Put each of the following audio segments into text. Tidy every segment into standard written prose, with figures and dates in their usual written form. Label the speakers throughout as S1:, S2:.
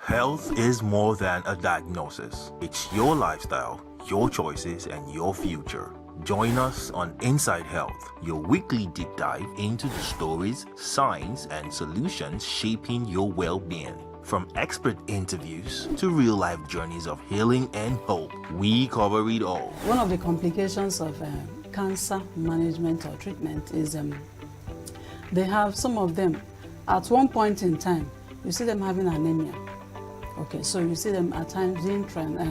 S1: Health is more than a diagnosis. It's your lifestyle, your choices, and your future. Join us on Inside Health, your weekly deep dive into the stories, science, and solutions shaping your well-being. From expert interviews to real-life journeys of healing and hope, we cover it all.
S2: One of the complications of cancer management or treatment is they have some of them at one point in time, you see them having anemia. Okay, so you see them at times being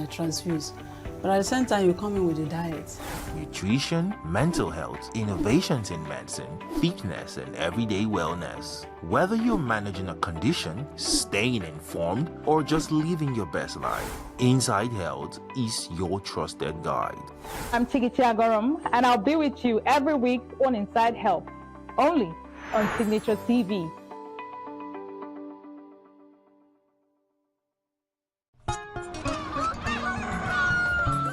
S2: transfused. But at the same time, you come in with a diet.
S1: Nutrition, mental health, innovations in medicine, fitness, and everyday wellness. Whether you're managing a condition, staying informed, or just living your best life, Inside Health is your trusted guide.
S3: I'm Tigiti Agorom, and I'll be with you every week on Inside Health, only on Signature TV.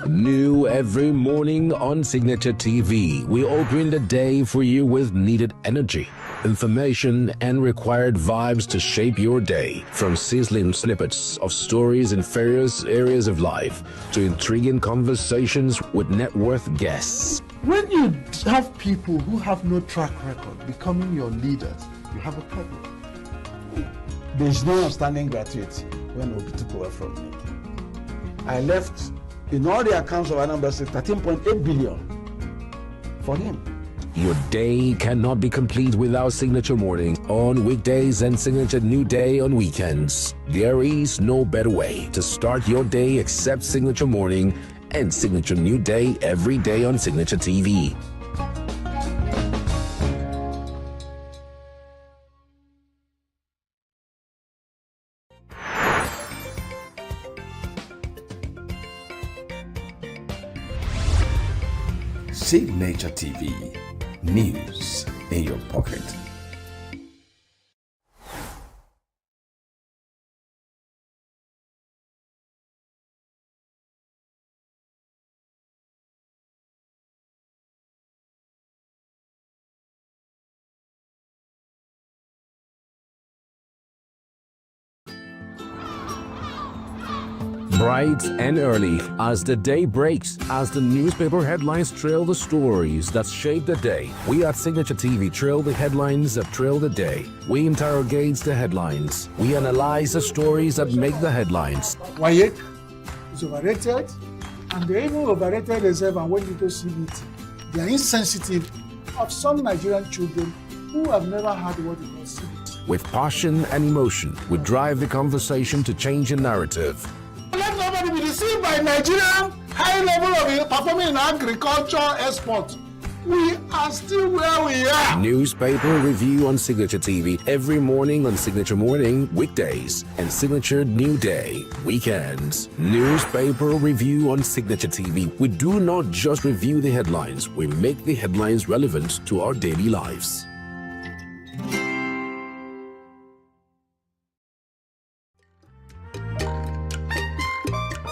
S4: New every morning on Signature TV, we open the day for you with needed energy, information, and required vibes to shape your day. From sizzling snippets of stories in various areas of life to intriguing conversations with net worth guests.
S5: When you have people who have no track record becoming your leaders, you have a problem.
S6: There is no outstanding gratuity when Obi took over from me. I left, in all the accounts of Anambra State, 13.8 billion for him.
S4: Your day cannot be complete without Signature Morning on weekdays and Signature New Day on weekends. There is no better way to start your day except Signature Morning and Signature New Day every day on Signature TV.
S7: Signature TV, news in your pocket.
S4: Bright and early as the day breaks, as the newspaper headlines trail the stories that shape the day, we at Signature TV trail the headlines that trail the day. We interrogate the headlines. We analyze the stories that make the headlines.
S5: Why is overrated, and they even overrated themselves, and when you go see it, they are insensitive of some Nigerian children who have never had what they call CBT.
S4: With passion and emotion, we drive the conversation to change the narrative.
S5: Let nobody be deceived by Nigerian high level of performing in agriculture export. We are still where we are.
S4: Newspaper review on Signature TV every morning on Signature Morning weekdays and Signature New Day weekends. Newspaper review on Signature TV. We do not just review the headlines, we make the headlines relevant to our daily lives.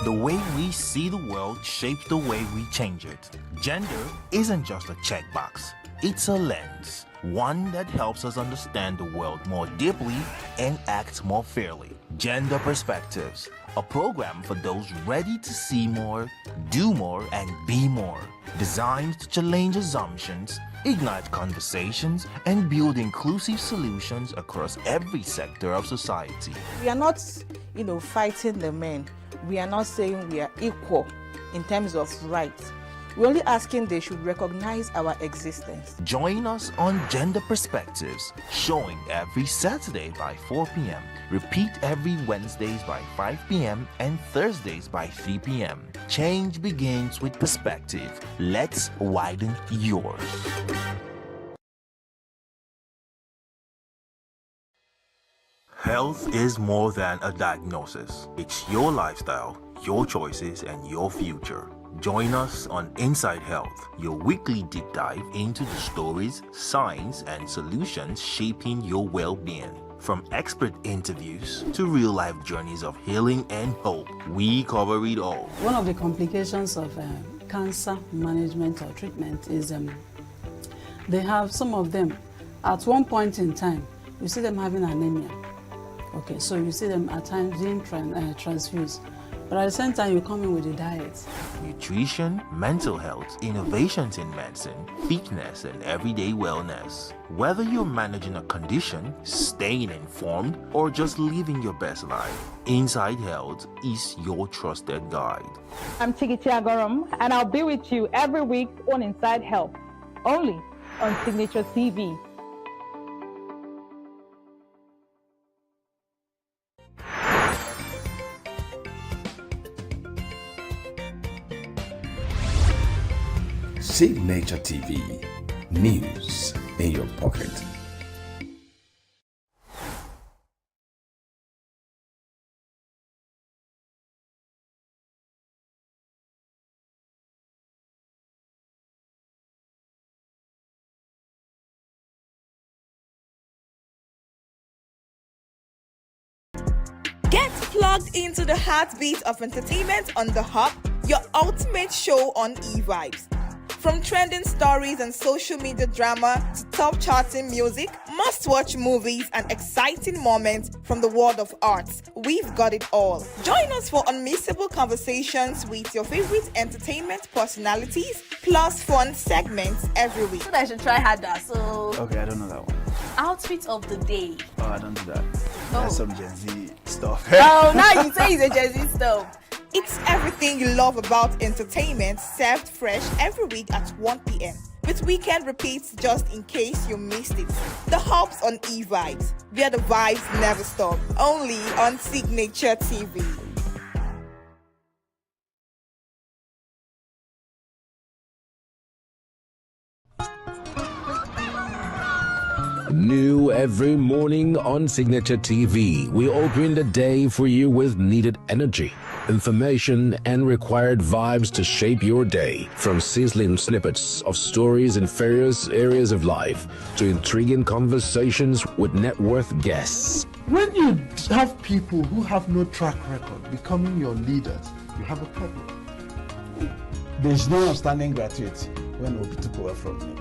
S1: The way we see the world shapes the way we change it. Gender isn't just a checkbox, it's a lens, one that helps us understand the world more deeply and act more fairly. Gender Perspectives, a program for those ready to see more, do more, and be more. Designed to challenge assumptions, ignite conversations, and build inclusive solutions across every sector of society.
S8: We are not, fighting the men. We are not saying we are equal in terms of rights. We're only asking they should recognize our existence.
S1: Join us on Gender Perspectives, showing every Saturday by 4 p.m. Repeat every Wednesdays by 5 p.m. and Thursdays by 3 p.m. Change begins with perspective. Let's widen yours. Health is more than a diagnosis. It's your lifestyle, your choices, and your future. Join us on Inside Health, your weekly deep dive into the stories, science, and solutions shaping your well-being. From expert interviews to real-life journeys of healing and hope, we cover it all.
S2: One of the complications of cancer management or treatment is they have some of them at one point in time, you see them having anemia. Okay, so you see them at times being transfused. But at the same time, you come in with a diet.
S1: Nutrition, mental health, innovations in medicine, fitness, and everyday wellness. Whether you're managing a condition, staying informed, or just living your best life, Inside Health is your trusted guide.
S3: I'm Chigichi Agorum, and I'll be with you every week on Inside Health, only on Signature TV.
S7: Signature TV, news in your pocket.
S8: Get plugged into the heartbeat of entertainment on The Hub, your ultimate show on eVibes. From trending stories and social media drama to top charting music, must-watch movies and exciting moments from the world of arts, we've got it all. Join us for unmissable conversations with your favorite entertainment personalities, plus fun segments every week.
S9: I should try harder, so...
S10: Okay, I don't know that one.
S9: Outfit of the day.
S10: Oh, I don't do that. That's some Gen Z stuff.
S9: Oh, now you say it's a Gen Z stuff.
S8: It's everything you love about entertainment, served fresh every week at 1 p.m. with weekend repeats just in case you missed it. The Hub's on eVibes, where the vibes never stop. Only on Signature TV.
S4: New every morning on Signature TV, we open the day for you with needed energy, information, and required vibes to shape your day. From sizzling snippets of stories in various areas of life to intriguing conversations with net worth guests.
S6: When you have people who have no track record becoming your leaders, you have a problem. There's no outstanding gratuity when Obi took over from me.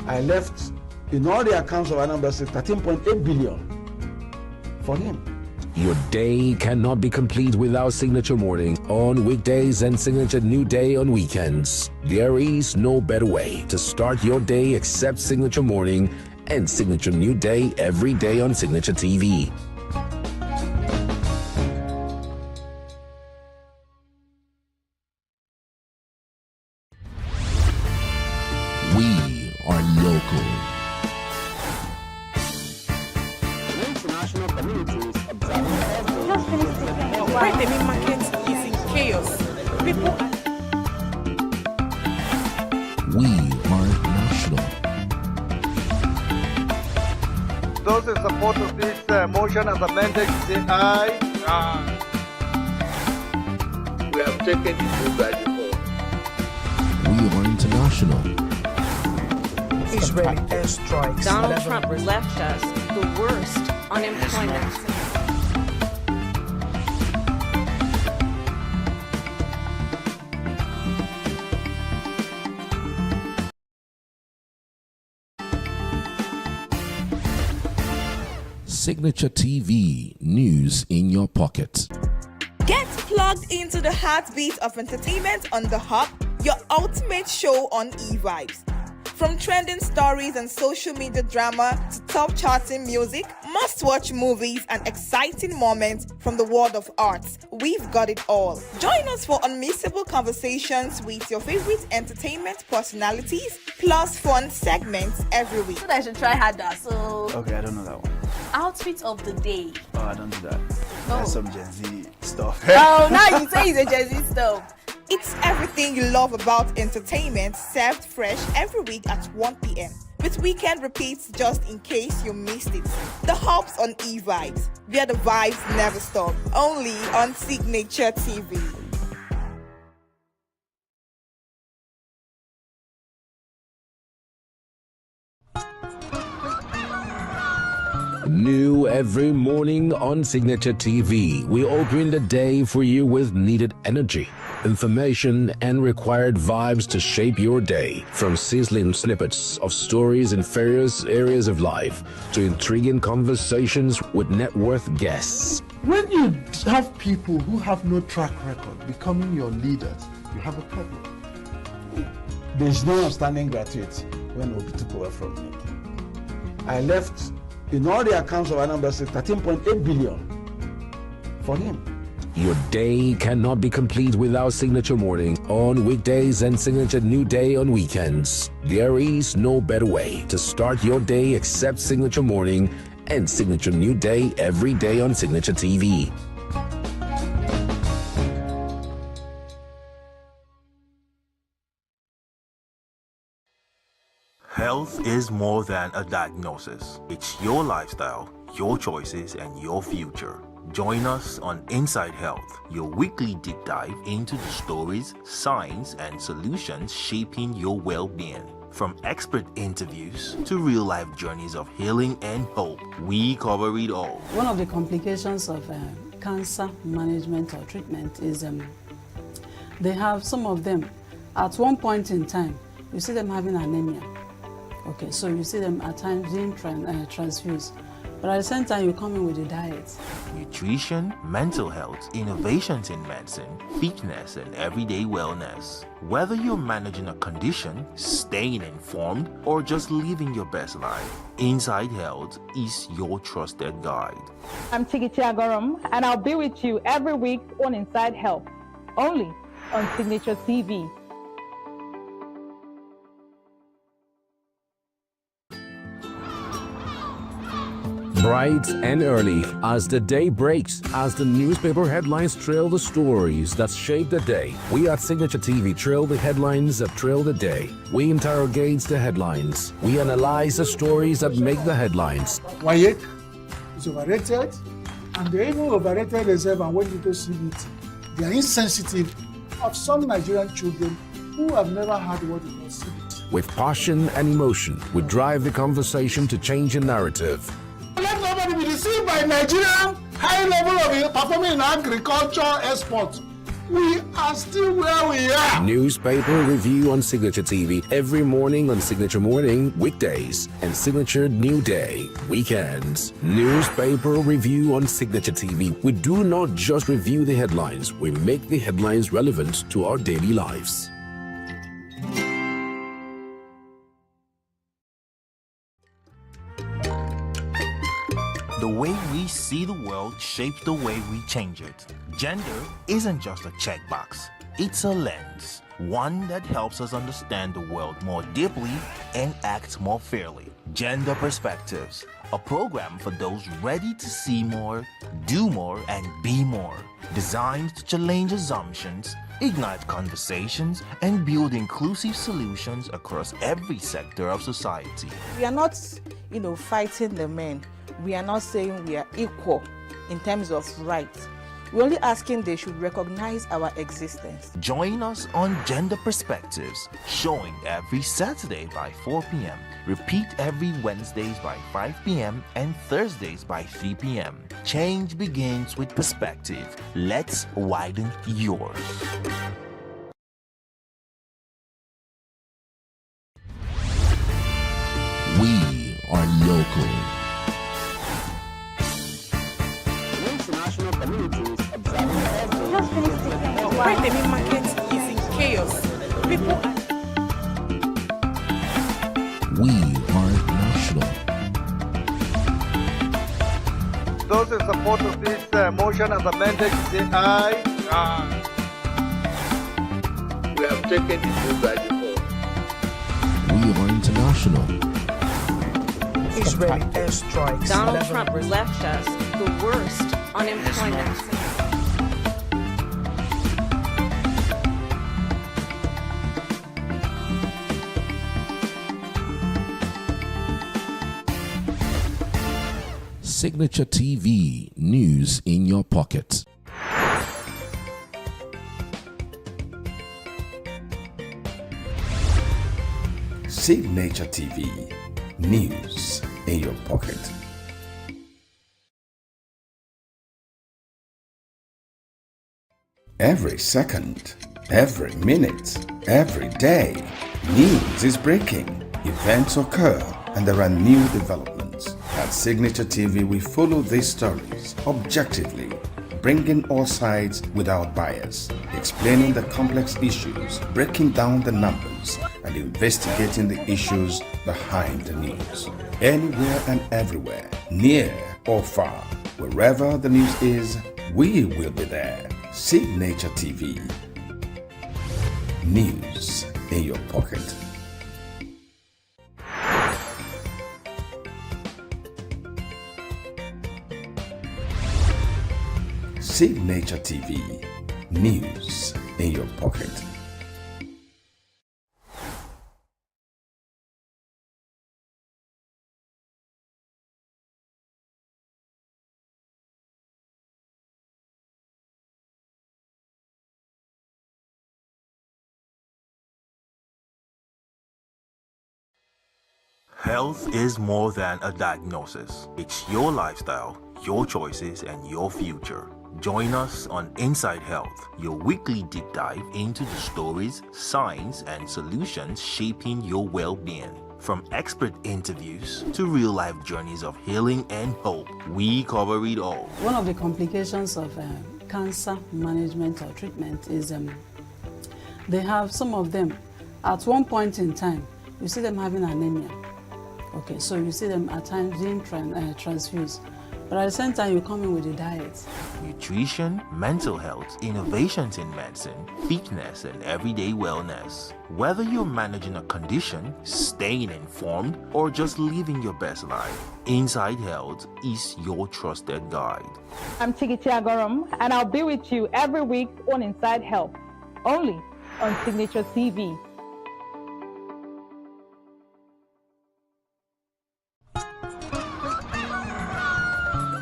S6: I left, in all the accounts of Anambra State, 13.8 billion for him.
S4: Your day cannot be complete without Signature Morning on weekdays and Signature New Day on weekends. There is no better way to start your day except Signature Morning and Signature New Day every day on Signature TV. We are local. International communities
S8: Right, the main market is in chaos. People
S4: We are national.
S11: Those in support of this motion as amended, say aye. Aye. We have taken it through by default.
S4: We are international.
S12: Israeli airstrikes.
S9: Donald Trump left us the worst unemployment.
S4: Signature TV, news in your pocket.
S8: get plugged into the heartbeat of entertainment on The Hub, your ultimate show on eVibes. From trending stories and social media drama to top charting music, must-watch movies and exciting moments from the world of arts, we've got it all. Join us for unmissable conversations with your favorite entertainment personalities, plus fun segments every week.
S9: I should try harder, so...
S10: Okay, I don't know that one.
S9: Outfit of the day.
S10: Oh, I don't do that. That's some Gen Z stuff.
S9: Oh, now you say it's a Gen Z stuff.
S8: It's everything you love about entertainment, served fresh every week at 1 p.m. with weekend repeats just in case you missed it. The Hub's on eVibes, where the vibes never stop. Only on Signature TV.
S4: New every morning on Signature TV, we open the day for you with needed energy, information, and required vibes to shape your day. From sizzling snippets of stories in various areas of life to intriguing conversations with net worth guests.
S6: When you have people who have no track record becoming your leaders, you have a problem. There's no outstanding gratuity when Obi took over from me. I left in all the accounts of Anambra State 13.8 billion for him.
S4: Your day cannot be complete without Signature Morning on weekdays and Signature New Day on weekends. There is no better way to start your day except Signature Morning and Signature New Day every day on Signature TV.
S1: Health is more than a diagnosis. It's your lifestyle, your choices, and your future. Join us on Inside Health, your weekly deep dive into the stories, science, and solutions shaping your well-being. From expert interviews to real-life journeys of healing and hope, we cover it all.
S2: One of the complications of cancer management or treatment is they have some of them at one point in time, you see them having anemia. Okay, so you see them at times being transfused. But at the same time, you come in with a diet.
S1: Nutrition, mental health, innovations in medicine, fitness, and everyday wellness. Whether you're managing a condition, staying informed, or just living your best life, Inside Health is your trusted guide.
S3: I'm Tigiti Agorum, and I'll be with you every week on Inside Health, only on Signature TV.
S4: Bright and early as the day breaks, as the newspaper headlines trail the stories that shape the day. We at Signature TV trail the headlines that trail the day. We interrogate the headlines. We analyze the stories that make the headlines.
S5: Why is overrated, and they even overrated themselves and went into CBT. They are insensitive of some Nigerian children who have never had what is called CBT.
S4: With passion and emotion, we drive the conversation to change the narrative.
S5: Let nobody be deceived by Nigerian high level of performing in agriculture export. We are still where we are.
S4: Newspaper review on Signature TV every morning on Signature Morning weekdays and Signature New Day weekends. Newspaper review on Signature TV. We do not just review the headlines, we make the headlines relevant to our daily lives.
S1: The way we see the world shapes the way we change it. Gender isn't just a checkbox, it's a lens, one that helps us understand the world more deeply and act more fairly. Gender Perspectives, a program for those ready to see more, do more, and be more. Designed to challenge assumptions, ignite conversations, and build inclusive solutions across every sector of society.
S12: We are not, fighting the men. We are not saying we are equal in terms of rights. We're only asking they should recognize our existence.
S1: Join us on Gender Perspectives, showing every Saturday by 4 p.m. Repeat every Wednesdays by 5 p.m. and Thursdays by 3 p.m. Change begins with perspective. Let's widen yours.
S4: We are local.
S13: International communities observing every
S8: The market is in chaos. People are...
S4: We are national.
S11: Those in support of this motion as amended, say aye. Aye.
S13: we have taken the view by default.
S4: We are international.
S9: Israeli airstrikes. Donald Trump left us the worst unemployment.
S4: Signature TV, news in your pocket.
S7: Signature TV, news in your pocket. Every second, every minute, every day, news is breaking, events occur, and there are new developments. At Signature TV, we follow these stories objectively, bringing all sides without bias, explaining the complex issues, breaking down the numbers, and investigating the issues behind the news. Anywhere and everywhere, near or far, wherever the news is, we will be there. Signature TV. News in your pocket. Signature TV. News in your pocket.
S1: Health is more than a diagnosis. It's your lifestyle, your choices, and your future. Join us on Inside Health, your weekly deep dive into the stories, science, and solutions shaping your well-being. From expert interviews to real-life journeys of healing and hope, we cover it all.
S2: One of the complications of cancer management or treatment is they have some of them at one point in time, you see them having anemia. Okay, so you see them at times being transfused. But at the same time, you come in with a diet.
S1: Nutrition, mental health, innovations in medicine, fitness, and everyday wellness. Whether you're managing a condition, staying informed, or just living your best life, Inside Health is your trusted guide.
S3: I'm Chigichi Agorom, and I'll be with you every week on Inside Health, only on Signature TV.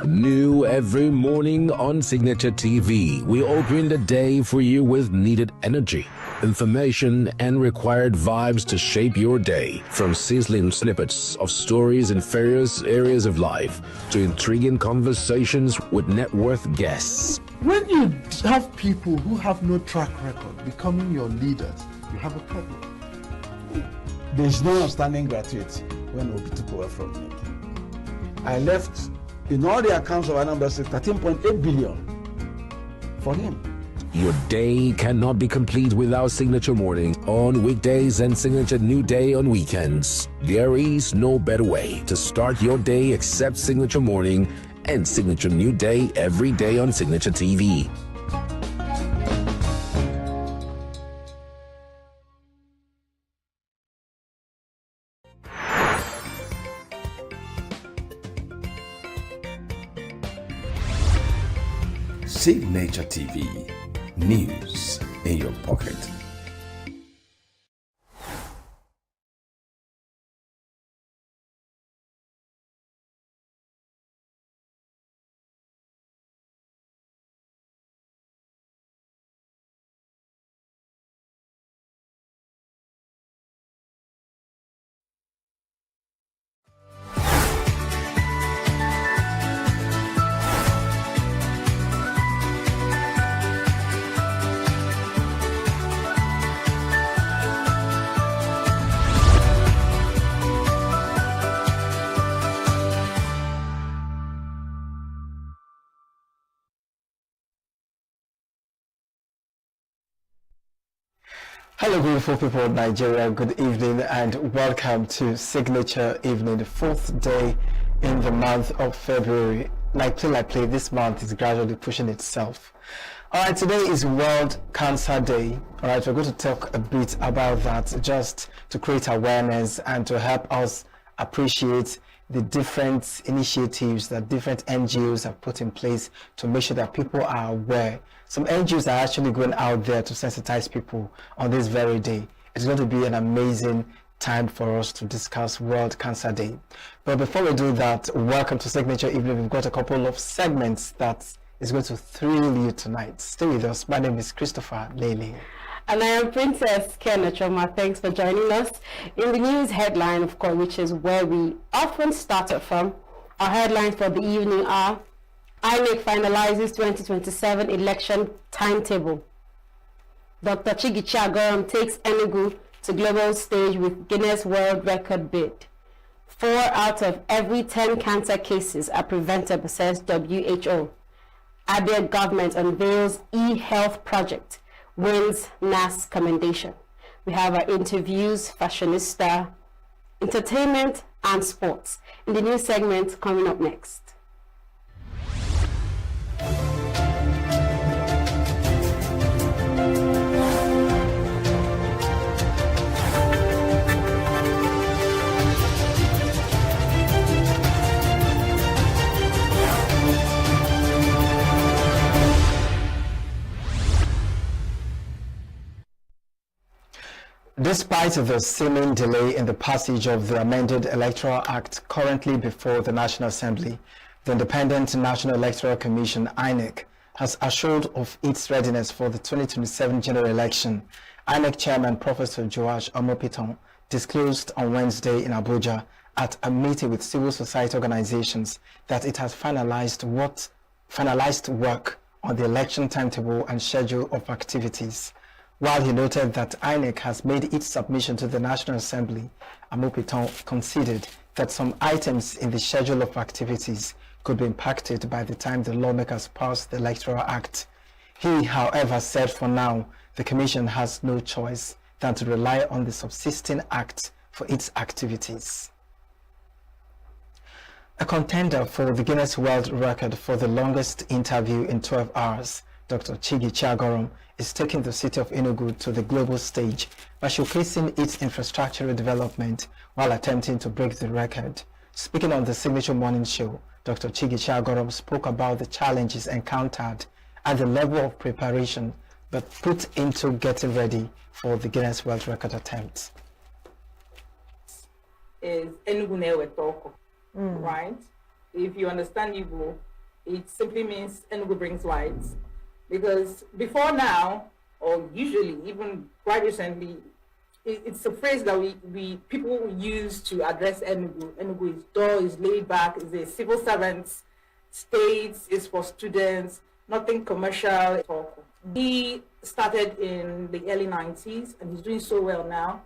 S4: New every morning on Signature TV, we open the day for you with needed energy, information, and required vibes to shape your day. From sizzling snippets of stories in various areas of life to intriguing conversations with net worth guests.
S6: When you have people who have no track record becoming your leaders, you have a problem. There's no outstanding gratuity when Obi took over from me. I left in all the accounts of Anambra State 13.8 billion for him.
S4: Your day cannot be complete without Signature Morning on weekdays and Signature New Day on weekends. There is no better way to start your day except Signature Morning and Signature New Day every day on Signature TV.
S7: Signature TV. News in your pocket.
S14: Hello beautiful people of Nigeria, good evening and welcome to Signature Evening, the fourth day in the month of February. Like play, this month is gradually pushing itself. Alright, today is World Cancer Day. Alright, we're going to talk a bit about that just to create awareness and to help us appreciate the different initiatives that different NGOs have put in place to make sure that people are aware. Some NGOs are actually going out there to sensitize people on this very day. It's going to be an amazing time for us to discuss World Cancer Day. But before we do that, welcome to Signature Evening. We've got a couple of segments that is going to thrill you tonight. Stay with us. My name is Christopher Lele.
S15: And I am Princess Ken Choma. Thanks for joining us. In the news headline, of course, which is where we often started from, our headlines for the evening are: INEC finalizes 2027 election timetable. Dr. Chigichi Agorum takes ENUGU to global stage with Guinness World Record bid. 4 out of every 10 cancer cases are preventable, says WHO. Abia government unveils e-health project, wins NAS commendation. We have our interviews, fashionista, entertainment, and sports in the news segment coming up next.
S14: Despite the seeming delay in the passage of the amended Electoral Act currently before the National Assembly, the Independent National Electoral Commission, INEC, has assured of its readiness for the 2027 general election. INEC Chairman Professor Joash Omopiton disclosed on Wednesday in Abuja at a meeting with civil society organizations that it has finalized work on the election timetable and schedule of activities. While he noted that INEC has made its submission to the National Assembly, Amopiton conceded that some items in the schedule of activities could be impacted by the time the lawmakers pass the Electoral Act. He, however, said for now, the Commission has no choice than to rely on the subsisting Act for its activities. A contender for the Guinness World Record for the longest interview in 12 hours, Dr. Chigichi Agorum, is taking the city of ENUGU to the global stage by showcasing its infrastructural development while attempting to break the record. Speaking on the Signature Morning Show, Dr. Chigichi Agorum spoke about the challenges encountered and the level of preparation but put into getting ready for the Guinness World Record attempt.
S16: Is ENUGU Newetoko, right? If you understand Igbo, it simply means ENUGU brings light. Because before now, or usually even quite recently, it's a phrase that people use to address ENUGU. ENUGU is dull, is laid back, is a civil servant state, is for students, nothing commercial. He started in the early 90s and he's doing so well now.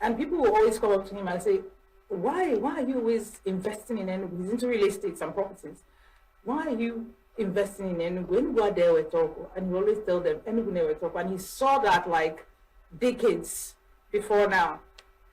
S16: And people will always come up to him and say, why are you always investing in ENUGU? He's into real estate and properties. Why are you investing in ENUGU? ENUGU are there with Toko, and he always tell them ENUGU never with Toko, and he saw that like decades before now.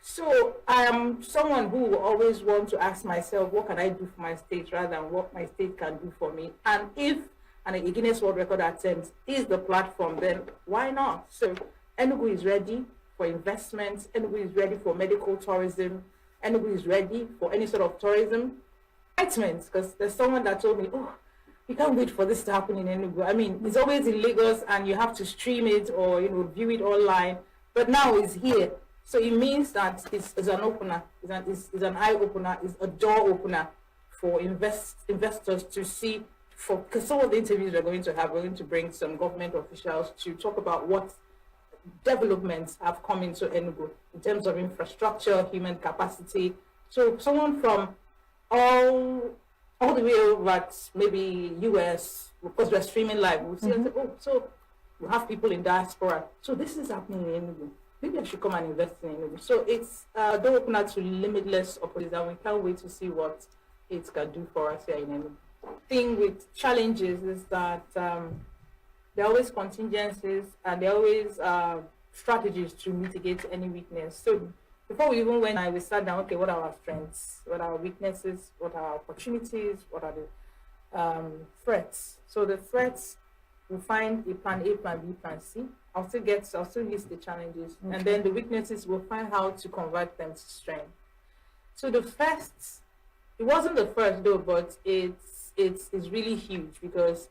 S16: So I am someone who will always want to ask myself, what can I do for my state rather than what my state can do for me? And if a Guinness World Record attempt is the platform, then why not? So ENUGU is ready for investments. ENUGU is ready for medical tourism. ENUGU is ready for any sort of tourism. Because there's someone that told me, oh, you can't wait for this to happen in ENUGU. I mean, it's always in Lagos and you have to stream it or view it online. But now it's here. So it means that it's an opener, it's an eye opener, it's a door opener for investors to see. Because some of the interviews we're going to bring some government officials to talk about what developments have come into ENUGU in terms of infrastructure, human capacity. So someone from all the way over at maybe US, because we're streaming live, we'll see and say, oh, so we have people in diaspora. So this is happening in ENUGU. Maybe I should come and invest in ENUGU. So it's a door opener to limitless opportunities, and we can't wait to see what it can do for us here in ENUGU. The thing with challenges is that there are always contingencies and there are always strategies to mitigate any weakness. So before we even went, we sat down, okay, what are our strengths? What are our weaknesses? What are our opportunities? What are the threats? So the threats, we'll find a plan A, plan B, plan C. I'll still list the challenges. Okay. And then the weaknesses, we'll find how to convert them to strength. So the first, it wasn't the first though, but it's really huge because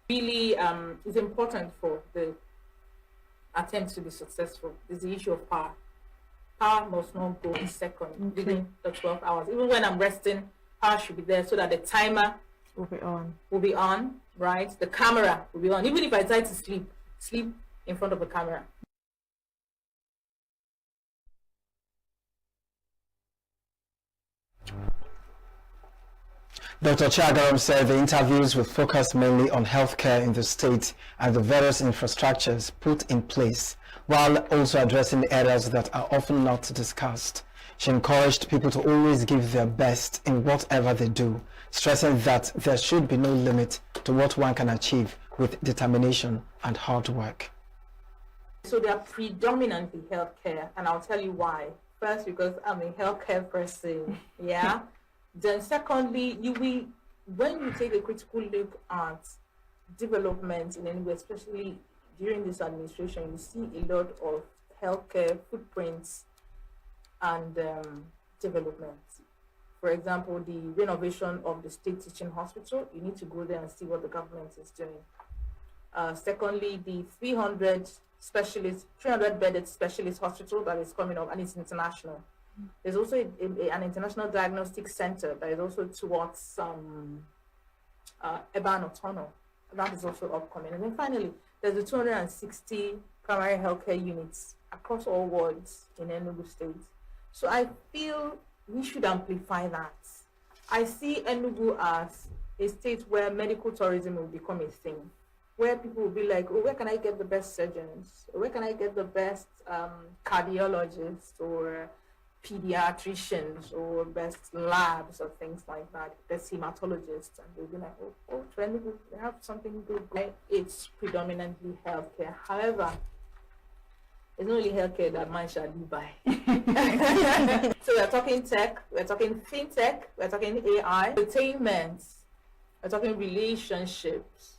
S16: really it's important for the attempt to be successful. It's the issue of power. Power must not go in second within the 12 hours. Even when I'm resting, power should be there so that the timer will be on, right? The camera will be on. Even if I try to sleep in front of the camera.
S14: Dr. Chiagaram said the interviews will focus mainly on healthcare in the state and the various infrastructures put in place, while also addressing areas that are often not discussed. She encouraged people to always give their best in whatever they do, stressing that there should be no limit to what one can achieve with determination and hard work.
S16: So they are predominantly healthcare, and I'll tell you why. First, because I'm a healthcare person, yeah. Then secondly, when you take a critical look at development in ENUGU, especially during this administration, you see a lot of healthcare footprints and development. For example, the renovation of the state teaching hospital, you need to go there and see what the government is doing. Secondly, the 300-bedded specialist hospital that is coming up, and it's international. There's also an international diagnostic center that is also towards Ebano Tunnel. That is also upcoming. And then finally, there's the 260 primary healthcare units across all wards in Enugu State. So I feel we should amplify that. I see Enugu as a state where medical tourism will become a thing, where people will be like, oh, where can I get the best surgeons? Or where can I get the best cardiologists or pediatricians or best labs or things like that, best hematologists? And they'll be like, oh, Enugu, they have something good. It's predominantly healthcare. However, it's not only healthcare that man shall live by. So we're talking tech, we're talking fintech, we're talking AI, entertainment, we're talking relationships,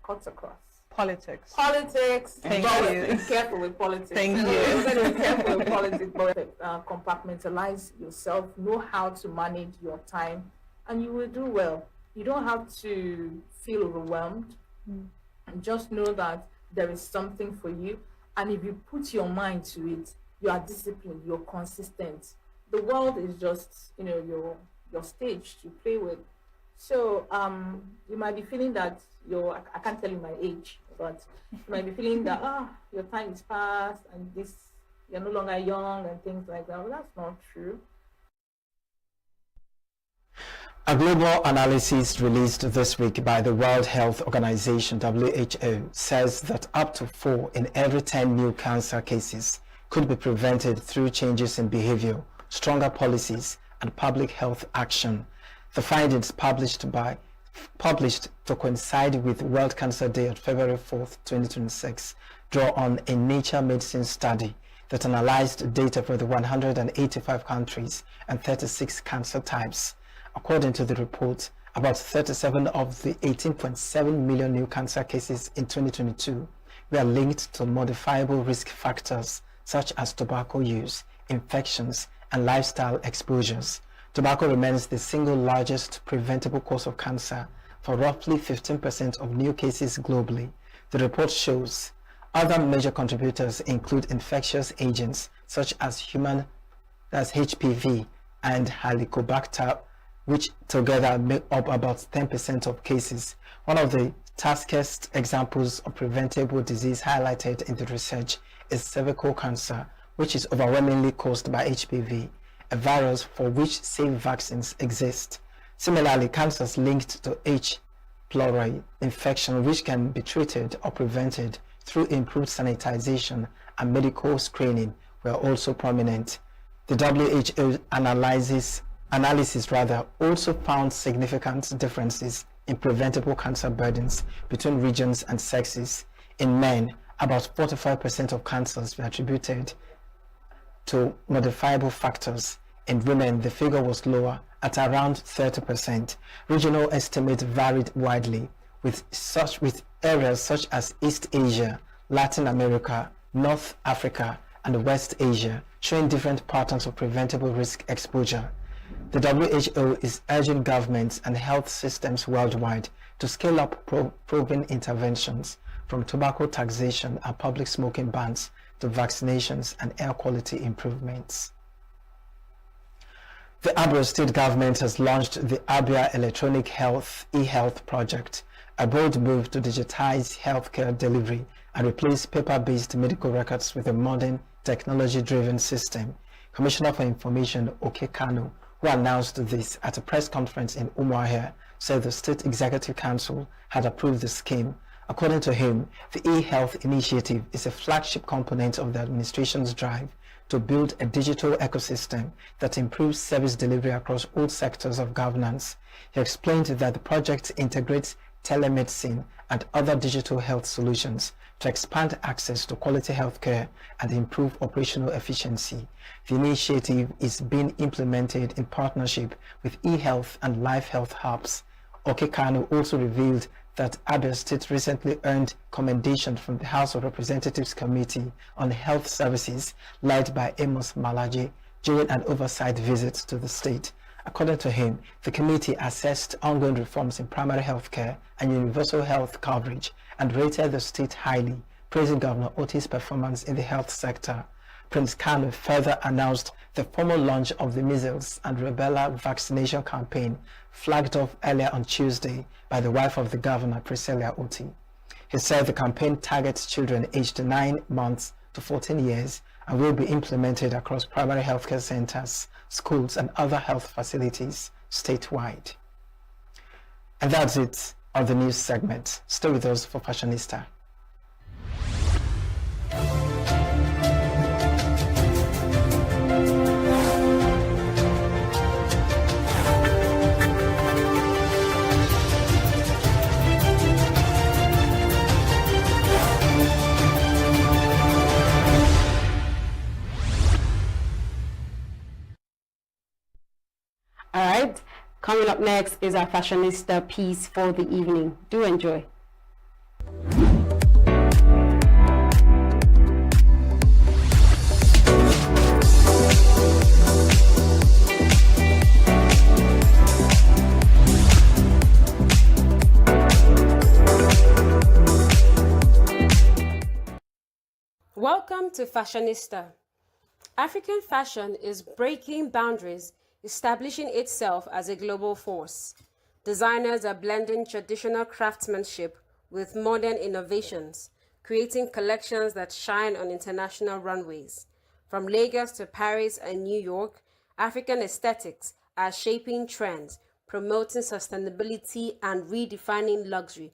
S16: cuts across.
S12: Politics.
S16: Thank you. Be careful with politics.
S12: Thank you.
S16: Be careful with politics, but compartmentalize yourself, know how to manage your time, and you will do well. You don't have to feel overwhelmed. And just know that there is something for you. And if you put your mind to it, you are disciplined, you're consistent. The world is just, your stage to play with. So you might be feeling that I can't tell you my age, but you might be feeling that your time is past and you're no longer young and things like that. Well, that's not true.
S14: A global analysis released this week by the World Health Organization, WHO, says that up to 4 in every 10 new cancer cases could be prevented through changes in behavior, stronger policies, and public health action. The findings published to coincide with World Cancer Day on February 4th, 2026, draw on a Nature Medicine study that analyzed data for the 185 countries and 36 cancer types. According to the report, about 37 of the 18.7 million new cancer cases in 2022 were linked to modifiable risk factors such as tobacco use, infections, and lifestyle exposures. Tobacco remains the single largest preventable cause of cancer for roughly 15% of new cases globally. The report shows other major contributors include infectious agents such as HPV and Helicobacter, which together make up about 10% of cases. One of the taskiest examples of preventable disease highlighted in the research is cervical cancer, which is overwhelmingly caused by HPV, a virus for which safe vaccines exist. Similarly, cancers linked to H. pylori infection, which can be treated or prevented through improved sanitization and medical screening, were also prominent. The WHO analysis also found significant differences in preventable cancer burdens between regions and sexes. In men, about 45% of cancers were attributed to modifiable factors. In women, the figure was lower at around 30%. Regional estimates varied widely, with areas such as East Asia, Latin America, North Africa, and West Asia showing different patterns of preventable risk exposure. The WHO is urging governments and health systems worldwide to scale up proven interventions, from tobacco taxation and public smoking bans to vaccinations and air quality improvements. The Abia State government has launched the Abia Electronic Health e-Health project, a bold move to digitize healthcare delivery and replace paper-based medical records with a modern, technology-driven system. Commissioner for Information Oke Kanu, who who announced this at a press conference in Umuahia, said the State Executive Council had approved the scheme. According to him, the e-health initiative is a flagship component of the administration's drive to build a digital ecosystem that improves service delivery across all sectors of governance. He explained that the project integrates telemedicine and other digital health solutions to expand access to quality healthcare and improve operational efficiency. The initiative is being implemented in partnership with eHealth and Life Health Hubs. Okekano also revealed that Abia State recently earned commendation from the House of Representatives Committee on Health Services led by Amos Malaje during an oversight visit to the state. According to him, the committee assessed ongoing reforms in primary health care and universal health coverage and rated the state highly, praising Governor Oti's performance in the health sector. Prince Kanu further announced the formal launch of the measles and rubella vaccination campaign, flagged off earlier on Tuesday by the wife of the governor, Priscilla Oti. He said the campaign targets children aged 9 months to 14 years and will be implemented across primary healthcare centers, schools, and other health facilities statewide. And that's it on the news segment. Stay with us for Fashionista.
S15: All right, coming up next is our Fashionista piece for the evening. Do enjoy. Welcome to Fashionista. African fashion is breaking boundaries, establishing itself as a global force. Designers are blending traditional craftsmanship with modern innovations, creating collections that shine on international runways. From Lagos to Paris and New York, African aesthetics are shaping trends, promoting sustainability and redefining luxury,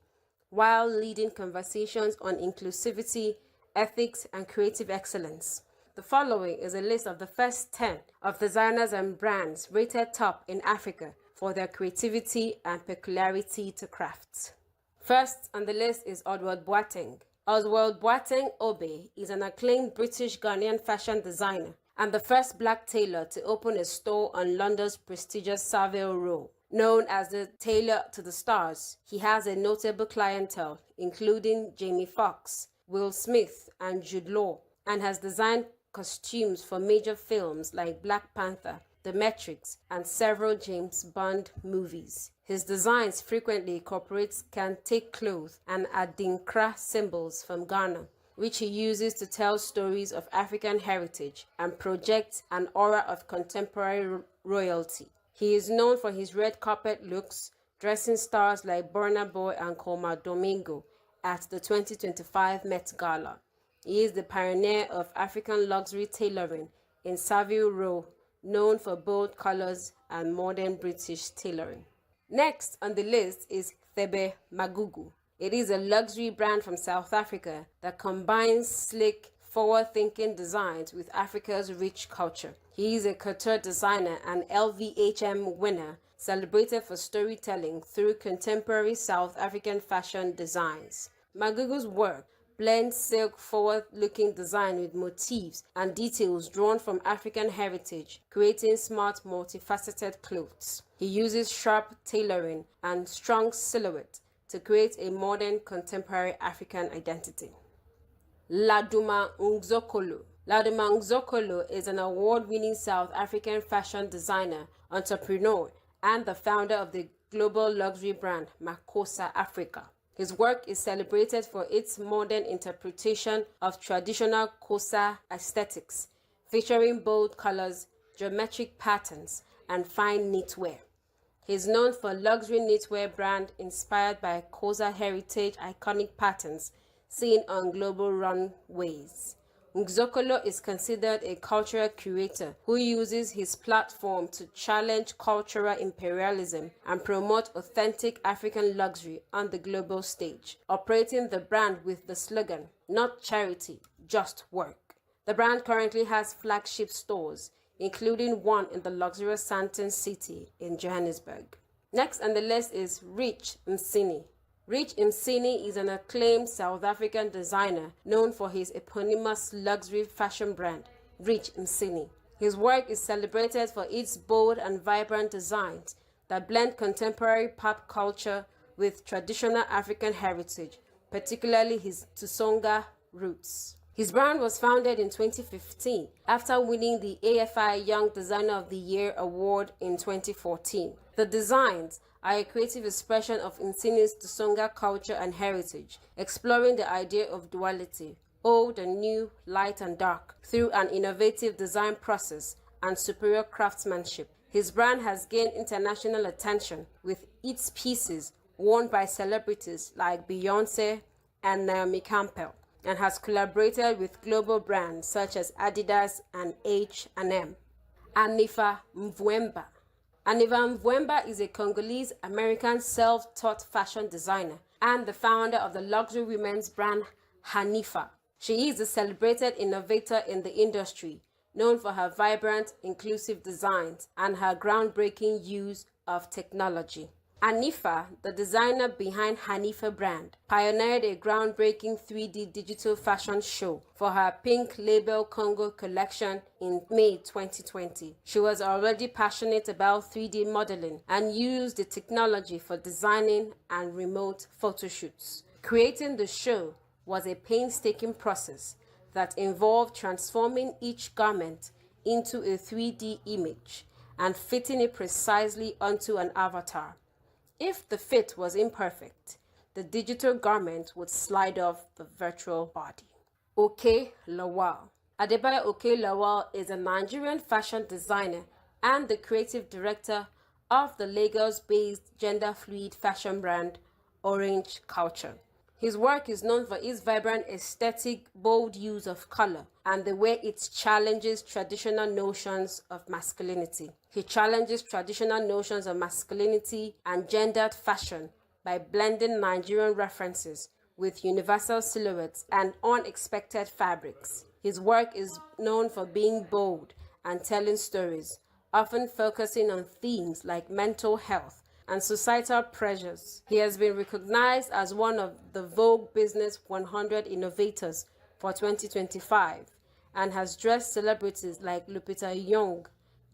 S15: while leading conversations on inclusivity, ethics, and creative excellence. The following is a list of the first 10 of designers and brands rated top in Africa for their creativity and peculiarity to crafts. First on the list is Oswald Boateng. Oswald Boateng Obe is an acclaimed British Ghanaian fashion designer and the first black tailor to open a store on London's prestigious Savile Row. Known as the tailor to the stars, he has a notable clientele including Jamie Foxx, Will Smith, and Jude Law, and has designed costumes for major films like Black Panther, The Matrix, and several James Bond movies. His designs frequently incorporate kente cloth and adinkra symbols from Ghana, which he uses to tell stories of African heritage and project an aura of contemporary royalty. He is known for his red carpet looks, dressing stars like Burna Boy and Coma Domingo at the 2025 Met Gala. He is the pioneer of African luxury tailoring in Savile Row, known for bold colors and modern British tailoring. Next on the list is Thebe Magugu. It is a luxury brand from South Africa that combines slick, forward-thinking designs with Africa's rich culture. He is a couture designer and LVHM winner, celebrated for storytelling through contemporary South African fashion designs. Magugu's work blends silk forward-looking design with motifs and details drawn from African heritage, creating smart, multifaceted clothes. He uses sharp tailoring and strong silhouette to create a modern, contemporary African identity. Laduma Ngzokolo. Laduma Ngzokolo is an award-winning South African fashion designer, entrepreneur, and the founder of the global luxury brand Makosa Africa. His work is celebrated for its modern interpretation of traditional Xhosa aesthetics, featuring bold colors, geometric patterns, and fine knitwear. He is known for luxury knitwear brand inspired by Xhosa heritage iconic patterns seen on global runways. Ngzokolo is considered a cultural curator who uses his platform to challenge cultural imperialism and promote authentic African luxury on the global stage, operating the brand with the slogan, "Not charity, just work." The brand currently has flagship stores, including one in the luxurious Sandton City in Johannesburg. Next on the list is Rich Msini. Rich Msini is an acclaimed South African designer known for his eponymous luxury fashion brand, Rich Msini. His work is celebrated for its bold and vibrant designs that blend contemporary pop culture with traditional African heritage, particularly his Tsonga roots. His brand was founded in 2015 after winning the AFI Young Designer of the Year award in 2014. The designs are a creative expression of Msini's Tsonga culture and heritage, exploring the idea of duality, old and new, light and dark, through an innovative design process and superior craftsmanship. His brand has gained international attention, with its pieces worn by celebrities like Beyoncé and Naomi Campbell, and has collaborated with global brands such as Adidas and H&M. Anifa Mvwemba. Anifa Mvwemba is a Congolese-American self-taught fashion designer and the founder of the luxury women's brand Hanifa. She is a celebrated innovator in the industry, known for her vibrant, inclusive designs and her groundbreaking use of technology. Anifa, the designer behind Hanifa brand, pioneered a groundbreaking 3D digital fashion show for her Pink Label Congo collection in May 2020. She was already passionate about 3D modeling and used the technology for designing and remote photo shoots. Creating the show was a painstaking process that involved transforming each garment into a 3D image and fitting it precisely onto an avatar. If the fit was imperfect, the digital garment would slide off the virtual body. Oke Lawal. Adebayo Oke Lawal is a Nigerian fashion designer and the creative director of the Lagos-based gender-fluid fashion brand Orange Culture. His work is known for its vibrant aesthetic, bold use of color, and the way it challenges traditional notions of masculinity. He challenges traditional notions of masculinity and gendered fashion by blending Nigerian references with universal silhouettes and unexpected fabrics. His work is known for being bold and telling stories, often focusing on themes like mental health and societal pressures. He has been recognized as one of the Vogue Business 100 Innovators for 2025 and has dressed celebrities like Lupita Nyong'o,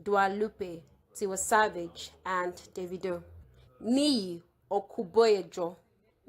S15: Dua Lipa, Tiwa Savage, and Davido. Niyi Okuboyejo.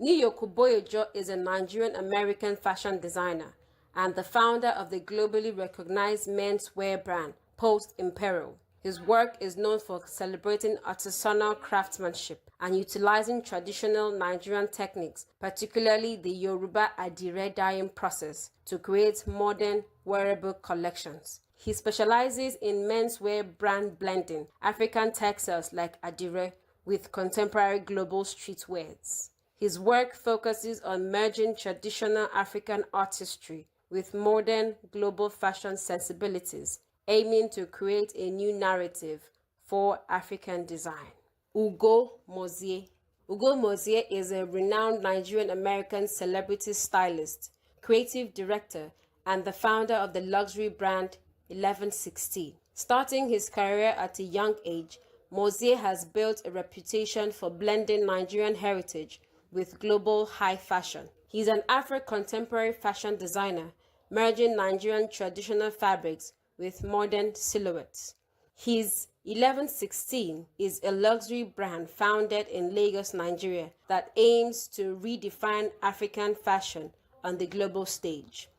S15: Niyi Okuboyejo is a Nigerian-American fashion designer and the founder of the globally recognized menswear brand Post Imperial. His work is known for celebrating artisanal craftsmanship and utilizing traditional Nigerian techniques, particularly the Yoruba Adire dyeing process, to create modern wearable collections. He specializes in menswear brand blending African textiles like Adire with contemporary global streetwears. His work focuses on merging traditional African artistry with modern global fashion sensibilities, aiming to create a new narrative for African design. Ugo Mozie. Ugo Mozie is a renowned Nigerian-American celebrity stylist, creative director, and the founder of the luxury brand 1116. Starting his career at a young age, Mozie has built a reputation for blending Nigerian heritage with global high fashion. He's an Afro-contemporary fashion designer, merging Nigerian traditional fabrics with modern silhouettes. His 1116 is a luxury brand founded in Lagos, Nigeria, that aims to redefine African fashion on the global stage.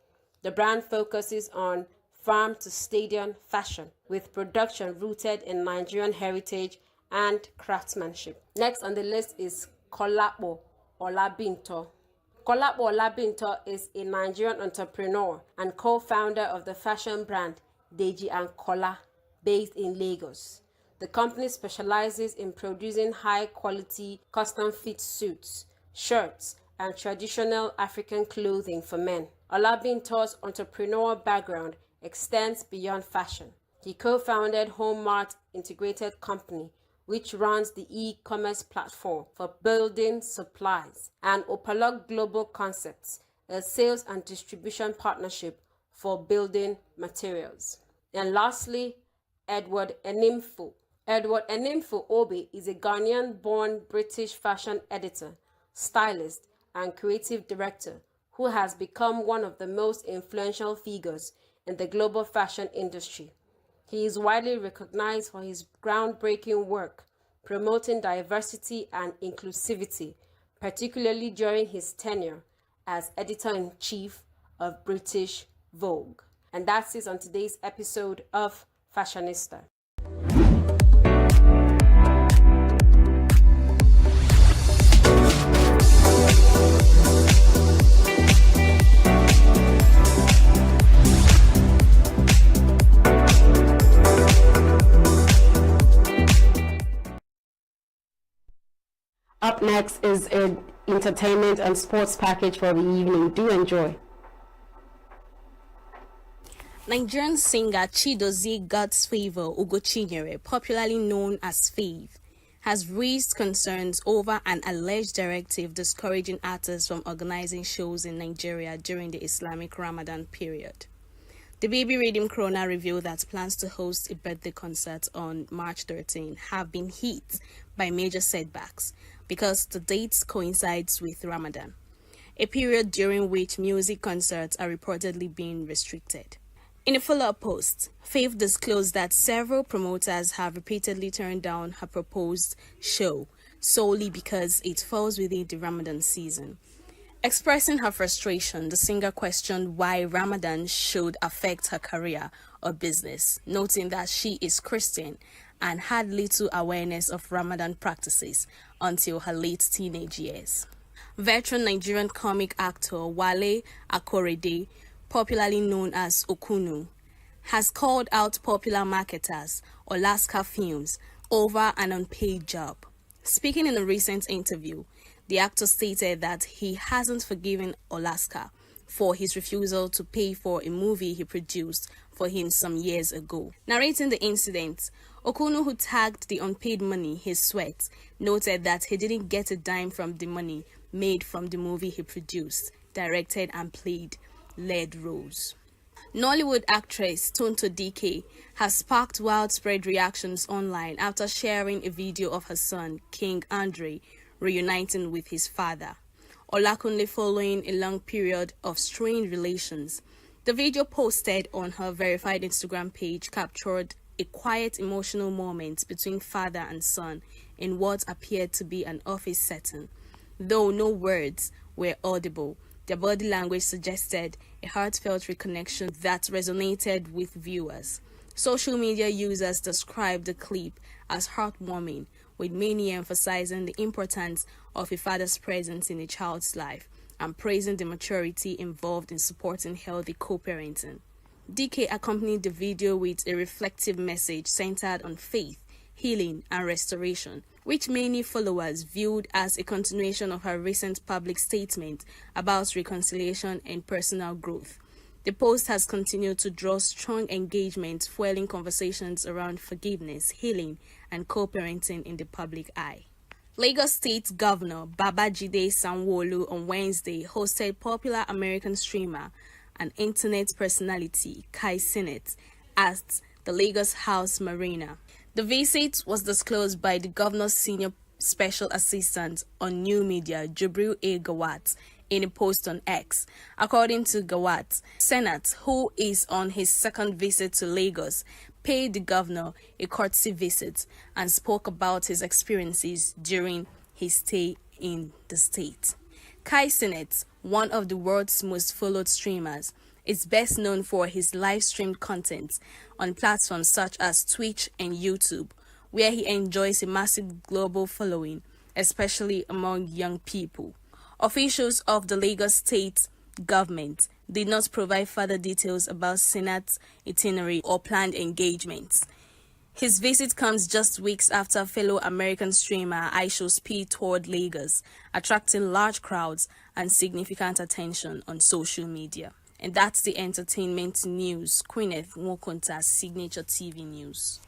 S15: The brand focuses on farm-to-stadium fashion, with production rooted in Nigerian heritage and craftsmanship. Next on the list is Kolapo Olabinto. Kolapo Olabinto is a Nigerian entrepreneur and co-founder of the fashion brand Deji and Kola, based in Lagos. The company specializes in producing high-quality custom-fit suits, shirts, and traditional African clothing for men. Olabinto's entrepreneurial background extends beyond fashion. He co-founded Home Mart Integrated Company, which runs the e-commerce platform for building supplies, and Opalog Global Concepts, a sales and distribution partnership for building materials. And lastly, Edward Enimfu. Edward Enimfu Obi is a Ghanaian-born British fashion editor, stylist, and creative director who has become one of the most influential figures in the global fashion industry. He is widely recognized for his groundbreaking work promoting diversity and inclusivity, particularly during his tenure as editor-in-chief of British Vogue. And that's it on today's episode of Fashionista. Up next is an entertainment and sports package for the evening. Do enjoy.
S17: Nigerian singer Chidozie God's Favor Ugochinyere, popularly known as Fave, has raised concerns over an alleged directive discouraging artists from organizing shows in Nigeria during the Islamic Ramadan period. The Baby Rhythm Corona revealed that plans to host a birthday concert on March 13 have been hit by major setbacks because the date coincides with Ramadan, a period during which music concerts are reportedly being restricted. In a follow-up post, Faith disclosed that several promoters have repeatedly turned down her proposed show solely because it falls within the Ramadan season. Expressing her frustration, the singer questioned why Ramadan should affect her career or business, noting that she is Christian and had little awareness of Ramadan practices until her late teenage years. Veteran Nigerian comic actor Wale Akorede, popularly known as Okunu, has called out popular marketers Olaska Films over an unpaid job. Speaking in a recent interview, the actor stated that he hasn't forgiven Olaska for his refusal to pay for a movie he produced for him some years ago. Narrating the incident, Okunu, who tagged the unpaid money his sweat, noted that he didn't get a dime from the money made from the movie he produced, directed and played lead roles. Nollywood actress Tonto DK has sparked widespread reactions online after sharing a video of her son, King Andre, reuniting with his father, Olakunle, following a long period of strained relations. The video posted on her verified Instagram page captured a quiet emotional moment between father and son in what appeared to be an office setting. Though no words were audible, their body language suggested a heartfelt reconnection that resonated with viewers. Social media users described the clip as heartwarming, with many emphasizing the importance of a father's presence in a child's life and praising the maturity involved in supporting healthy co-parenting. DK accompanied the video with a reflective message centered on faith, healing, and restoration, which many followers viewed as a continuation of her recent public statement about reconciliation and personal growth. The post has continued to draw strong engagement, fueling conversations around forgiveness, healing, and co-parenting in the public eye. Lagos State Governor Babajide Sanwo-Olu on Wednesday hosted popular American streamer and internet personality Kai Cenat at the Lagos House Marina. The visit was disclosed by the governor's senior special assistant on new media, Jubril A. Gawat, in a post on X. According to Gawat, Cenat, who is on his second visit to Lagos, paid the governor a courtesy visit and spoke about his experiences during his stay in the state. Kai Cenat, one of the world's most followed streamers, is best known for his live-streamed content on platforms such as Twitch and YouTube, where he enjoys a massive global following, especially among young people. Officials of the Lagos State government did not provide further details about Cenat's itinerary or planned engagements. His visit comes just weeks after fellow American streamer Aisho's P toured Lagos, attracting large crowds and significant attention on social media. And that's the entertainment news. Queeneth Nwokonta's Signature TV News.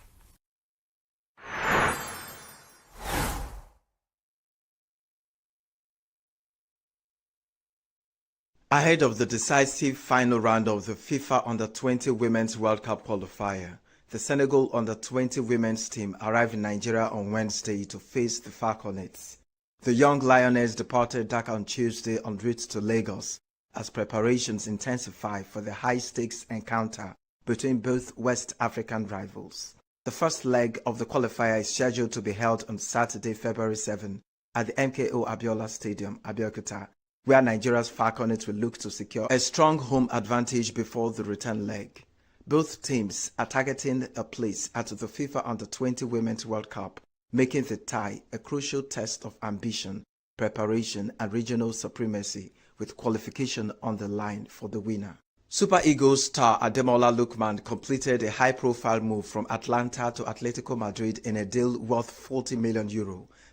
S18: Ahead of the decisive final round of the FIFA Under-20 Women's World Cup qualifier, the Senegal Under-20 women's team arrived in Nigeria on Wednesday to face the Falconets. The young Lioness departed Dakar on Tuesday en route to Lagos as preparations intensify for the high-stakes encounter between both West African rivals. The first leg of the qualifier is scheduled to be held on Saturday, February 7 at the MKO Abiola Stadium, Abeokuta, where Nigeria's Falconets will look to secure a strong home advantage before the return leg. Both teams are targeting a place at the FIFA Under-20 Women's World Cup, making the tie a crucial test of ambition, preparation, and regional supremacy, with qualification on the line for the winner. Super Eagles star Ademola Lookman completed a high-profile move from Atlanta to Atletico Madrid in a deal worth €40 million.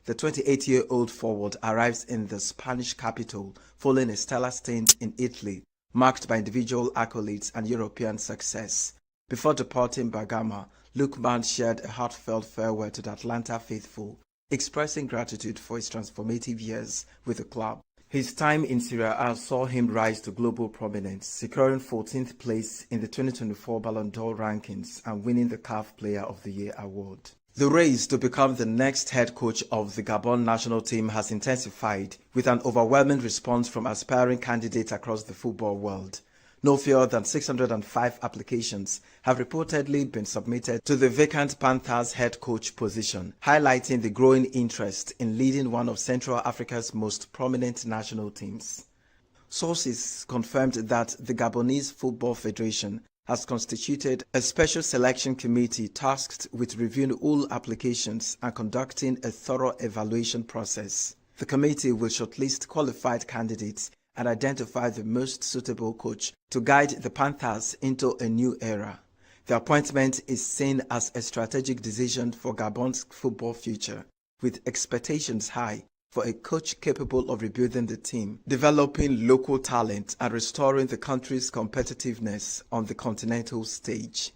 S18: The 28-year-old forward arrives in the Spanish capital following a stellar stint in Italy, marked by individual accolades and European success. Before departing Bergamo, Lookman shared a heartfelt farewell to the Atlanta faithful, expressing gratitude for his transformative years with the club. His time in Serie A saw him rise to global prominence, securing 14th place in the 2024 Ballon d'Or rankings and winning the CAF Player of the Year award. The race to become the next head coach of the Gabon national team has intensified, with an overwhelming response from aspiring candidates across the football world. No fewer than 605 applications have reportedly been submitted to the vacant Panthers head coach position, highlighting the growing interest in leading one of Central Africa's most prominent national teams. Sources confirmed that the Gabonese Football Federation has constituted a special selection committee tasked with reviewing all applications and conducting a thorough evaluation process. The committee will shortlist qualified candidates and identify the most suitable coach to guide the Panthers into a new era. The appointment is seen as a strategic decision for Gabon's football future, with expectations high for a coach capable of rebuilding the team, developing local talent, and restoring the country's competitiveness on the continental stage.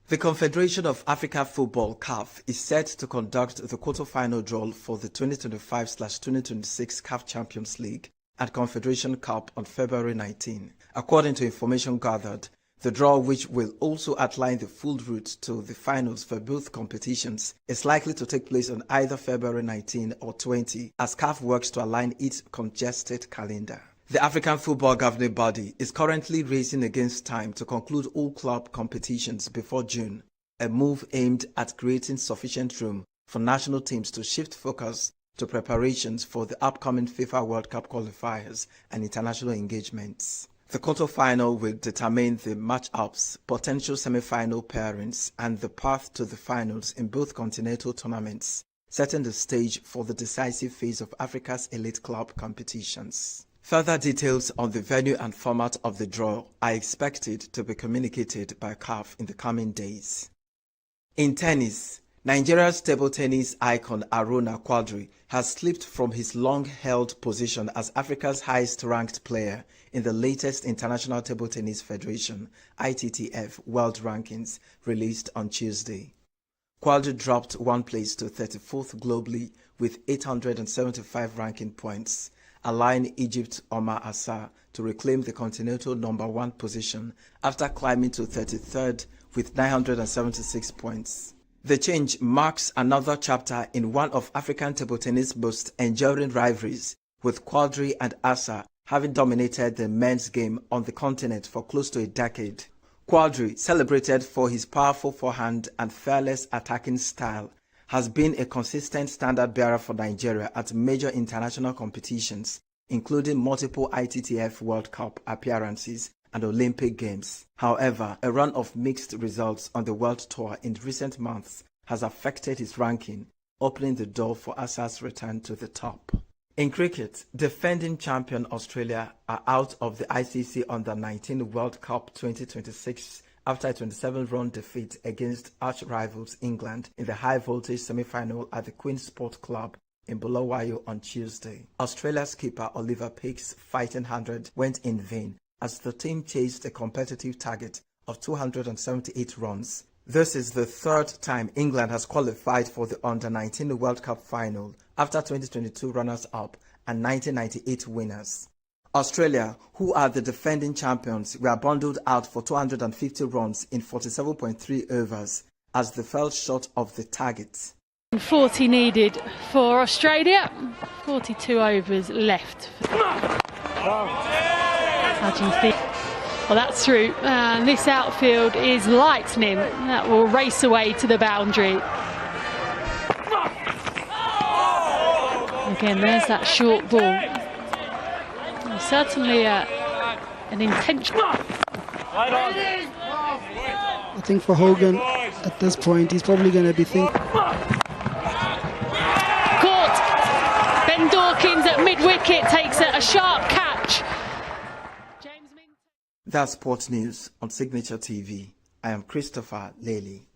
S18: The Confederation of Africa Football (CAF) is set to conduct the quarter-final draw for the 2025/2026 CAF Champions League and Confederation Cup on February 19. According to information gathered, the draw, which will also outline the full route to the finals for both competitions, is likely to take place on either February 19 or 20 as CAF works to align its congested calendar. The African Football Governing Body is currently racing against time to conclude all club competitions before June, a move aimed at creating sufficient room for national teams to shift focus to preparations for the upcoming FIFA World Cup qualifiers and international engagements. The quarter-final will determine the match-ups, potential semi-final pairings, and the path to the finals in both continental tournaments, setting the stage for the decisive phase of Africa's elite club competitions. Further details on the venue and format of the draw are expected to be communicated by CAF in the coming days. In tennis, Nigeria's table tennis icon Aruna Quadri has slipped from his long-held position as Africa's highest-ranked player in the latest International Table Tennis Federation (ITTF) World Rankings released on Tuesday. Quadri dropped one place to 34th globally with 875 ranking points, allowing Egypt's Omar Assar to reclaim the continental #1 position after climbing to 33rd with 976 points. The change marks another chapter in one of African table tennis' most enduring rivalries, with Quadri and Assar having dominated the men's game on the continent for close to a decade. Quadri, celebrated for his powerful forehand and fearless attacking style, has been a consistent standard-bearer for Nigeria at major international competitions, including multiple ITTF World Cup appearances and Olympic Games. However, a run of mixed results on the World Tour in recent months has affected his ranking, opening the door for Assar's return to the top. In cricket, defending champion Australia are out of the ICC Under-19 World Cup 2026 after a 27-run defeat against arch-rivals England in the high-voltage semi-final at the Queen's Sport Club in Bulawayo on Tuesday. Australia's keeper Oliver Pick's fighting 100 went in vain as the team chased a competitive target of 278 runs. This is the third time England has qualified for the Under-19 World Cup final after 2022 runners-up and 1998 winners. Australia, who are the defending champions, were bundled out for 250 runs in 47.3 overs as they fell short of the target.
S19: 40 needed for Australia, 42 overs left. How do you think? Well, that's through, and this outfield is lightning. That will race away to the boundary. Again, there's that short ball. And certainly an intention.
S20: I think for Hogan, at this point, he's probably going to be thinking.
S19: Caught. Ben Dawkins at mid-wicket takes a sharp catch.
S18: That's Sports News on Signature TV. I am Christopher Lely.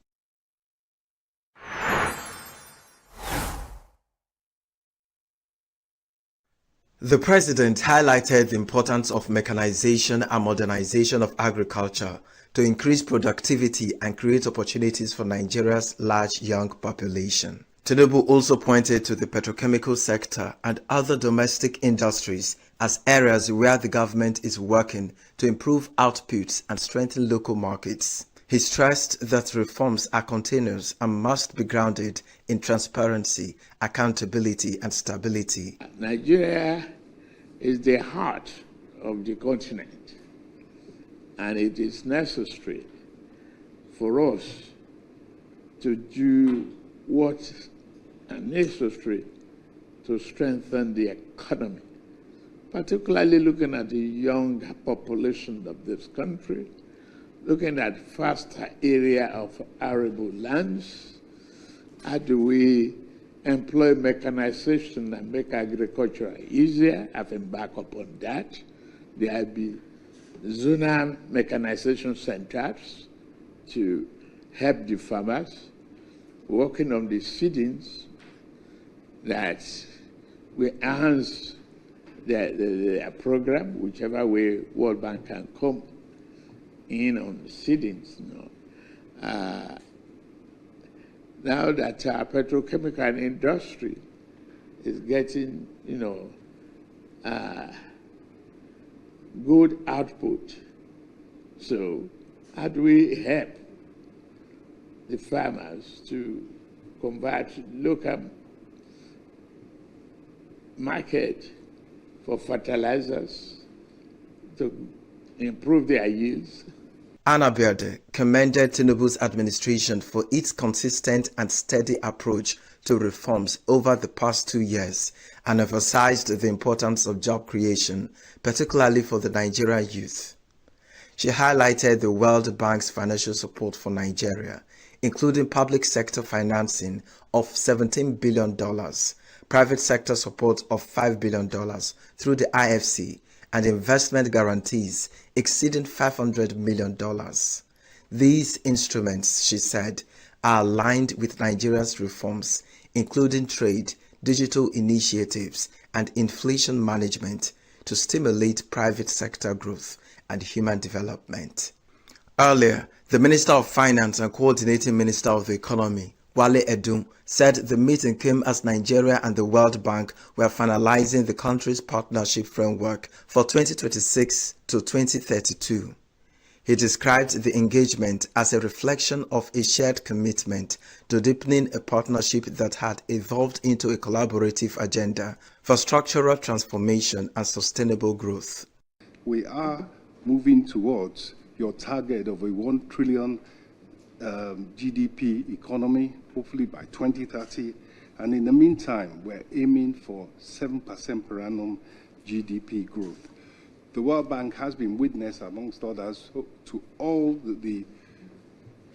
S18: The President highlighted the importance of mechanization and modernization of agriculture to increase productivity and create opportunities for Nigeria's large young population. Tinubu also pointed to the petrochemical sector and other domestic industries as areas where the government is working to improve outputs and strengthen local markets. He stressed that reforms are continuous and must be grounded in transparency, accountability, and stability.
S21: Nigeria is the heart of the continent, and it is necessary for us to do what is necessary to strengthen the economy, particularly looking at the young population of this country, looking at faster area of arable lands. How do we employ mechanization and make agriculture easier? I've embarked upon that. There will be zonal mechanization centers to help the farmers, working on the seedings that we enhance the program, whichever way World Bank can come in on seedings. Now that our petrochemical industry is getting, good output, so how do we help the farmers to convert local market for fertilizers to improve their yields?
S18: Anna Berde commended Tinubu's administration for its consistent and steady approach to reforms over the past 2 years and emphasized the importance of job creation, particularly for the Nigerian youth. She highlighted the World Bank's financial support for Nigeria, including public sector financing of $17 billion, private sector support of $5 billion through the IFC, and investment guarantees exceeding $500 million. These instruments, she said, are aligned with Nigeria's reforms, including trade, digital initiatives, and inflation management to stimulate private sector growth and human development. Earlier, the Minister of Finance and Coordinating Minister of the Economy, Wale Edun, said the meeting came as Nigeria and the World Bank were finalizing the country's partnership framework for 2026 to 2032. He described the engagement as a reflection of a shared commitment to deepening a partnership that had evolved into a collaborative agenda for structural transformation and sustainable growth.
S22: We are moving towards your target of a 1 trillion GDP economy, hopefully by 2030. And in the meantime, we're aiming for 7% per annum GDP growth. The World Bank has been witness, amongst others, to all the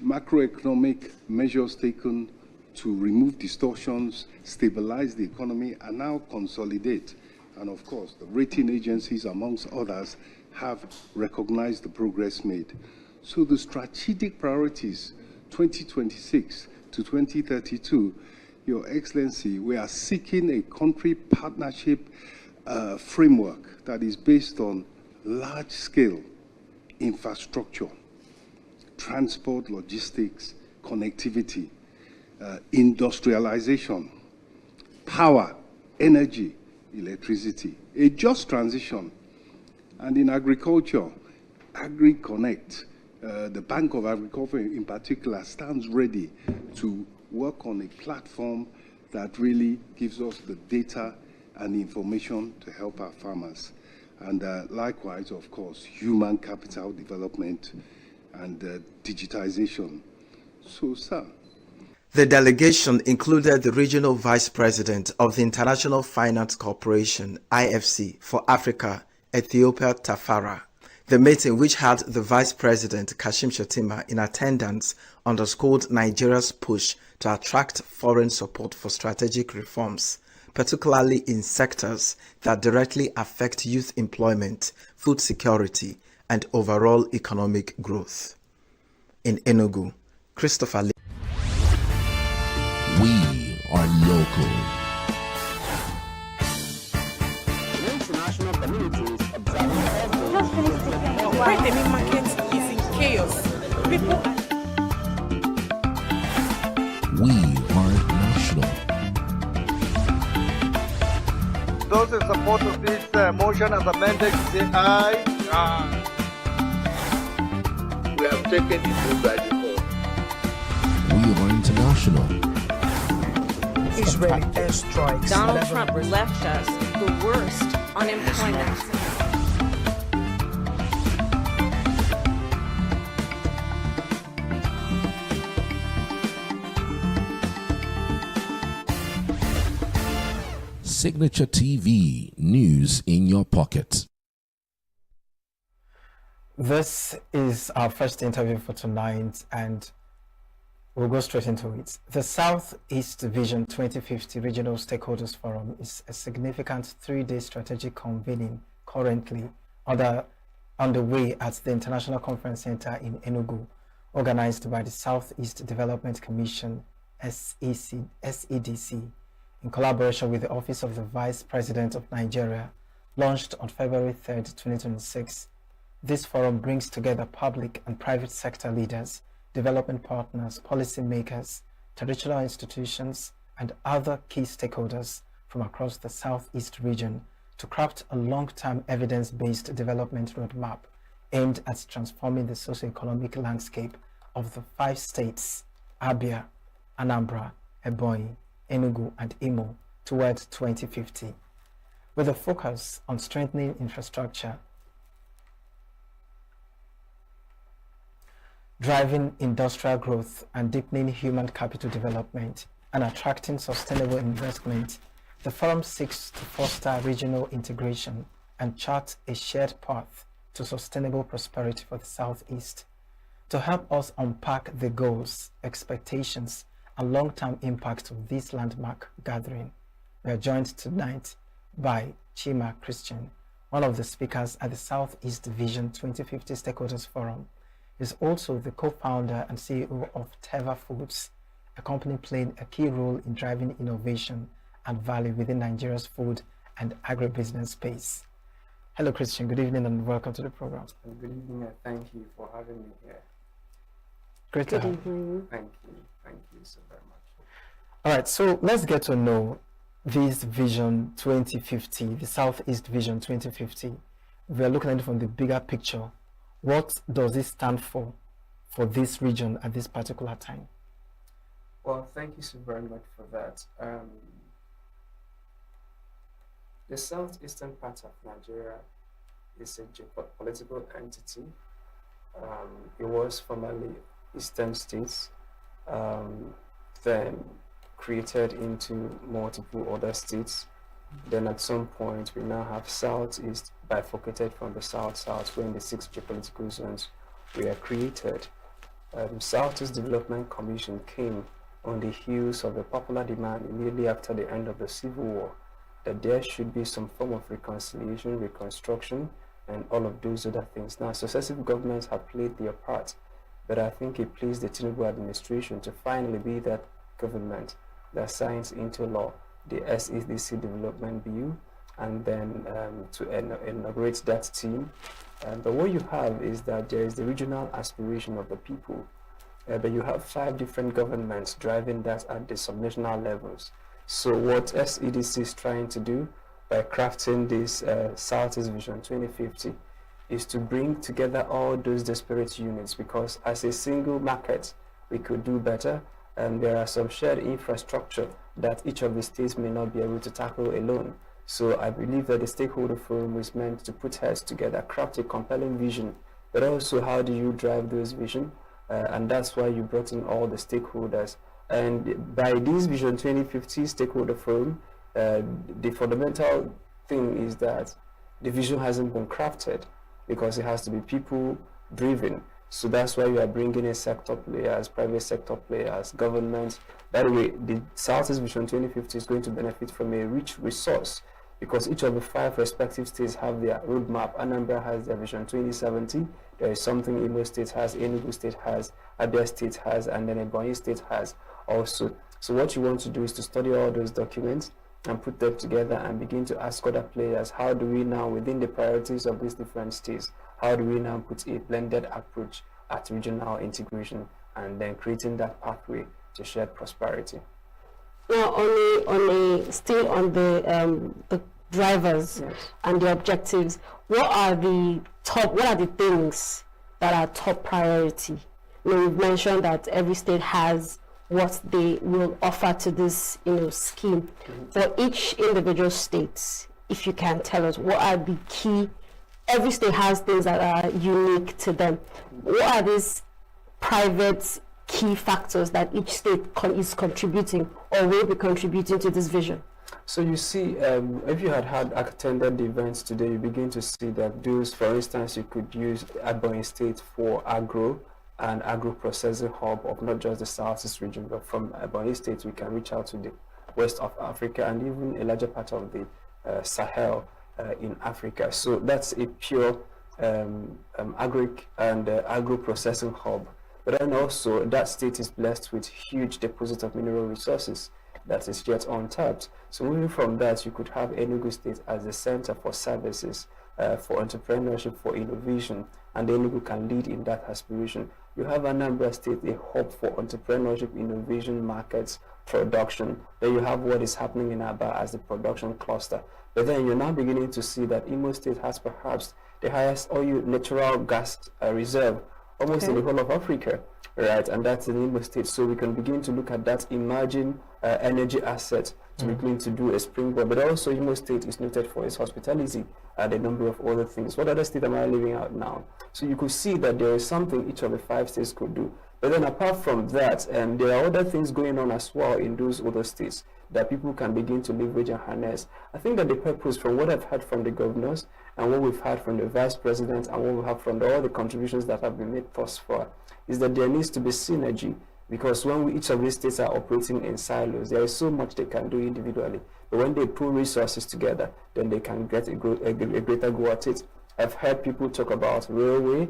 S22: macroeconomic measures taken to remove distortions, stabilize the economy, and now consolidate. And of course, the rating agencies, amongst others, have recognized the progress made. So the strategic priorities, 2026 to 2032, Your Excellency, we are seeking a country partnership framework that is based on large-scale infrastructure, transport, logistics, connectivity, industrialization, power, energy, electricity, a just transition. And in agriculture, AgriConnect, the Bank of Agriculture in particular, stands ready to work on a platform that really gives us the data and information to help our farmers. And likewise, of course, human capital development and digitization. So, sir.
S18: The delegation included the Regional Vice President of the International Finance Corporation, IFC, for Africa, Ethiopia Tafara. The meeting, which had the Vice President Kashim Shettima in attendance, underscored Nigeria's push to attract foreign support for strategic reforms, particularly in sectors that directly affect youth employment, food security, and overall economic growth. In ENUGU, Christopher Lee.
S4: We are local.
S5: International communities where the main market is in chaos. People
S4: We are national.
S11: Those in support of this motion as amended, say aye.
S13: We have taken it through by default.
S4: We are international.
S9: Israeli airstrikes. Donald Trump left us the worst unemployment.
S4: Signature TV, news in your pocket.
S14: This is our first interview for tonight, and we'll go straight into it. The Southeast Vision 2050 Regional Stakeholders Forum is a significant three-day strategic convening currently underway at the International Conference Center in ENUGU, organized by the Southeast Development Commission, SEDC, in collaboration with the Office of the Vice President of Nigeria, launched on February 3rd, 2026. This forum brings together public and private sector leaders, development partners, policymakers, traditional institutions, and other key stakeholders from across the Southeast region to craft a long-term evidence-based development roadmap aimed at transforming the socio-economic landscape of the 5 states, Abia, Anambra, Ebonyi, Enugu, and Imo, towards 2050, with a focus on strengthening infrastructure, driving industrial growth, and deepening human capital development, and attracting sustainable investment. The forum seeks to foster regional integration and chart a shared path to sustainable prosperity for the Southeast. To help us unpack the goals, expectations, and long-term impact of this landmark gathering, we are joined tonight by Chima Christian, one of the speakers at the Southeast Vision 2050 Stakeholders Forum. He is also the co-founder and CEO of Teva Foods, a company playing a key role in driving innovation and value within Nigeria's food and agribusiness space. Hello, Christian. Good evening and welcome to the program.
S10: Good evening and thank you for having me here.
S14: Great to have
S10: you. Thank you. Thank you so very much.
S14: All right, so let's get to know this Vision 2050, the Southeast Vision 2050. We are looking at it from the bigger picture. What does it stand for this region at this particular time?
S10: Well, thank you so very much for that. The southeastern part of Nigeria is a geopolitical entity. It was formerly Eastern states, then created into multiple other states. Then at some point, we now have Southeast bifurcated from the South-South, when the 6 geopolitical zones were created. Southeast Development Commission came on the heels of a popular demand immediately after the end of the Civil War that there should be some form of reconciliation, reconstruction, and all of those other things. Now, successive governments have played their part, but I think it pleased the Tinubu administration to finally be that government that signs into law the SEDC Development Bill and then to inaugurate that team. But what you have is that there is the regional aspiration of the people, but you have 5 different governments driving that at the subnational levels. So what SEDC is trying to do by crafting this Southeast Vision 2050 is to bring together all those disparate units, because as a single market we could do better, and there are some shared infrastructure that each of the states may not be able to tackle alone. So I believe that the stakeholder forum is meant to put heads together, craft a compelling vision, but also how do you drive those vision? And that's why you brought in all the stakeholders. And by this Vision 2050 stakeholder forum, the fundamental thing is that the vision hasn't been crafted, because it has to be people driven. So that's why you are bringing in sector players, private sector players, governments. By the way, the Southeast Vision 2050 is going to benefit from a rich resource, because each of the 5 respective states have their roadmap. Anambra has their Vision 2070. There is something Imo State has, ENUGU State has, Abia State has, and then Ebonyi State has also. So what you want to do is to study all those documents and put them together and begin to ask other players, how do we now, within the priorities of these different states, how do we now put a blended approach at regional integration, and then creating that pathway to shared prosperity.
S15: Now, still on the drivers, yes, and the objectives, what are the things that are top priority? We've mentioned that every state has what they will offer to this scheme. For each individual state, if you can tell us, what are the key, every state has things that are unique to them. What are these private key factors that each state is contributing or will be contributing to this vision?
S10: So you see, if you had attended the events today, you begin to see that those, for instance, you could use Ebonyi State for agro and agro-processing hub of not just the Southeast region, but from Ebonyi State we can reach out to the west of Africa and even a larger part of the Sahel in Africa. So that's a pure agric and agro-processing hub. But then also that state is blessed with huge deposits of mineral resources that is yet untapped. So moving from that, you could have Enugu State as the center for services, for entrepreneurship, for innovation, and Enugu can lead in that aspiration. You have Anambra State, a hub for entrepreneurship, innovation, markets, production. Then you have what is happening in Aba as the production cluster. But then you're now beginning to see that Imo State has perhaps the highest oil natural gas reserve almost in the whole of Africa, right? And that's in Imo State. So we can begin to look at that emerging energy asset to begin to do a springboard. But also Imo State is noted for its hospitality and a number of other things. What other state am I leaving out now? So you could see that there is something each of the 5 states could do. But then apart from that, there are other things going on as well in those other states that people can begin to leverage and harness. I think that the purpose, from what I've heard from the governors and what we've heard from the vice president and what we have from all the contributions that have been made thus far, is that there needs to be synergy, because when each of these states are operating in silos, there is so much they can do individually. But when they pull resources together, then they can get a greater go at it. I've heard people talk about railway,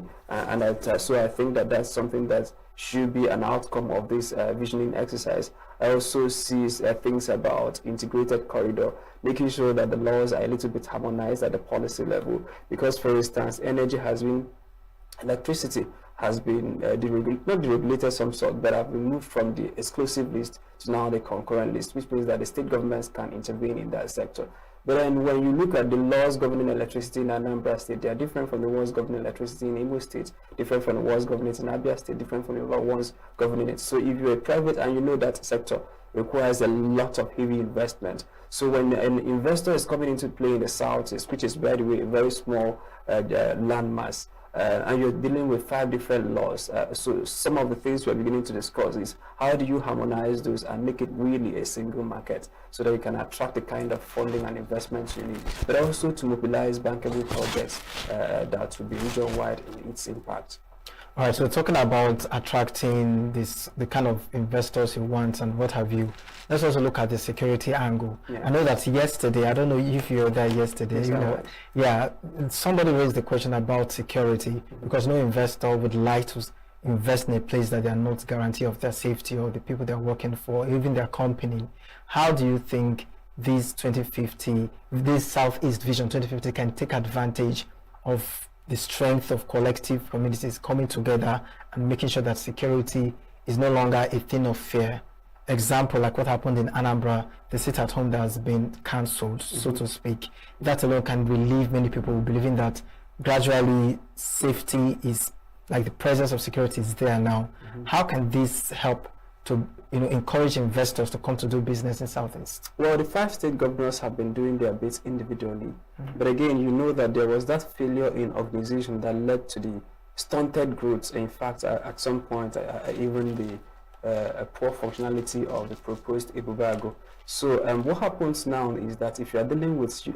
S10: so I think that that's something that should be an outcome of this visioning exercise. I also see things about integrated corridor, making sure that the laws are a little bit harmonized at the policy level. Because, for instance, electricity has been not deregulated some sort, but have been moved from the exclusive list to now the concurrent list, which means that the state governments can intervene in that sector. But then when you look at the laws governing electricity in Anambra State, they are different from the ones governing electricity in Imo State, different from the ones governing it in Abia State, different from the ones governing it. So if you're a private and you know that sector requires a lot of heavy investment. So when an investor is coming into play in the Southeast, which is, by the way, a very small landmass, and you're dealing with 5 different laws. So some of the things we're beginning to discuss is how do you harmonize those and make it really a single market so that you can attract the kind of funding and investments you need, but also to mobilize bankable projects that will be region-wide in its impact.
S14: All right, so talking about attracting the kind of investors you want and what have you, let's also look at the security angle. Yeah. I know that yesterday, I don't know if you were there yesterday, somebody raised the question about security, because no investor would like to invest in a place that they are not guaranteed of their safety or the people they're working for, even their company. How do you think this 2050, this Southeast Vision 2050 can take advantage of the strength of collective communities coming together and making sure that security is no longer a thing of fear. Example, like what happened in Anambra, the sit-at-home that has been cancelled, so to speak. That alone can relieve many people believing that gradually safety is, like the presence of security is there now. How can this help to encourage investors to come to do business in Southeast?
S10: Well, the 5 state governors have been doing their bits individually. But again, you know that there was that failure in organization that led to the stunted growth. In fact, at some point, even the poor functionality of the proposed Ibubago. So what happens now is that if you are dealing with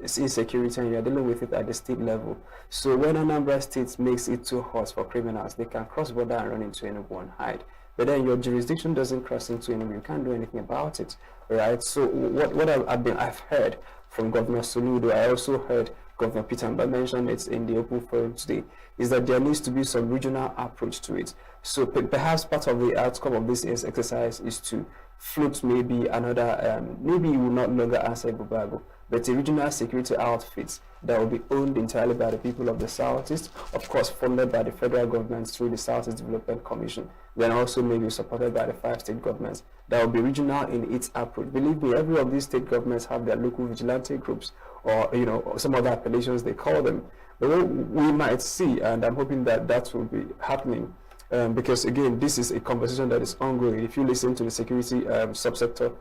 S10: insecurity and you are dealing with it at the state level, so when Anambra State makes it too hot for criminals, they can cross border and run into ENUGU and hide. But then your jurisdiction doesn't cross into ENUGU, you can't do anything about it, right? So what I've heard from Governor Soludo, I also heard Governor Peter Mba mention it in the open forum today, is that there needs to be some regional approach to it. So perhaps part of the outcome of this exercise is to float maybe another, maybe you will not longer answer Ibubago, but a regional security outfit that will be owned entirely by the people of the Southeast, of course funded by the federal government through the Southeast Development Commission, then also maybe supported by the 5 state governments, that will be regional in its approach. Believe me, every of these state governments have their local vigilante groups, or some other appellations they call them. But what we might see, and I'm hoping that that will be happening, because again, this is a conversation that is ongoing. If you listen to the security subsector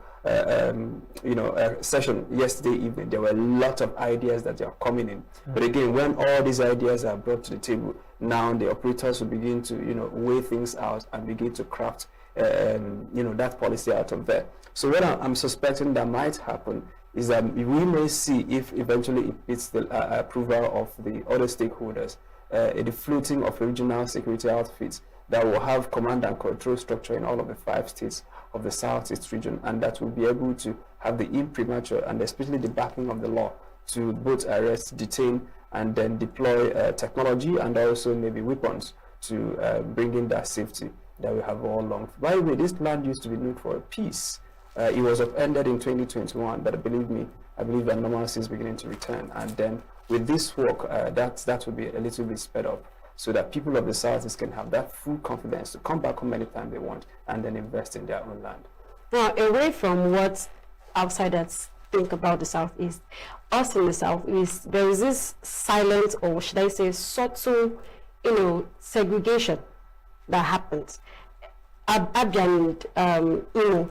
S10: session yesterday evening, there were a lot of ideas that are coming in. But again, when all these ideas are brought to the table, now the operators will begin to weigh things out and begin to craft that policy out of there. So what I'm suspecting that might happen is that we may see, if eventually it's the approval of the other stakeholders, the floating of regional security outfits that will have command and control structure in all of the 5 states of the Southeast region, and that will be able to have the imprimatur and especially the backing of the law to both arrest, detain, and then deploy technology and also maybe weapons to bring in that safety that we have all longed for. By the way, this land used to be known for peace. It was upended in 2021, but believe me, I believe that normalcy is beginning to return. And then with this work, that will be a little bit sped up, so that people of the Southeast can have that full confidence to come back home anytime they want and then invest in their own land.
S15: Now, away from what outsiders think about the Southeast, us in the Southeast, there is this silent, or should I say subtle, segregation that happens. Abia and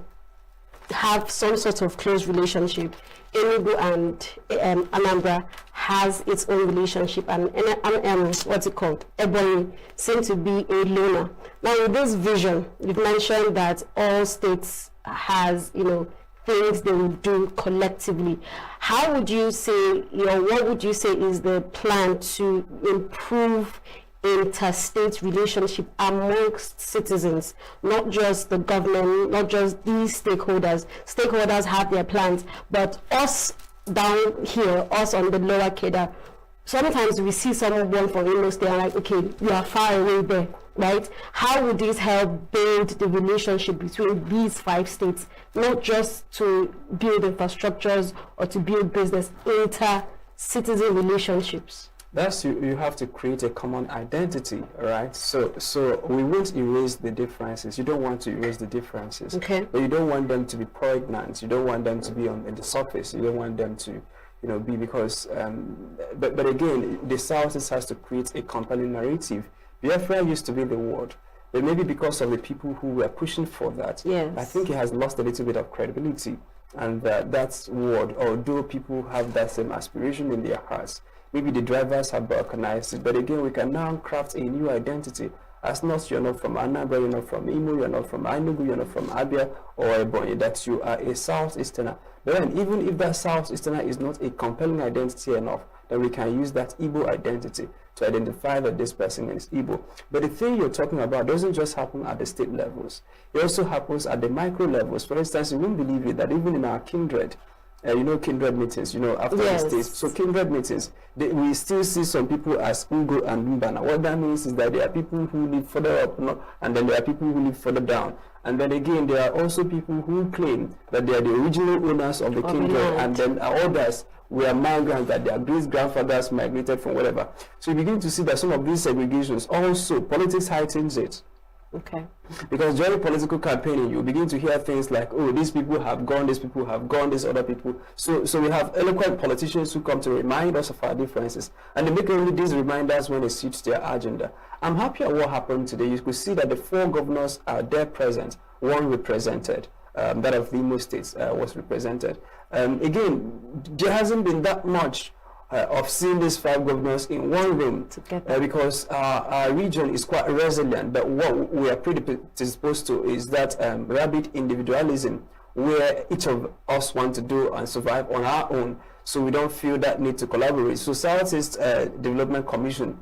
S15: have some sort of close relationship. ENUGU and Anambra has its own relationship, and what's it called? Ebonyi seem to be a loner. Now, with this vision, you've mentioned that all states has, things they will do collectively. How would you say, what would you say is the plan to improve interstate relationship amongst citizens, not just the government, not just these stakeholders? Stakeholders have their plans, but us down here, us on the lower cadre, sometimes we see someone from Imo State and like, okay, you are far away there, right? How would this help build the relationship between these 5 states, not just to build infrastructures or to build business, inter-citizen relationships?
S10: That's you have to create a common identity, right? So we won't erase the differences. You don't want to erase the differences,
S15: okay?
S10: But you don't want them to be pregnant. You don't want them to be on the surface. You don't want them to, be because. But again, the Southeast has to create a compelling narrative. Biafra used to be the word, but maybe because of the people who were pushing for that,
S15: yes,
S10: I think it has lost a little bit of credibility. And that word, although people have that same aspiration in their hearts, maybe the drivers have balkanized it, but again, we can now craft a new identity. As not, you're not from Anambra, you're not from Imo, you're not from ENUGU, you're not from Abia or Ebonyi, that you are a Southeasterner. But then, even if that Southeasterner is not a compelling identity enough, then we can use that Igbo identity to identify that this person is Igbo. But the thing you're talking about doesn't just happen at the state levels. It also happens at the micro levels. For instance, you won't believe it that even in our kindred, kindred meetings, after
S15: yes,
S10: the states. So kindred meetings, we still see some people as Ugo and Mbana. What that means is that there are people who live further up, and then there are people who live further down. And then again, there are also people who claim that they are the original owners of the kingdom, and then others were migrants, that their great-grandfathers migrated from whatever. So you begin to see that some of these segregations also, politics heightens it.
S15: Okay.
S10: Because during political campaigning, you begin to hear things like, oh, these people have gone, these people have gone, these other people. So we have eloquent politicians who come to remind us of our differences. And they make only these reminders when it suits their agenda. I'm happy at what happened today. You could see that the 4 governors are there present, one represented. That of the Imo State was represented. Again, there hasn't been that much of seeing these 5 governors in one room because our region is quite resilient, but what we are predisposed to is that rabid individualism, where each of us want to do and survive on our own, so we don't feel that need to collaborate. So Southeast Development Commission,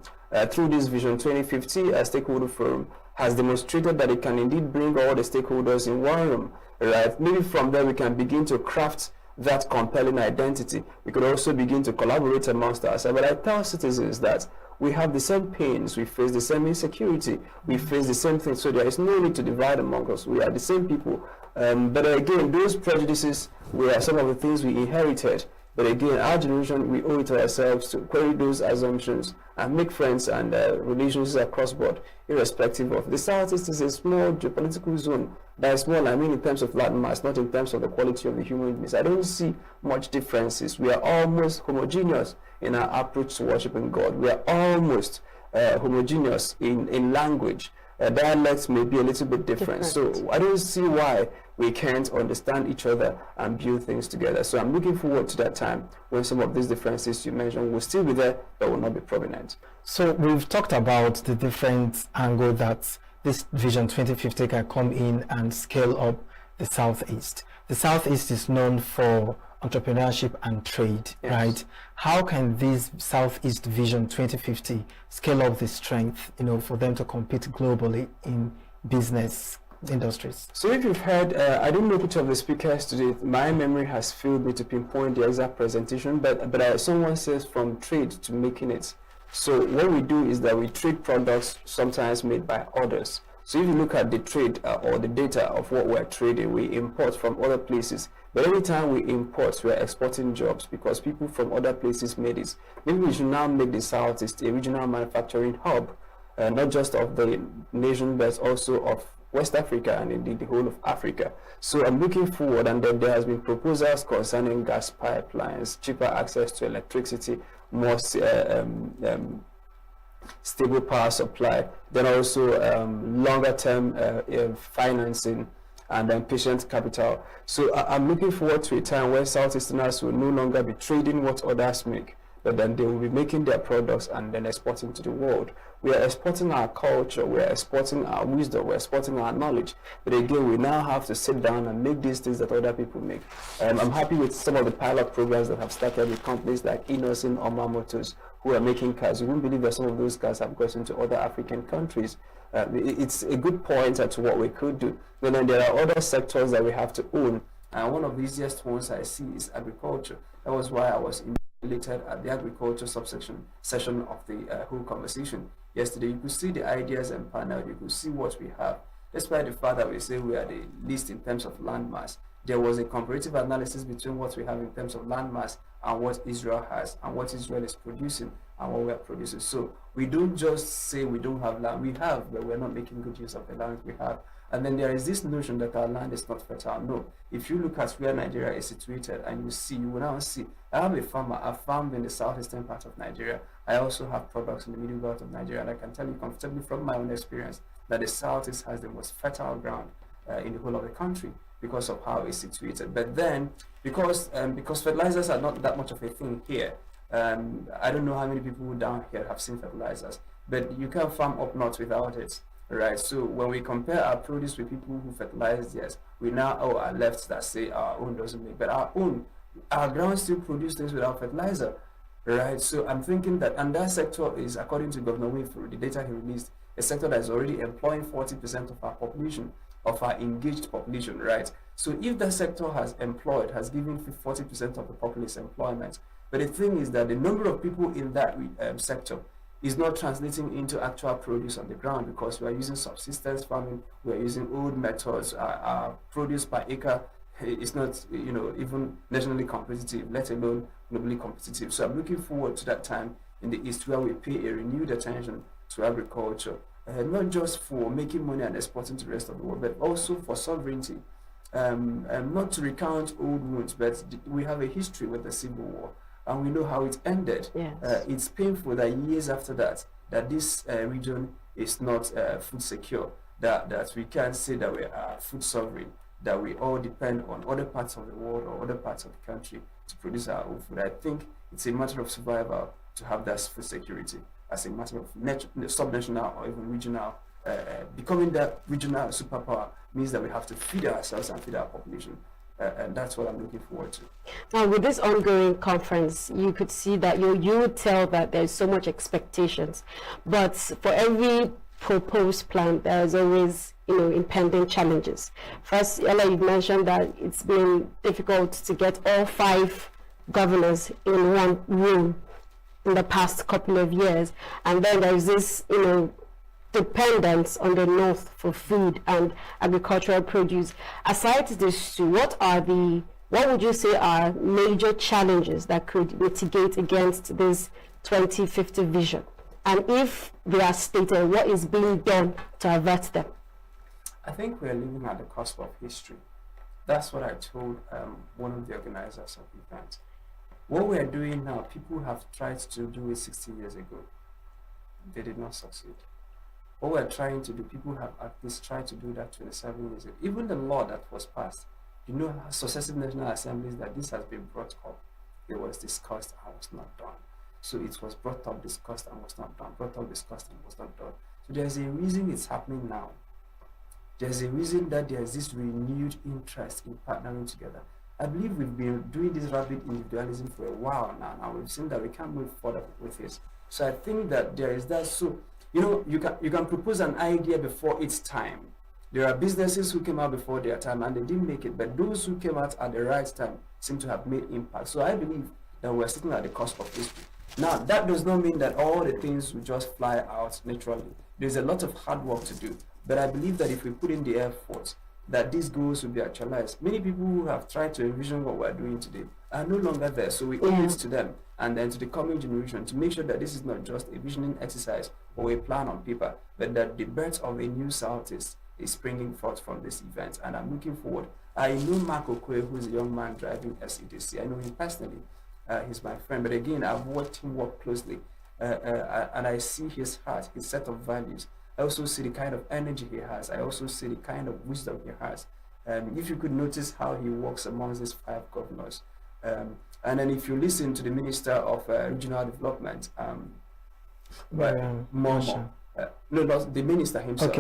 S10: through this Vision 2050 stakeholder forum, has demonstrated that it can indeed bring all the stakeholders in one room, right? Maybe from there we can begin to craft that compelling identity. We could also begin to collaborate amongst ourselves. But I tell citizens that we have the same pains, we face the same insecurity, we face the same things, so there is no need to divide among us. We are the same people. But again, those prejudices were some of the things we inherited. But again, our generation, we owe it to ourselves to query those assumptions and make friends and relationships across board, irrespective of. The Southeast is a small geopolitical zone. That is small, I mean, in terms of landmass, not in terms of the quality of the human beings. I don't see much differences. We are almost homogeneous in our approach to worshiping God. We are almost homogeneous in language. Dialects may be a little bit different. So I don't see why we can't understand each other and build things together. So I'm looking forward to that time when some of these differences you mentioned will still be there, but will not be prominent.
S14: So we've talked about the different angle that this Vision 2050 can come in and scale up the Southeast. The Southeast is known for entrepreneurship and trade, right? How can this Southeast Vision 2050 scale up the strength, for them to compete globally in business industries?
S10: So if you've heard, I don't know which of the speakers today, my memory has failed me to pinpoint the exact presentation, but someone says from trade to making it. So what we do is that we trade products sometimes made by others. So if you look at the trade or the data of what we're trading, we import from other places. But every time we import, we're exporting jobs because people from other places made it. Maybe we should now make the Southeast a regional manufacturing hub, not just of the nation, but also of West Africa and indeed the whole of Africa. So I'm looking forward, and then there has been proposals concerning gas pipelines, cheaper access to electricity, more stable power supply, then also longer term financing, and then patient capital. So I'm looking forward to a time where Southeasterners will no longer be trading what others make, but then they will be making their products and then exporting to the world. We are exporting our culture, we are exporting our wisdom, we are exporting our knowledge. But again, we now have to sit down and make these things that other people make. I'm happy with some of the pilot programs that have started with companies like Inosin or Motors, who are making cars. You won't believe that some of those cars have gotten to other African countries. It's a good pointer to what we could do. But then there are other sectors that we have to own. And one of the easiest ones I see is agriculture. That was why I was elated at the agriculture session of the whole conversation yesterday. You could see the ideas and panel, you could see what we have. Despite the fact that we say we are the least in terms of land mass, there was a comparative analysis between what we have in terms of land mass and what Israel has, and what Israel is producing and what we are producing. So we don't just say we don't have land. We have, but we're not making good use of the land we have. And then there is this notion that our land is not fertile. No, if you look at where Nigeria is situated and you will now see, I have a farmer, I farm in the southeastern part of Nigeria. I also have products in the middle belt of Nigeria, and I can tell you comfortably from my own experience that the southeast has the most fertile ground in the whole of the country because of how it's situated. But then, because fertilizers are not that much of a thing here, I don't know how many people down here have seen fertilizers, but you can't farm up north without it. Right, so when we compare our produce with people who fertilize theirs, we now are left that say our own doesn't make, but our ground still produce things without fertilizer, right? So I'm thinking that, and that sector is, according to Governor Winfrey, the data he released, a sector that is already employing 40% of our population, of our engaged population, right? So if that sector has given 40% of the populace employment, but the thing is that the number of people in that sector is not translating into actual produce on the ground, because we are using subsistence farming, we are using old methods. Our produce per acre is not, even nationally competitive, let alone globally competitive. So I'm looking forward to that time in the East where we pay a renewed attention to agriculture, not just for making money and exporting to the rest of the world, but also for sovereignty. Not to recount old wounds, but we have a history with the Civil War, and we know how it ended.
S15: Yes.
S10: It's painful that years after that, this region is not food secure, that we can't say that we are food sovereign, that we all depend on other parts of the world or other parts of the country to produce our own food. I think it's a matter of survival to have that food security as a matter of subnational or even regional. Becoming that regional superpower means that we have to feed ourselves and feed our population. And that's what I'm looking forward to.
S15: Now, with this ongoing conference, you could see that you would tell that there's so much expectations, but for every proposed plan, there's always, impending challenges. First, Ella, you mentioned that it's been difficult to get all 5 governors in one room in the past couple of years, and then there's this, dependence on the North for food and agricultural produce. Aside these two, what would you say are major challenges that could mitigate against this 2050 vision? And if they are stated, what is being done to avert them?
S10: I think we're living at the cusp of history. That's what I told one of the organizers of the event. What we are doing now, people have tried to do it 60 years ago. They did not succeed. What we're trying to do, people have at least tried to do that 27 years ago. Even the law that was passed, successive national assemblies, that this has been brought up. It was discussed and was not done. So it was brought up, discussed and was not done. Brought up, discussed and was not done. So there's a reason it's happening now. There's a reason that there's this renewed interest in partnering together. I believe we've been doing this rapid individualism for a while now. Now we've seen that we can't move further with this. So I think that there is that. So you can propose an idea before its time. There are businesses who came out before their time and they didn't make it, but those who came out at the right time seem to have made impact. So I believe that we're sitting at the cusp of history. Now, that does not mean that all the things will just fly out naturally. There's a lot of hard work to do, but I believe that if we put in the effort, that these goals will be actualized. Many people who have tried to envision what we're doing today are no longer there, so we owe it to them and then to the coming generation to make sure that this is not just a visioning exercise or a plan on paper, but that the birth of a new Southeast is springing forth from this event, and I'm looking forward. I know Mark Okwe, who's a young man driving SEDC. I know him personally. He's my friend, but again, I've watched him work closely, and I see his heart, his set of values. I also see the kind of energy he has. I also see the kind of wisdom he has. If you could notice how he works amongst these 5 governors, and then if you listen to the Minister of Regional Development, Momo, no, the minister himself,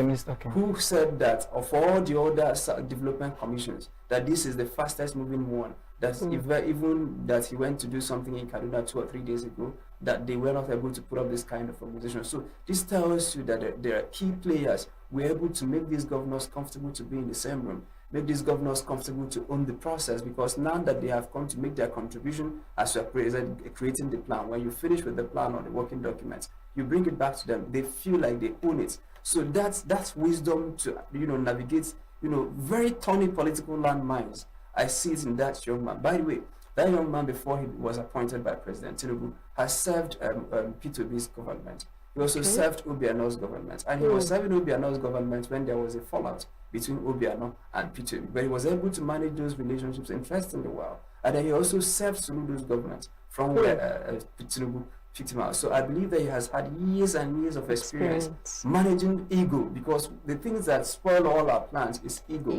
S10: who said that of all the other development commissions, that this is the fastest moving one. That even that he went to do something in Kaduna 2 or 3 days ago, that they were not able to put up this kind of organization. So this tells you that there are key players. We're able to make these governors comfortable to be in the same room, make these governors comfortable to own the process, because now that they have come to make their contribution as you're creating the plan, when you finish with the plan or the working documents, you bring it back to them. They feel like they own it. So that's wisdom to navigate very thorny political landmines. I see it in that young man. By the way, that young man, before he was appointed by President ENUGU, has served P2B's government. He also served Obiano's government. And he was serving Obiano's government when there was a fallout between Obiano and P2B. But he was able to manage those relationships, interestingly well. And then he also served Soludo's government from where Tinubu picked him out. So I believe that he has had years and years of experience managing ego, because the things that spoil all our plans is ego.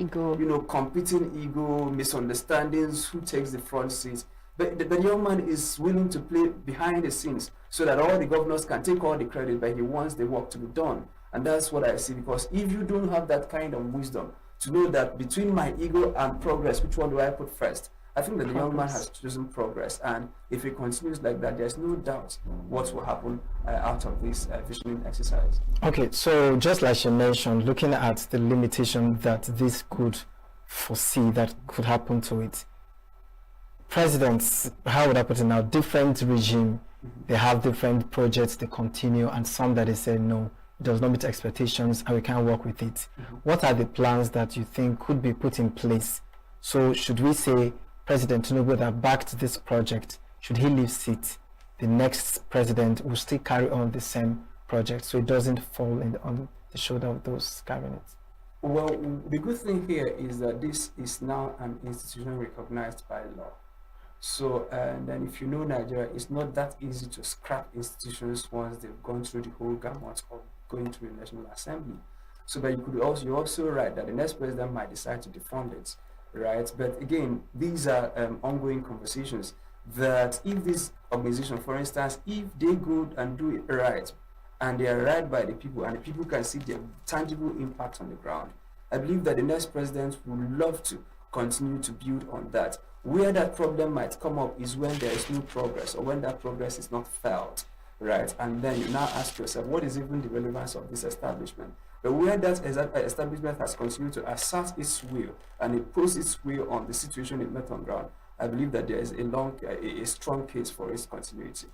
S10: Competing ego, misunderstandings, who takes the front seat. But the young man is willing to play behind the scenes so that all the governors can take all the credit, but he wants the work to be done. And that's what I see, because if you don't have that kind of wisdom to know that between my ego and progress, which one do I put first? I think that the young man has chosen progress, and if he continues like that, there's no doubt what will happen out of this visioning exercise.
S14: Okay, so just like you mentioned, looking at the limitation that this could foresee that could happen to it, presidents, how would I put it now, different regime, they have different projects they continue, and some that they say no, it does not meet expectations and we can't work with it. What are the plans that you think could be put in place? So should we say President Tinubu that backed this project, should he leave seat, the next president will still carry on the same project so it doesn't fall on the shoulder of those carrying it?
S10: Well, the good thing here is that this is now an institution recognized by law. So, and then if you know Nigeria, it's not that easy to scrap institutions once they've gone through the whole gamut of going through the National Assembly. So, but you're also right that the next president might decide to defund it, right? But again, these are ongoing conversations that if this organization, for instance, if they go and do it right, and they are right by the people, and the people can see their tangible impact on the ground, I believe that the next president would love to continue to build on that. Where that problem might come up is when there is no progress, or when that progress is not felt, right? And then you now ask yourself, what is even the relevance of this establishment? But where that establishment has continued to assert its will and impose its will on the situation it met on ground, I believe that there is a strong case for its continuity.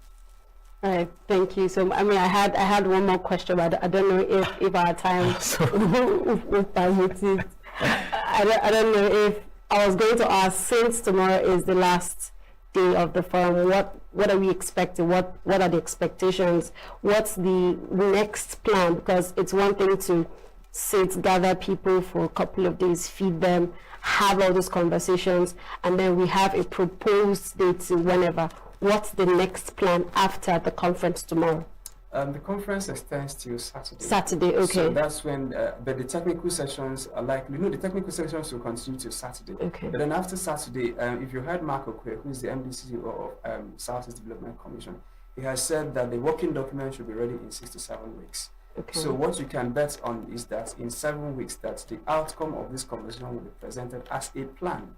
S15: All right, thank you. So, I mean, I had one more question, but I don't know if our time will permit it. I don't know if I was going to ask, since tomorrow is the last day of the forum, what are we expecting? What are the expectations? What's the next plan? Because it's one thing to sit, gather people for a couple of days, feed them, have all those conversations, and then we have a proposed date whenever. What's the next plan after the conference tomorrow?
S10: The conference extends till Saturday.
S15: Saturday, okay.
S10: So that's when, but the technical sessions are likely, the technical sessions will continue till Saturday.
S15: Okay.
S10: But then after Saturday, if you heard Mark Okwe, who is the MD/CEO of Southeast Development Commission, he has said that the working document should be ready in 6 to 7 weeks.
S15: Okay.
S10: So what you can bet on is that in 7 weeks, that the outcome of this conversation will be presented as a plan.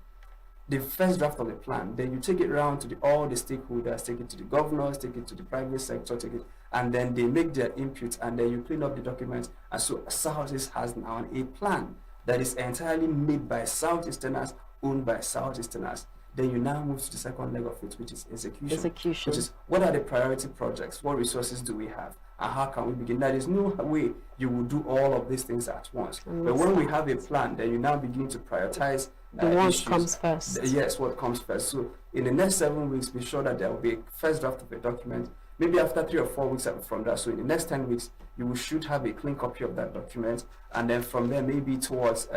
S10: The first draft of the plan, then you take it around to all the stakeholders, take it to the governors, take it to the private sector, take it, and then they make their input, and then you clean up the documents. And so Southeast has now a plan that is entirely made by Southeasterners, owned by Southeasterners. Then you now move to the second leg of it, which is execution. Which is, what are the priority projects? What resources do we have? And how can we begin? There is no way you will do all of these things at once. But when we have a plan, then you now begin to prioritize
S15: the what comes first.
S10: Yes, what comes first. So in the next 7 weeks, be sure that there will be a first draft of a document. Maybe after 3 or 4 weeks from that. So in the next 10 weeks, you should have a clean copy of that document. And then from there, maybe towards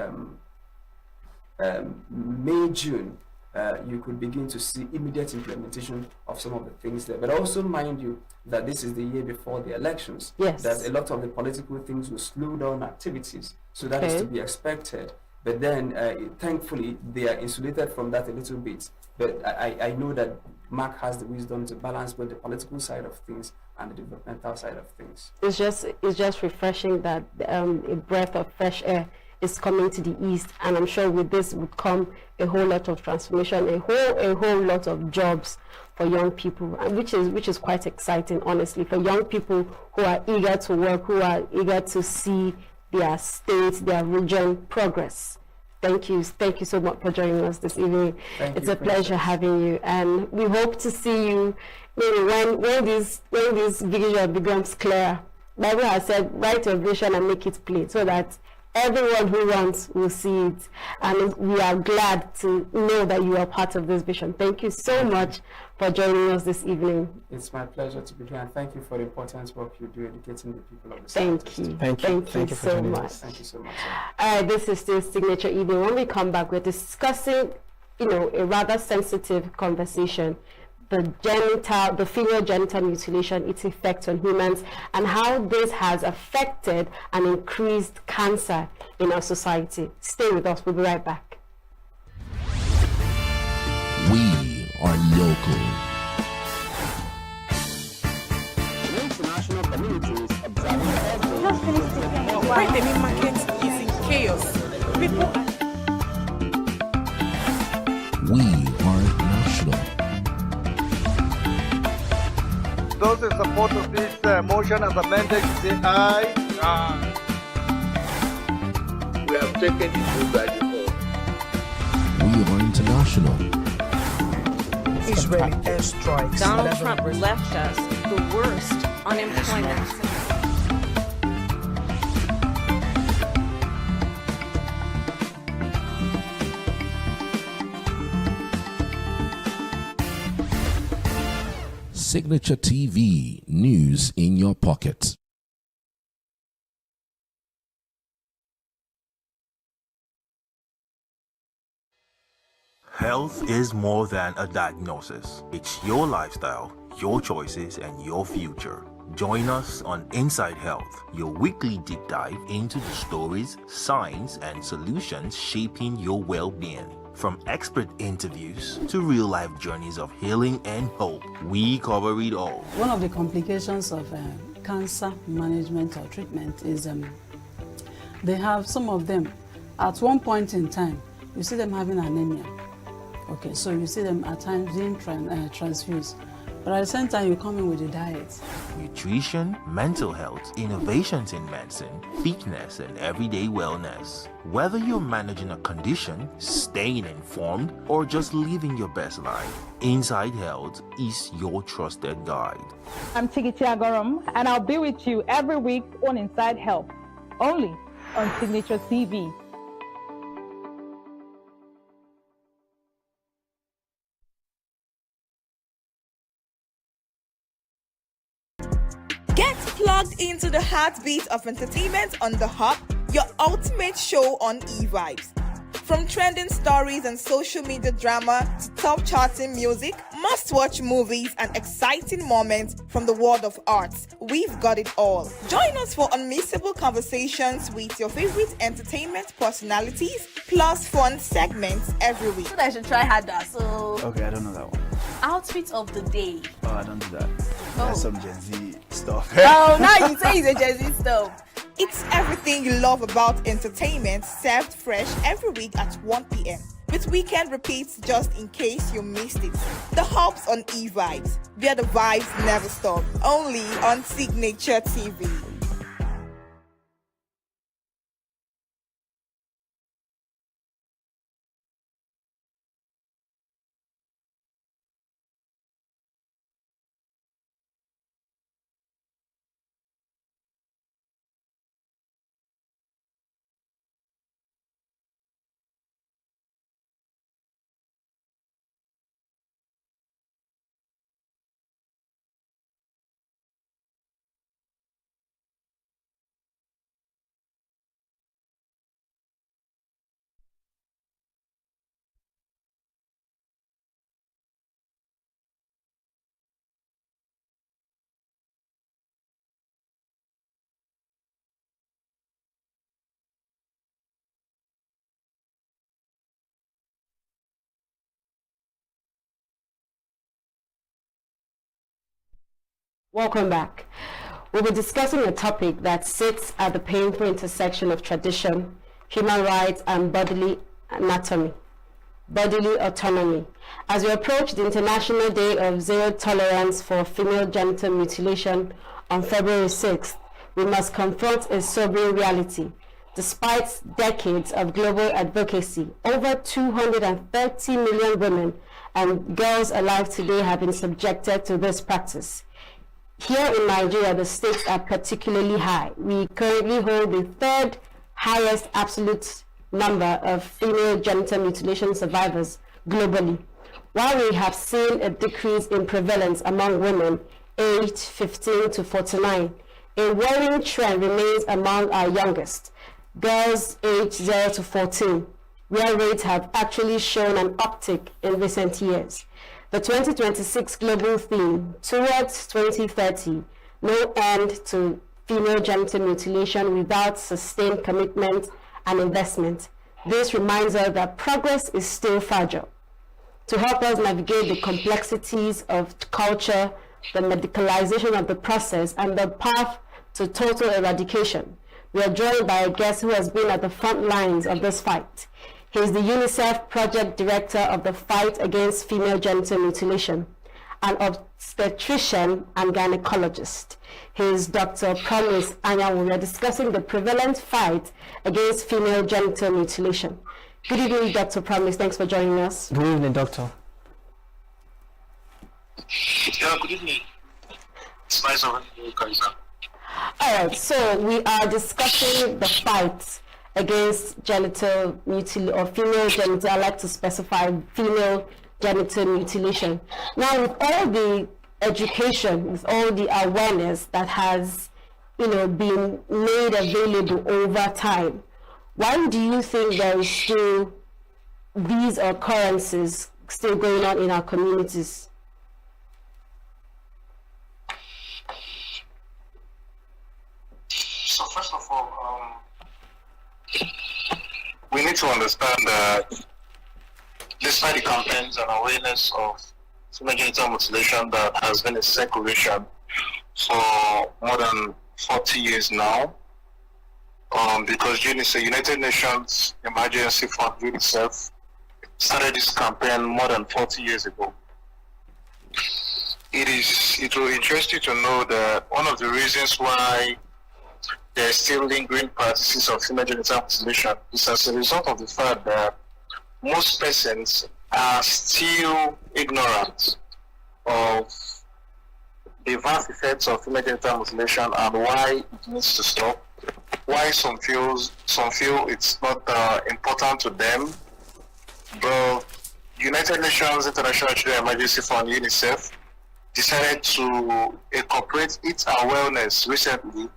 S10: May, June, you could begin to see immediate implementation of some of the things there. But also mind you that this is the year before the elections.
S15: Yes.
S10: That a lot of the political things will slow down activities. So that is to be expected. But then, thankfully, they are insulated from that a little bit. But I know that Mark has the wisdom to balance both the political side of things and the developmental side of things.
S15: It's just refreshing that a breath of fresh air is coming to the east, and I'm sure with this would come a whole lot of transformation, a whole lot of jobs for young people, which is quite exciting, honestly, for young people who are eager to work, who are eager to see their state, their region progress. Thank you so much for joining us this evening. It's a pleasure having you, and we hope to see you maybe when this vision becomes clear. Bible has said, write your vision and make it plain, so that everyone who wants will see it, and we are glad to know that you are part of this vision. Thank you so much for joining us this evening.
S10: It's my pleasure to be here, and thank you for the important work you do educating the people of the
S15: Thank you. Thank you so much.
S10: Thank you so much.
S15: This is still Signature Evening. When we come back, we're discussing, a rather sensitive conversation. The female genital mutilation, its effects on humans, and how this has affected and increased cancer in our society. Stay with us, we'll be right back.
S4: We are local.
S5: International communities observing when the meat market is in chaos. People
S4: We are national.
S11: Those in support of this motion as amended, say aye. Aye.
S13: We have taken the vote by default.
S4: We are international.
S5: Israeli airstrikes.
S9: Donald Trump left us the worst unemployment.
S4: Signature TV, news in your pocket.
S1: Health is more than a diagnosis. It's your lifestyle, your choices, and your future. Join us on Inside Health, your weekly deep dive into the stories, science, and solutions shaping your well-being. From expert interviews to real-life journeys of healing and hope, we cover it all.
S2: One of the complications of cancer management or treatment is they have some of them, at one point in time, you see them having anemia. Okay, so you see them at times being transfused. But at the same time, you come in with a diet.
S1: Nutrition, mental health, innovations in medicine, fitness, and everyday wellness. Whether you're managing a condition, staying informed, or just living your best life, Inside Health is your trusted guide.
S3: I'm Chigichi Agorum, and I'll be with you every week on Inside Health, only on Signature TV.
S8: Get plugged into the heartbeat of entertainment on The Hub, your ultimate show on eVibes. From trending stories and social media drama to top charting music, must-watch movies and exciting moments from the world of arts, we've got it all. Join us for unmissable conversations with your favorite entertainment personalities, plus fun segments every week.
S5: I should try harder, so...
S23: Okay, I don't know that one.
S5: Outfit of the day.
S23: Oh, I don't do that. That's some Gen Z stuff.
S5: Oh, now you say it's a Gen Z stuff.
S8: It's everything you love about entertainment, served fresh every week at 1 p.m. with weekend repeats just in case you missed it. The Hub's on eVibes, where the vibes never stop. Only on Signature TV.
S15: Welcome back. We'll be discussing a topic that sits at the painful intersection of tradition, human rights, and bodily autonomy. As we approach the International Day of Zero Tolerance for Female Genital Mutilation on February 6th, we must confront a sobering reality. Despite decades of global advocacy, over 230 million women and girls alive today have been subjected to this practice. Here in Nigeria, the stakes are particularly high. We currently hold the third highest absolute number of female genital mutilation survivors globally. While we have seen a decrease in prevalence among women aged 15 to 49, a worrying trend remains among our youngest, girls aged 0 to 14, where rates have actually shown an uptick in recent years. The 2026 global theme, Towards 2030, No End to Female Genital Mutilation Without Sustained Commitment and Investment. This reminds us that progress is still fragile. To help us navigate the complexities of culture, the medicalization of the process, and the path to total eradication, we are joined by a guest who has been at the front lines of this fight. He is the UNICEF Project Director of the Fight Against Female Genital Mutilation, an obstetrician and gynecologist. He is Dr. Promise Anyanwu. We are discussing the prevalent fight against female genital mutilation. Good evening, Dr. Promise. Thanks for joining us.
S14: Good evening, Doctor.
S6: Yeah, good evening. It's nice of you guys.
S15: All right, so we are discussing the fight against genital mutilation, or female genital, I like to specify female genital mutilation. Now, with all the education, with all the awareness that has, been made available over time, why do you think there is still these occurrences still going on in our communities?
S6: So first of all, we need to understand that despite the campaigns and awareness of female genital mutilation that has been in circulation for more than 40 years now, because UNICEF, United Nations Emergency Fund, UNICEF, started this campaign more than 40 years ago. It will interest you to know that one of the reasons why there are still lingering practices of female genital mutilation is as a result of the fact that most persons are still ignorant of the vast effects of female genital mutilation and why it needs to stop. Why some feel it's not important to them. The United Nations International Children Emergency Fund, UNICEF, decided to incorporate its awareness recently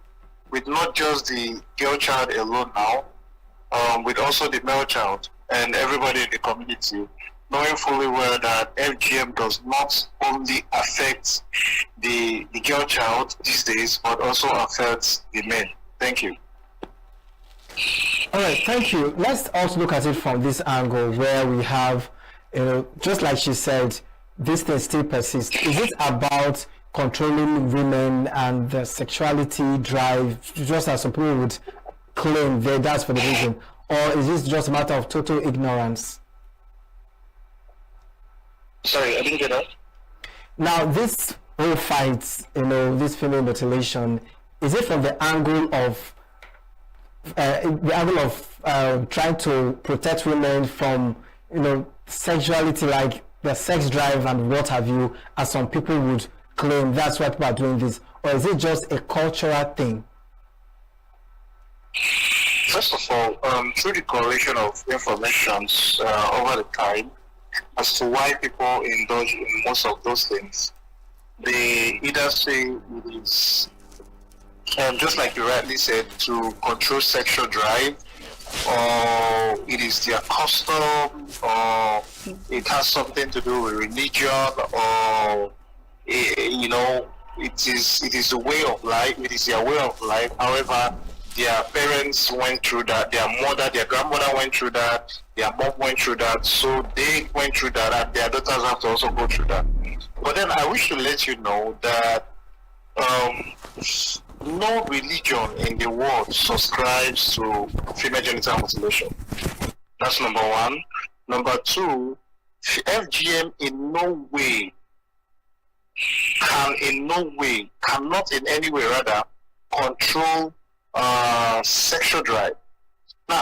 S6: with not just the girl child alone now, with also the male child and everybody in the community, knowing fully well that FGM does not only affect the girl child these days, but also affects the men. Thank you.
S14: All right, thank you. Let's also look at it from this angle where we have, just like she said, this thing still persists. Is it about controlling women and the sexuality drive, just as some people would claim that's for the reason, or is this just a matter of total ignorance?
S6: Sorry, I didn't get that.
S14: Now, this whole fight, this female mutilation, is it from the angle of trying to protect women from, sexuality, like the sex drive and what have you, as some people would claim that's why people are doing this, or is it just a cultural thing?
S6: First of all, through the correlation of information over the time as to why people indulge in most of those things, they either say it is, just like you rightly said, to control sexual drive, or it is their custom, or it has something to do with religion, or it is a way of life. It is their way of life. However, their parents went through that, their grandmother went through that, their mom went through that, so they went through that, and their daughters have to also go through that. But then I wish to let you know that no religion in the world subscribes to female genital mutilation. That's number one. Number two, FGM cannot in any way rather control sexual drive. Now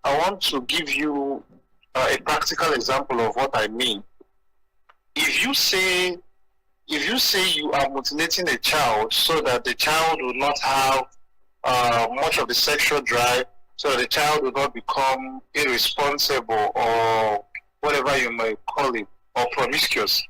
S6: I want to give you a practical example of what I mean. If you say you are mutilating a child so that the child will not have much of the sexual drive, so that the child will not become irresponsible or whatever you may call it, or promiscuous.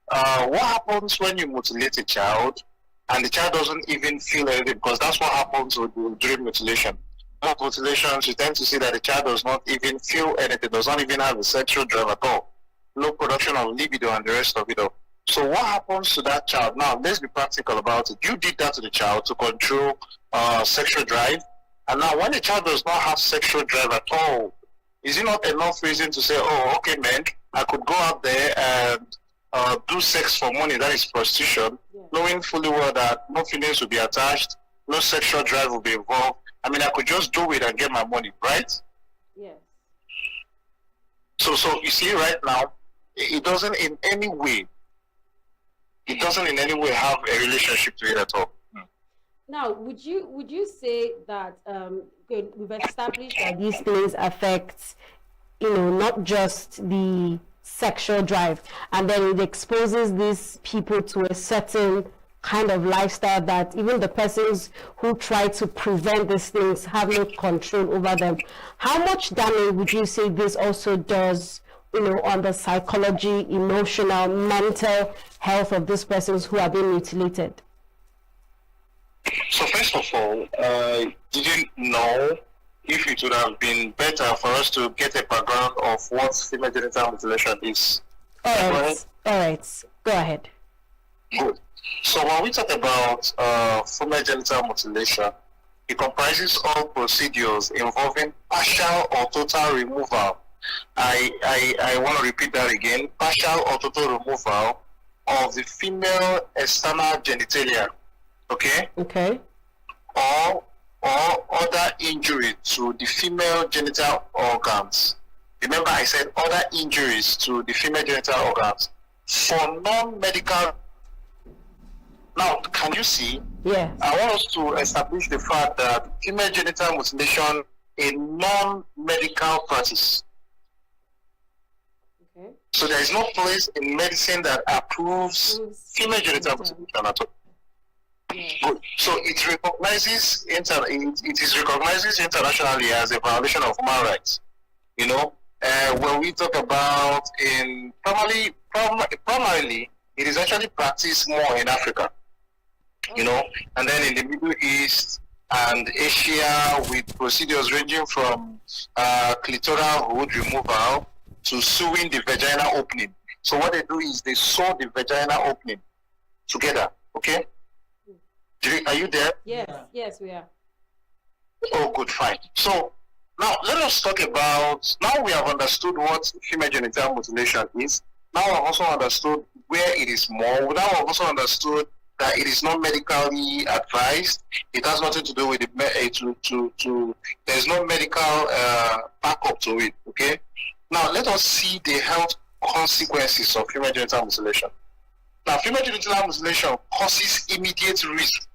S6: What happens when you mutilate a child and the child doesn't even feel anything? Because that's what happens during mutilation. Most mutilations, you tend to see that the child does not even feel anything, does not even have a sexual drive at all. No production of libido and the rest of it all. So what happens to that child? Now, let's be practical about it. You did that to the child to control sexual drive. And now when the child does not have sexual drive at all, is it not enough reason to say, oh, okay, man, I could go out there and do sex for money, that is prostitution, knowing fully well that no feelings will be attached, no sexual drive will be involved. I mean, I could just do it and get my money, right?
S15: Yes.
S6: So you see right now, it doesn't in any way have a relationship to it at all.
S15: Now, would you say that we've established that these things affect, not just the sexual drive, and then it exposes these people to a certain kind of lifestyle that even the persons who try to prevent these things have no control over them. How much damage would you say this also does, on the psychology, emotional, mental health of these persons who are being mutilated?
S6: So first of all, I didn't know if it would have been better for us to get a background of what female genital mutilation is.
S15: All right. Go ahead.
S6: Good. So when we talk about female genital mutilation, it comprises all procedures involving partial or total removal. I want to repeat that again. Partial or total removal of the female external genitalia. Okay?
S15: Okay.
S6: Or other injury to the female genital organs. Remember I said other injuries to the female genital organs for non-medical. Now, can you see?
S15: Yeah.
S6: I want us to establish the fact that female genital mutilation is a non-medical practice.
S15: Okay.
S6: So there is no place in medicine that approves female genital mutilation at all. Good. So it recognizes it is recognized internationally as a violation of human rights. When we talk about primarily it is actually practiced more in Africa. And then in the Middle East and Asia, with procedures ranging from clitoral hood removal to sewing the vagina opening. So what they do is they sew the vagina opening together. Okay. Are you there?
S15: Yes, we are.
S6: Oh, good, fine. So now let us talk about, now we have understood what female genital mutilation is. Now we have also understood where it is more. Now we have also understood that it is not medically advised. It has nothing to do with there's no medical backup to it. Okay. Now let us see the health consequences of female genital mutilation. Now, female genital mutilation causes immediate risk,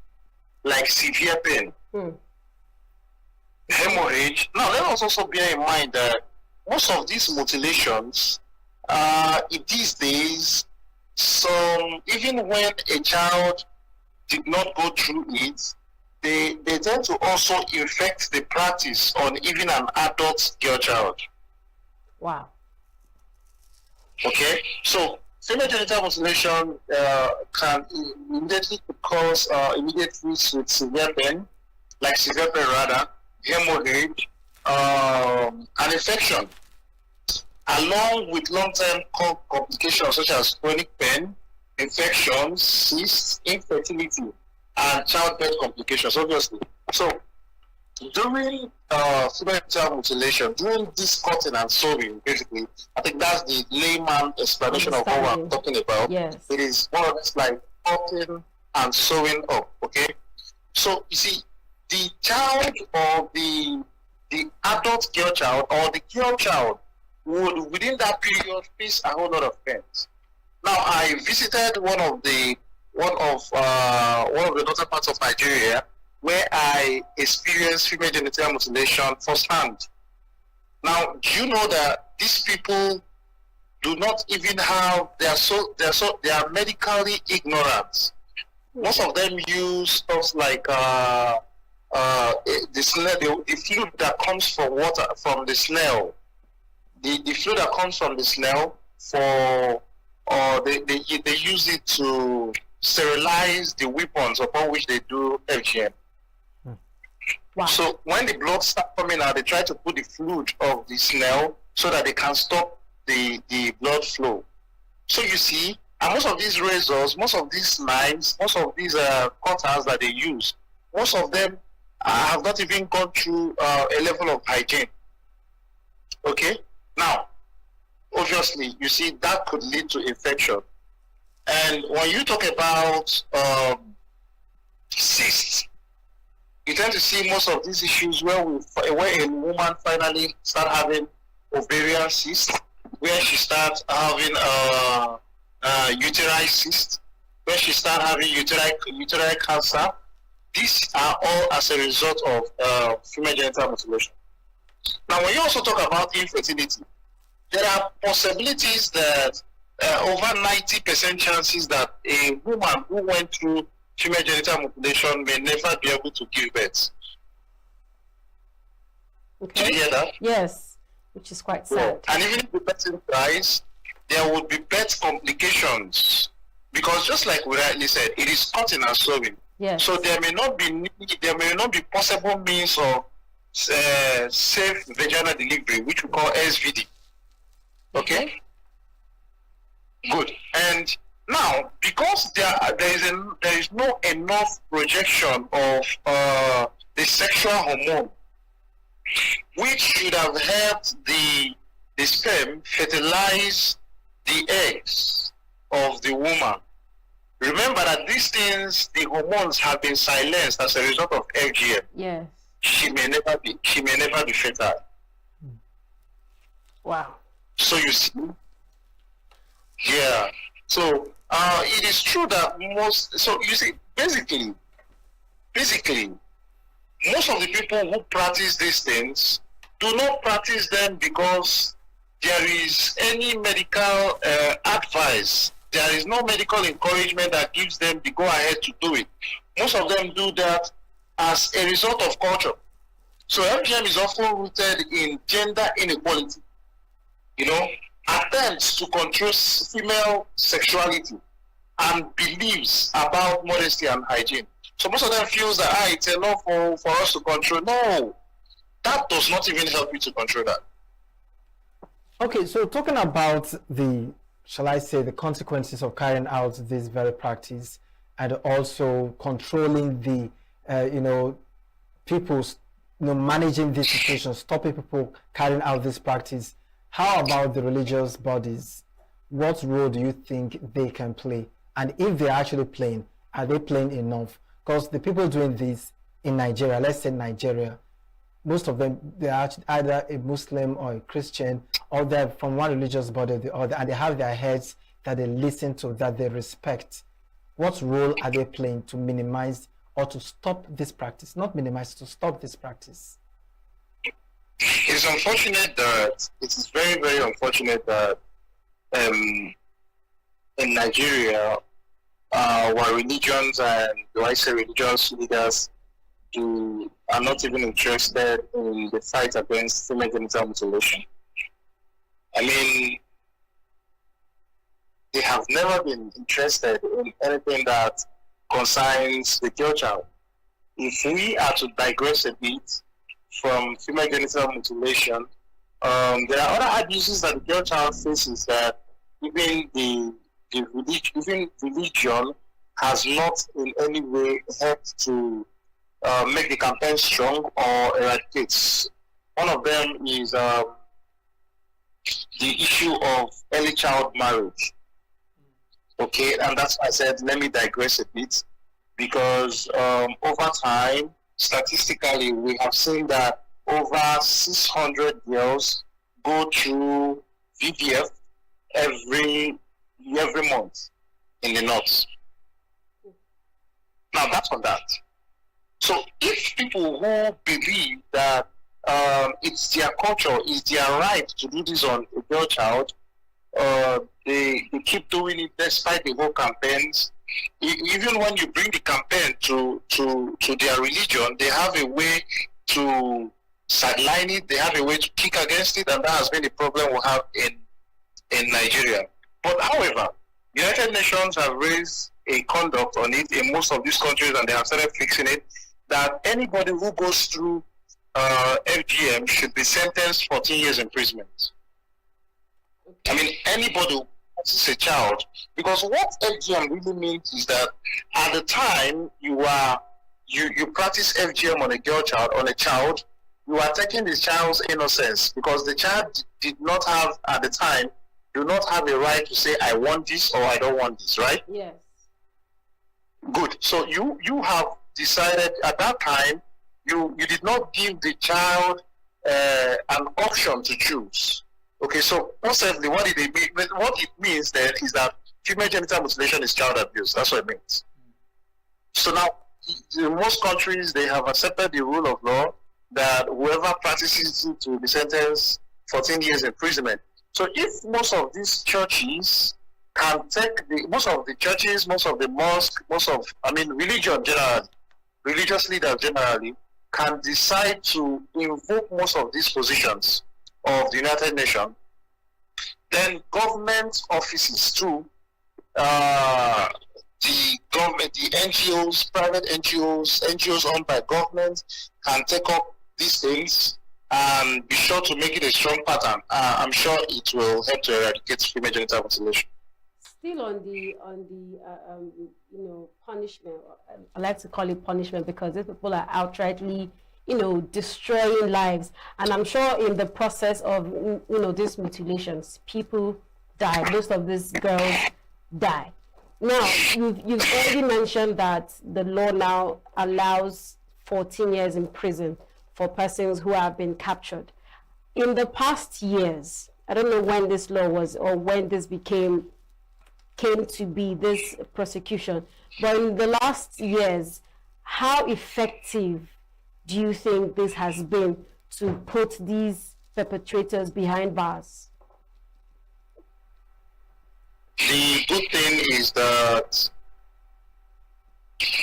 S6: like severe pain, hemorrhage. Now, let us also bear in mind that most of these mutilations, these days, even when a child did not go through it, they tend to also infect the practice on even an adult girl child.
S15: Wow.
S6: Okay, so female genital mutilation can immediately cause immediate risk with severe pain, hemorrhage, an infection, along with long-term complications such as chronic pain, infections, cysts, infertility, and childbirth complications, obviously. So, during female genital mutilation, during this cutting and sewing, basically, I think that's the layman explanation of what we're talking about.
S15: Yes.
S6: It is more or less like cutting and sewing up, okay? So, you see, the child or the adult girl child or the girl child would, within that period, face a whole lot of pains. Now, I visited one of the northern parts of Nigeria, where I experienced female genital mutilation firsthand. Now, do you know that these people do not even have, they are medically ignorant. Most of them use stuff like the fluid that comes from water, from the snail. The fluid that comes from the snail they use it to sterilize the weapons upon which they do FGM.
S15: Wow.
S6: So when the blood starts coming out, they try to put the fluid of the snail so that they can stop the blood flow. So you see, and most of these razors, most of these knives, most of these cutters that they use, most of them have not even gone through a level of hygiene. Okay? Now, obviously, you see, that could lead to infection. And when you talk about cysts, you tend to see most of these issues where a woman finally start having ovarian cyst, where she starts having uterine cyst, where she starts having uterine cancer. These are all as a result of female genital mutilation. Now, when you also talk about infertility, there are possibilities that over 90% chances that a woman who went through female genital mutilation may never be able to give birth.
S15: Okay.
S6: Did you hear that?
S15: Yes, which is quite sad.
S6: And even if the person dies, there would be birth complications, because just like we rightly said, it is cutting and sewing.
S15: Yes.
S6: So there may not be possible means of safe vaginal delivery, which we call SVD. Okay. Good. And now, because there is no enough projection of the sexual hormone, which should have helped the sperm fertilize the eggs of the woman. Remember that these things, the hormones have been silenced as a result of FGM.
S15: Yes.
S6: She may never be fertile.
S15: Wow.
S6: So you see, yeah. So it is true that so you see, basically, most of the people who practice these things do not practice them because there is any medical advice. There is no medical encouragement that gives them the go-ahead to do it. Most of them do that as a result of culture. So FGM is often rooted in gender inequality. You know, attempts to control female sexuality and beliefs about modesty and hygiene. So most of them feel that it's enough for us to control. No, that does not even help you to control that.
S14: Okay, so talking about the, shall I say, the consequences of carrying out this very practice, and also controlling the, people's, managing this situation, stopping people carrying out this practice. How about the religious bodies? What role do you think they can play? And if they're actually playing, are they playing enough? Because the people doing this in Nigeria, let's say Nigeria, most of them, they are either a Muslim or a Christian, or they're from one religious body or the other, and they have their heads that they listen to, that they respect. What role are they playing to minimize or to stop this practice? Not minimize, to stop this practice.
S6: It's unfortunate that, it is very, very unfortunate that in Nigeria, our religions and, do I say religious leaders, are not even interested in the fight against female genital mutilation. I mean, they have never been interested in anything that concerns the girl child. If we are to digress a bit from female genital mutilation, there are other abuses that the girl child faces that even religion has not in any way helped to make the campaign strong or eradicate. One of them is the issue of early child marriage. Okay, and that's why I said, let me digress a bit, because over time, statistically, we have seen that over 600 girls go through VVF every month in the north. Now that's on that. So if people who believe that it's their culture, it's their right to do this on a girl child, they keep doing it despite the whole campaigns. Even when you bring the campaign to their religion, they have a way to sideline it, they have a way to kick against it, and that has been the problem we have in Nigeria. But however, United Nations have raised a conduct on it in most of these countries, and they have started fixing it, that anybody who goes through FGM should be sentenced 14 years imprisonment. I mean, anybody who practices a child, because what FGM really means is that at the time you practice FGM on a girl child, on a child, you are taking the child's innocence, because the child did not have, at the time, do not have a right to say, I want this or I don't want this, right?
S15: Yes.
S6: Good. So you have decided at that time, you did not give the child an option to choose. Okay, so possibly what it means then is that female genital mutilation is child abuse. That's what it means. So now, in most countries, they have accepted the rule of law that whoever practices it will be sentenced 14 years imprisonment. So if most of these churches can take most of the churches, most of the mosques, religious leaders generally, can decide to invoke most of these positions of the United Nations, then government offices too, the government, the NGOs, private NGOs owned by government can take up these things and be sure to make it a strong pattern. I'm sure it will help to eradicate female genital mutilation.
S15: Still on the punishment. I like to call it punishment because these people are outrightly, destroying lives. And I'm sure in the process of, these mutilations, people die. Most of these girls die. Now, you've already mentioned that the law now allows 14 years in prison for persons who have been captured. In the past years, I don't know when this law was or when this came to be, this prosecution, but in the last years, how effective do you think this has been to put these perpetrators behind bars?
S6: The good thing is that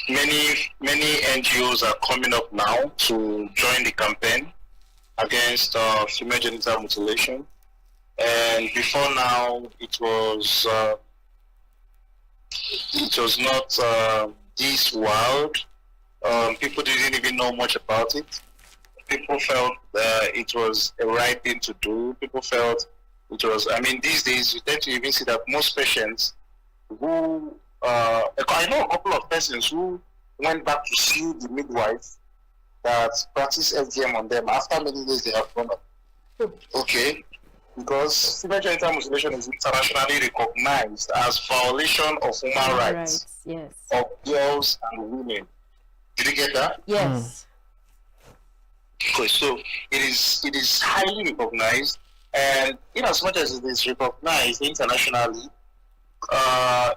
S6: many NGOs are coming up now to join the campaign against female genital mutilation, and before now it was not this wild. People didn't even know much about it. People felt it was a right thing to do. People felt it was, these days you tend to even see that most patients who, I know a couple of persons who went back to see the midwife that practiced FGM on them. After many days they have gone up. Okay? Because female genital mutilation is internationally recognized as violation of human rights
S15: yes,
S6: of girls and women. Did you get that?
S15: Yes.
S6: Okay, so it is highly recognized, and in as much as it is recognized internationally,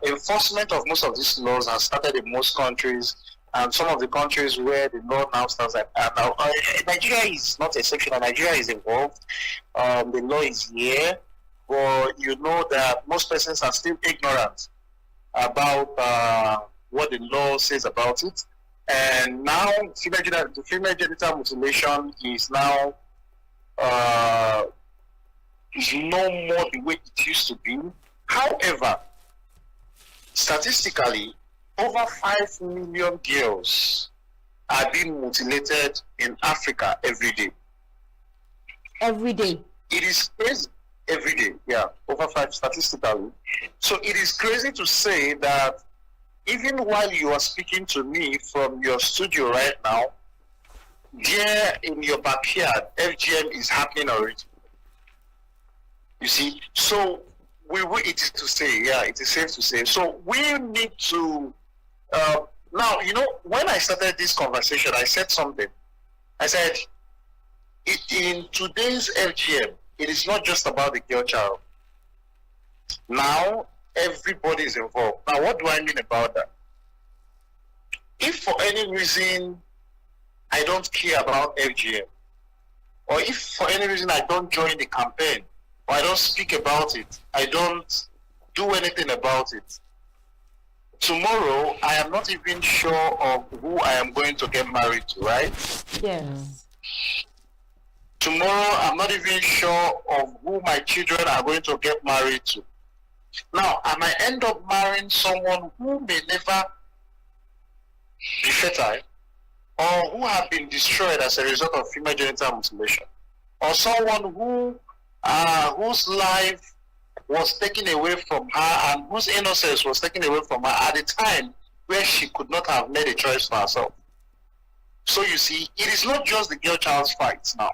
S6: enforcement of most of these laws has started in most countries, and some of the countries where the law now stands at. Nigeria is not exceptional. Nigeria is involved. The law is here, but you know that most persons are still ignorant about what the law says about it. And now, the female genital mutilation is now is no more the way it used to be. However, statistically, over 5 million girls are being mutilated in Africa every day.
S15: Every day?
S6: It is crazy. Every day, yeah, over 5 statistically. So it is crazy to say that even while you are speaking to me from your studio right now, there in your backyard, FGM is happening already. You see, so it is to say, yeah, it is safe to say. So we need to, now, when I started this conversation, I said something. I said, in today's FGM, it is not just about the girl child. Now, everybody is involved. Now, what do I mean about that? If for any reason I don't care about FGM, or if for any reason I don't join the campaign, or I don't speak about it, I don't do anything about it, tomorrow I am not even sure of who I am going to get married to, right?
S15: Yes.
S6: Tomorrow I'm not even sure of who my children are going to get married to. Now, I might end up marrying someone who may never be fertile, or who have been destroyed as a result of female genital mutilation, or someone whose life was taken away from her and whose innocence was taken away from her at a time where she could not have made a choice for herself. So you see, it is not just the girl child's fight now.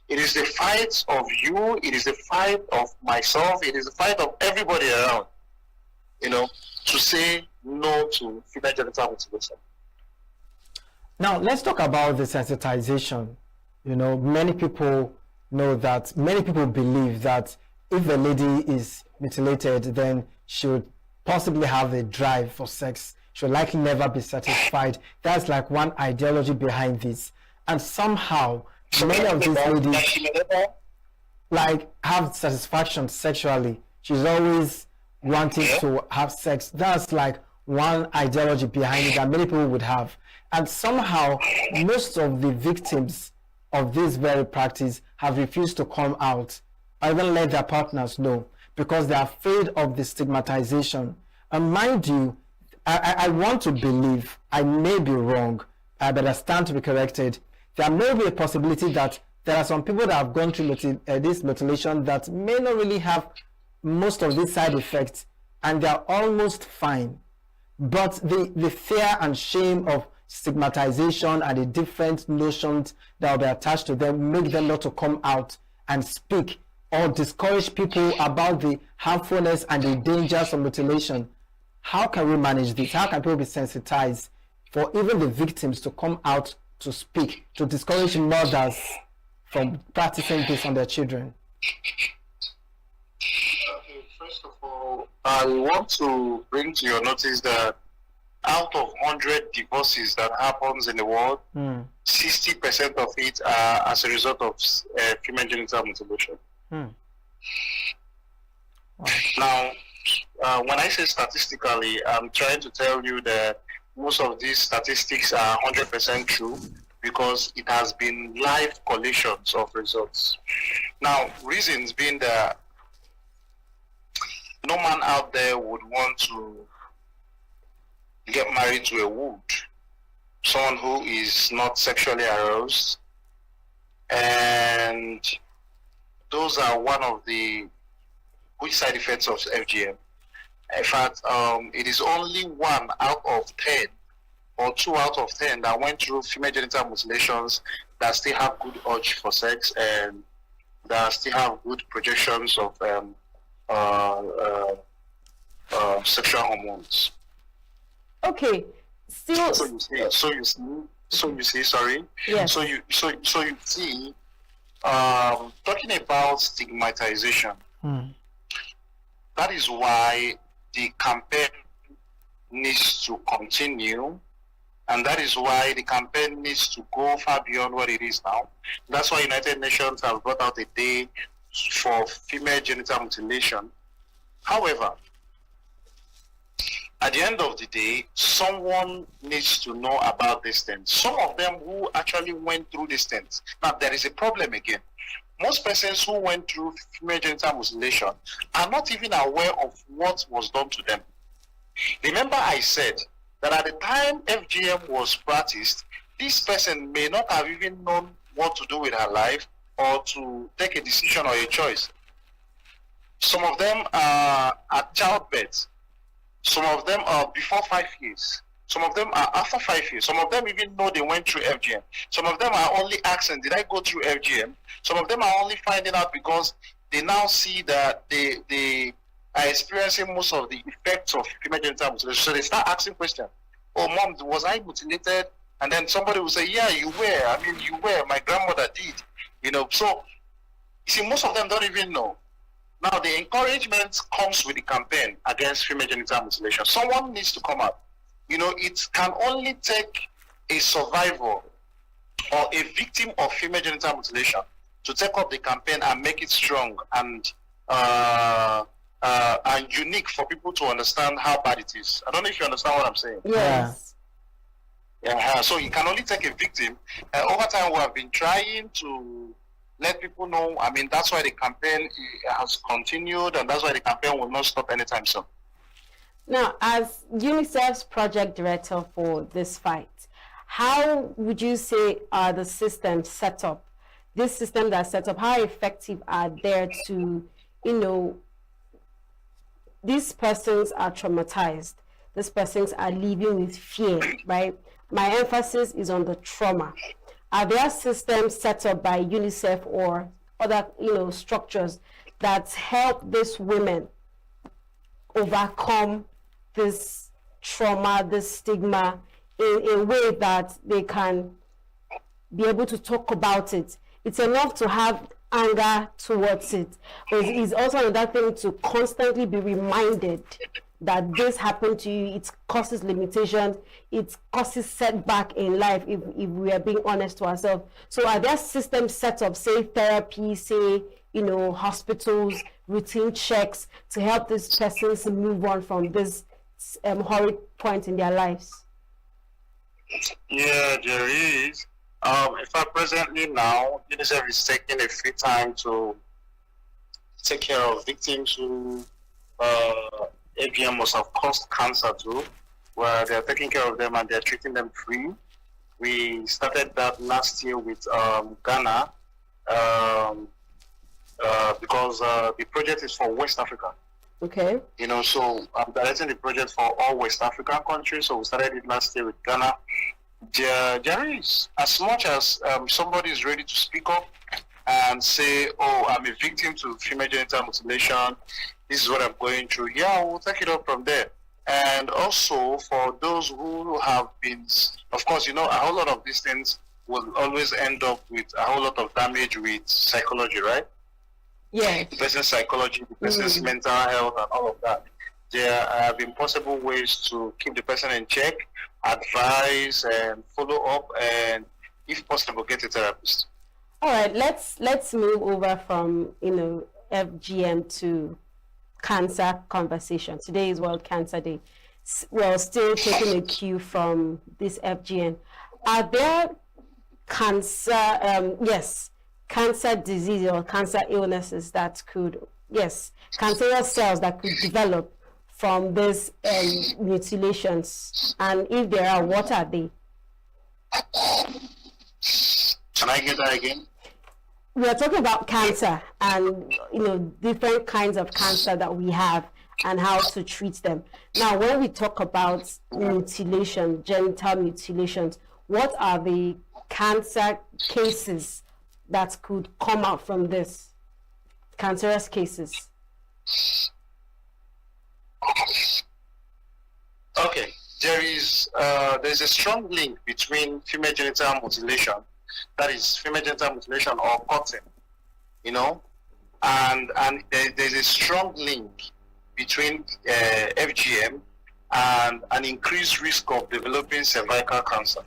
S6: It is the fight of you, it is the fight of myself, it is the fight of everybody around, to say no to female genital mutilation.
S14: Now, let's talk about the sensitization. Many people believe that if a lady is mutilated, then she would possibly have a drive for sex. She will likely never be satisfied. That's like one ideology behind this. And somehow, many of these ladies... like have satisfaction sexually. She's always wanting to have sex. That's like one ideology behind it that many people would have. And somehow most of the victims of this very practice have refused to come out or even let their partners know because they're afraid of the stigmatization. And mind you, I want to believe, I may be wrong, but I stand to be corrected. There may be a possibility that there are some people that have gone through this mutilation that may not really have most of these side effects and they're almost fine. But the fear and shame of stigmatization and the different notions that will be attached to them make them not to come out and speak or discourage people about the harmfulness and the dangers of mutilation. How can we manage this? How can people be sensitized for even the victims to come out to speak, to discourage mothers from practicing this on their children?
S6: Okay, first of all, I want to bring to your notice that out of 100 divorces that happens in the world, 60% of it are as a result of female genital mutilation. Now, when I say statistically, I'm trying to tell you that most of these statistics are 100% true because it has been live collations of results. Now, reasons being that no man out there would want to get married to a wood, someone who is not sexually aroused, and those are one of the good side effects of FGM. In fact, it is only 1 out of 10 or 2 out of 10 that went through female genital mutilations that still have good urge for sex and that still have good projections of sexual hormones.
S15: Okay, still.
S6: So you see. Sorry.
S15: Yes.
S6: So you see, talking about stigmatization. That is why the campaign needs to continue, and that is why the campaign needs to go far beyond what it is now. That's why United Nations have brought out a day for female genital mutilation. However, at the end of the day, someone needs to know about these things. Some of them who actually went through these things. Now, there is a problem again. Most persons who went through female genital mutilation are not even aware of what was done to them. Remember I said that at the time FGM was practiced, this person may not have even known what to do with her life or to take a decision or a choice. Some of them are at childbirth. Some of them are before 5 years. Some of them are after 5 years. Some of them even know they went through FGM. Some of them are only asking, did I go through FGM? Some of them are only finding out because they now see that they are experiencing most of the effects of female genital mutilation. So they start asking questions. Oh, mom, was I mutilated? And then somebody will say, yeah, you were. I mean, you were. My grandmother did. You know, so, you see, most of them don't even know. Now, the encouragement comes with the campaign against female genital mutilation. Someone needs to come out. You know, it can only take a survivor or a victim of female genital mutilation to take up the campaign and make it strong and unique for people to understand how bad it is. I don't know if you understand what I'm saying.
S15: Yes.
S6: Yeah. So it can only take a victim. Over time, we have been trying to let people know. I mean, that's why the campaign has continued, and that's why the campaign will not stop anytime soon.
S15: Now, as UNICEF's project director for this fight, how would you say are the systems set up? This system that's set up, how effective are they to, you know, these persons are traumatized. These persons are living with fear, right? My emphasis is on the trauma. Are there systems set up by UNICEF or other, you know, structures that help these women overcome this trauma, this stigma, in a way that they can be able to talk about it? It's enough to have anger towards it, but it's also another thing to constantly be reminded that this happened to you. It causes limitations, it causes setback in life, if we are being honest to ourselves. So are there systems set up, say therapy, say hospitals, routine checks to help these persons move on from this horrid point in their lives?
S6: Yeah, there is. In fact, presently now, UNICEF is taking a free time to take care of victims who ABM must have caused cancer to, where they're taking care of them and they're treating them free. We started that last year with Ghana because the project is for West Africa.
S15: Okay.
S6: So I'm directing the project for all West African countries. So we started it last year with Ghana. There is, as much as somebody is ready to speak up and say, oh, I'm a victim to female genital mutilation, this is what I'm going through. Yeah, we'll take it up from there. And also for those who have been, of course, a whole lot of these things will always end up with a whole lot of damage with psychology, right?
S15: Yeah.
S6: The person's psychology, the person's mental health, and all of that. There have been possible ways to keep the person in check, advise and follow up, and if possible, get a therapist.
S15: All right, let's move over from FGM to cancer conversation. Today is World Cancer Day. We're still taking a cue from this FGM. Are there cancer disease or cancer illnesses that could, cancerous cells that could develop from these mutilations? And if there are, what are they?
S6: Can I get that again?
S15: We are talking about cancer and different kinds of cancer that we have and how to treat them. Now, when we talk about mutilation, genital mutilations, what are the cancer cases that could come out from this? Cancerous cases.
S6: Okay, there's a strong link between female genital mutilation, that is female genital mutilation or cutting, and there's a strong link between FGM and an increased risk of developing cervical cancer.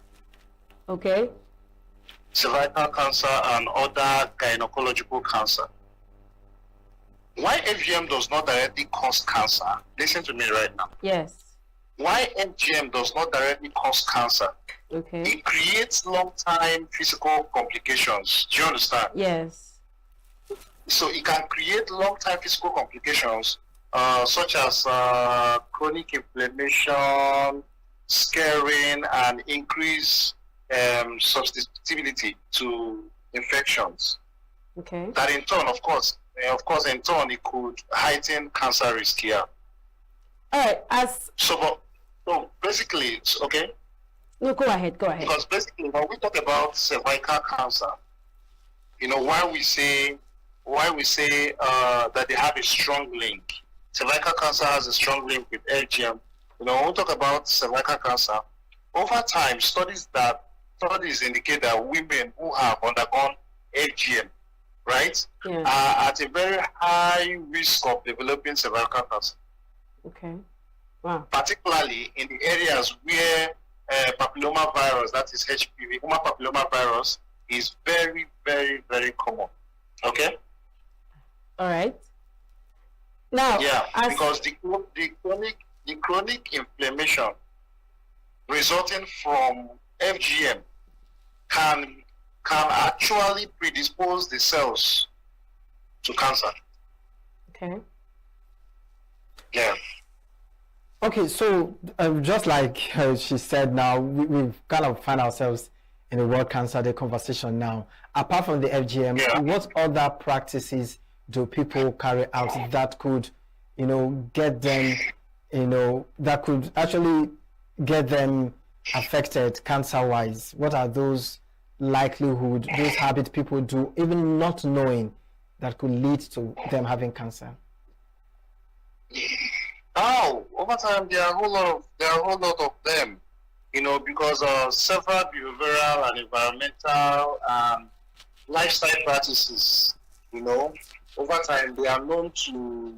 S15: Okay.
S6: Cervical cancer and other gynecological cancer. Why FGM does not directly cause cancer? Listen to me right now.
S15: Yes.
S6: Why FGM does not directly cause cancer?
S15: Okay.
S6: It creates long-time physical complications. Do you understand?
S15: Yes.
S6: So it can create long-time physical complications such as chronic inflammation, scarring, and increased susceptibility to infections.
S15: Okay.
S6: That in turn, of course, in turn, it could heighten cancer risk here.
S15: All right.
S6: So basically, okay.
S15: No, go ahead.
S6: Because basically, when we talk about cervical cancer, why we say that they have a strong link. Cervical cancer has a strong link with FGM. When we talk about cervical cancer, over time, studies indicate that women who have undergone FGM, right, are at a very high risk of developing cervical cancer.
S15: Okay. Wow.
S6: Particularly in the areas where papilloma virus, that is HPV, human papilloma virus, is very, very, very common. Okay?
S15: All right. Now,
S6: because the chronic inflammation resulting from FGM can actually predispose the cells to cancer.
S15: Okay.
S6: Yeah.
S14: Okay, so just like she said now, we've kind of find ourselves in the World Cancer Day conversation now. Apart from the FGM, what other practices do people carry out that could, get them, that could actually get them affected cancer-wise? What are those likelihood, those habits people do, even not knowing, that could lead to them having cancer?
S6: Oh, over time there are a whole lot of them, because several behavioral and environmental lifestyle practices, over time they are known to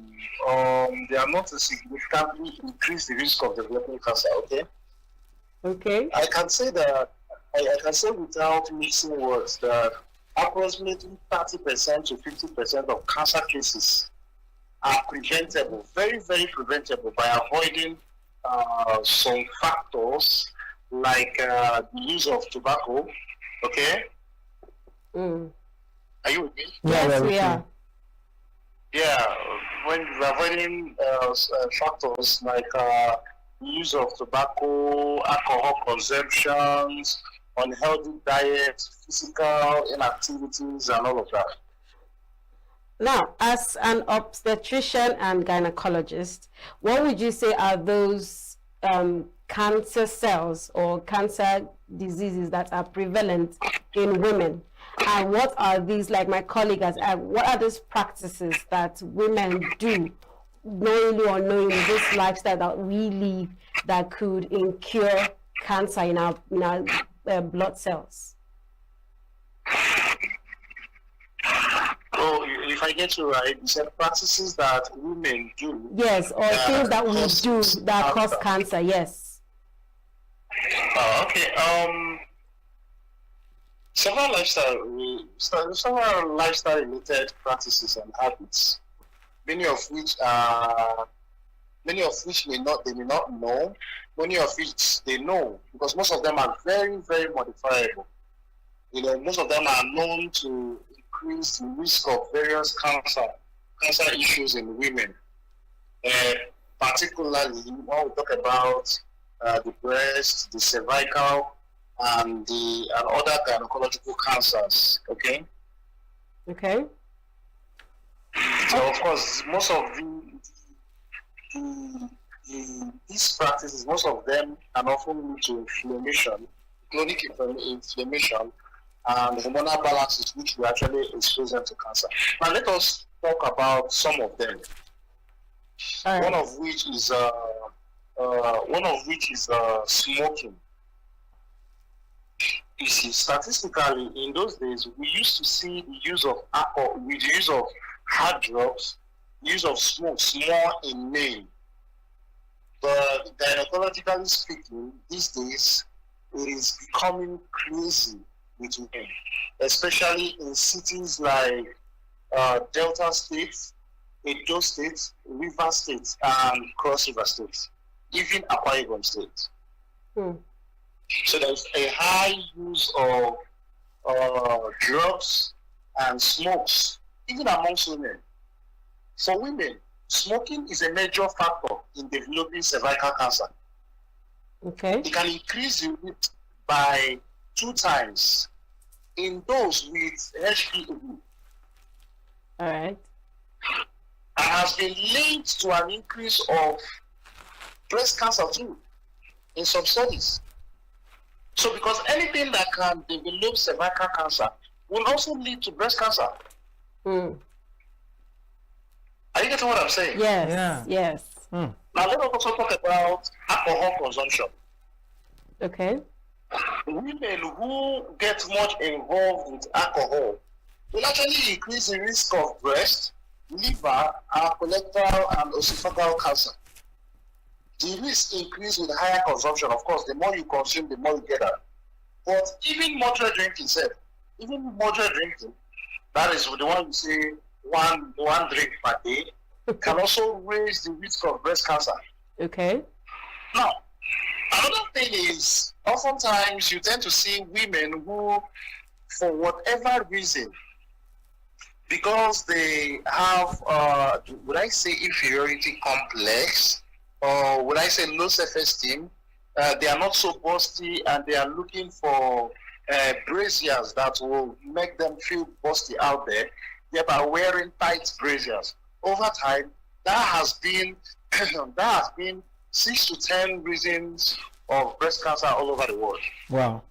S6: significantly increase the risk of developing cancer. Okay.
S15: Okay.
S6: I can say without mixing words that approximately 30% to 50% of cancer cases are preventable, very, very preventable by avoiding some factors like the use of tobacco. Okay? Are you with me?
S15: Yes, we are.
S6: Yeah, when we're avoiding factors like use of tobacco, alcohol consumptions, unhealthy diet, physical inactivities, and all of that.
S15: Now, as an obstetrician and gynecologist, what would you say are those cancer cells or cancer diseases that are prevalent in women? And what are these, like my colleague has asked, what are those practices that women do, knowingly or unknowingly, this lifestyle that we live that could incur cancer in our blood cells?
S6: Oh, if I get you right, you said practices that women do.
S15: Yes, or things that we do that cause cancer, yes.
S6: Okay. Several lifestyle related practices and habits, many of which they may not know, many of which they know, because most of them are very, very modifiable. You know, most of them are known to increase the risk of various cancer issues in women. Particularly when we talk about the breast, the cervical, and other gynecological cancers. Okay.
S15: Okay.
S6: So of course, most of these practices, most of them can often lead to inflammation, chronic inflammation, and hormonal balances, which will actually expose them to cancer. Now let us talk about some of them. One of which is smoking. You see, statistically, in those days, we used to see the use of alcohol, with the use of hard drugs, use of smokes more in men. But gynecologically speaking, these days, it is becoming crazy with men, especially in cities like Delta State, Edo State, River State, and Cross River State, even Akwa Ibom State. So there's a high use of drugs and smokes, even amongst women. For women, smoking is a major factor in developing cervical cancer.
S15: Okay.
S6: It can increase the risk by 2 times in those with HPV.
S15: All right.
S6: And has been linked to an increase of breast cancer too in some studies. So because anything that can develop cervical cancer will also lead to breast cancer. Are you getting what I'm saying?
S15: Yes. Yeah. Yes.
S6: Now let us also talk about alcohol consumption.
S15: Okay.
S6: Women who get much involved with alcohol will actually increase the risk of breast, liver, colorectal, and esophageal cancer. The risk increase with higher consumption. Of course, the more you consume, the more you get out. But even moderate drinking, that is the one you say one drink per day, can also raise the risk of breast cancer.
S15: Okay.
S6: Now, another thing is, oftentimes you tend to see women who, for whatever reason, because they have, would I say inferiority complex, or would I say low self-esteem, they are not so busty and they are looking for braziers that will make them feel busty out there, thereby wearing tight braziers. Over time, that has been 6 to 10 reasons of breast cancer all over the world.
S14: Wow.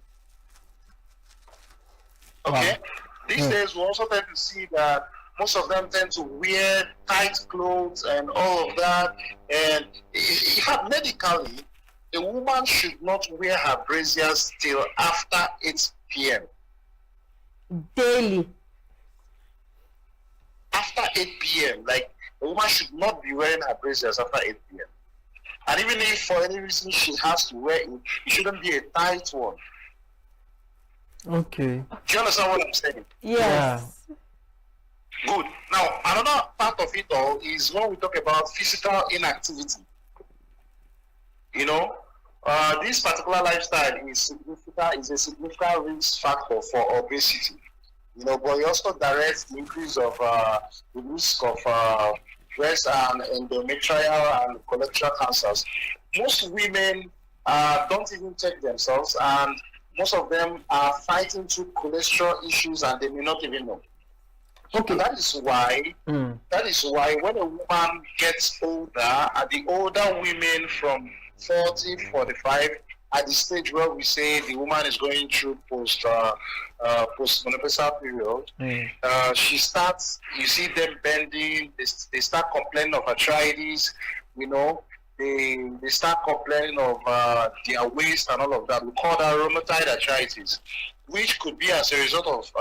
S6: Okay.
S14: Wow.
S6: These days, we also tend to see that most of them tend to wear tight clothes and all of that. And in fact, medically, a woman should not wear her braziers till after 8 p.m.
S15: Daily.
S6: After 8 p.m. Like, a woman should not be wearing her braziers after 8 p.m. And even if for any reason she has to wear it, it shouldn't be a tight one.
S14: Okay.
S6: Do you understand what I'm saying?
S15: Yes.
S6: Good. Now, another part of it all is when we talk about physical inactivity. You know, this particular lifestyle is a significant risk factor for obesity. You know, but it also directs the increase of the risk of breast and endometrial and colorectal cancers. Most women don't even check themselves, and most of them are fighting through cholesterol issues, and they may not even know.
S14: Okay.
S6: And that is why when a woman gets older, the older women from 40, 45, at the stage where we say the woman is going through post-menopausal period, she starts, you see them bending, they start complaining of arthritis, you know, they start complaining of their waist and all of that. We call that rheumatoid arthritis, which could be as a result of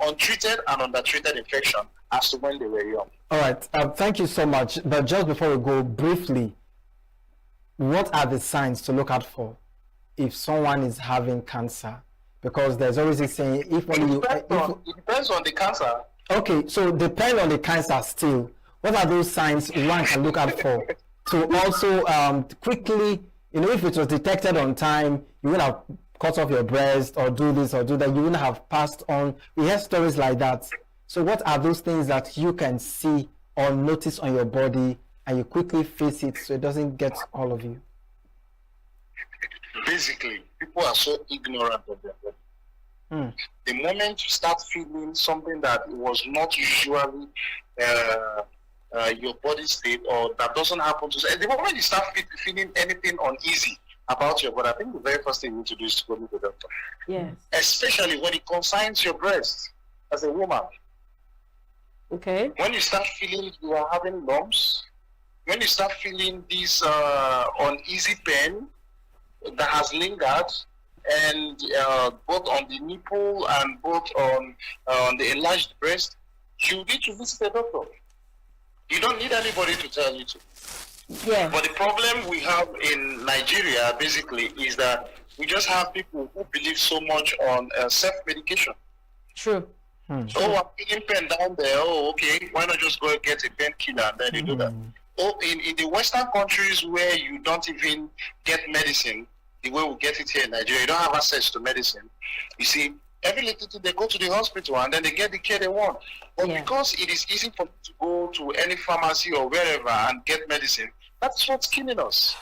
S6: untreated and undertreated infection as to when they were young.
S14: All right. Thank you so much. But just before we go, briefly, what are the signs to look out for if someone is having cancer? Because there's always this saying, it
S6: depends on the cancer.
S14: Okay, so depend on the cancer still. What are those signs one can look out for to also quickly, you know, if it was detected on time, you would have cut off your breast or do this or do that, you wouldn't have passed on. We hear stories like that. So what are those things that you can see or notice on your body and you quickly face it so it doesn't get all of you?
S6: Basically, people are so ignorant of their body. The moment you start feeling something that was not usually your body state, or that doesn't happen to, the moment you start feeling anything uneasy about your body, I think the very first thing you need to do is to go to the doctor.
S15: Yes.
S6: Especially when it concerns your breast as a woman.
S15: Okay.
S6: When you start feeling you are having lumps, when you start feeling this uneasy pain that has lingered, and both on the nipple and both on the enlarged breast, you need to visit a doctor. You don't need anybody to tell you to.
S15: Yeah.
S6: But the problem we have in Nigeria basically is that we just have people who believe so much on self-medication.
S15: True.
S6: Oh, I'm feeling pain down there. Oh, okay. Why not just go and get a painkiller and then you do that? Oh, in the Western countries where you don't even get medicine the way we get it here in Nigeria, you don't have access to medicine. You see, every little thing they go to the hospital and then they get the care they want. But because it is easy for them to go to any pharmacy or wherever and get medicine, that's what's killing us.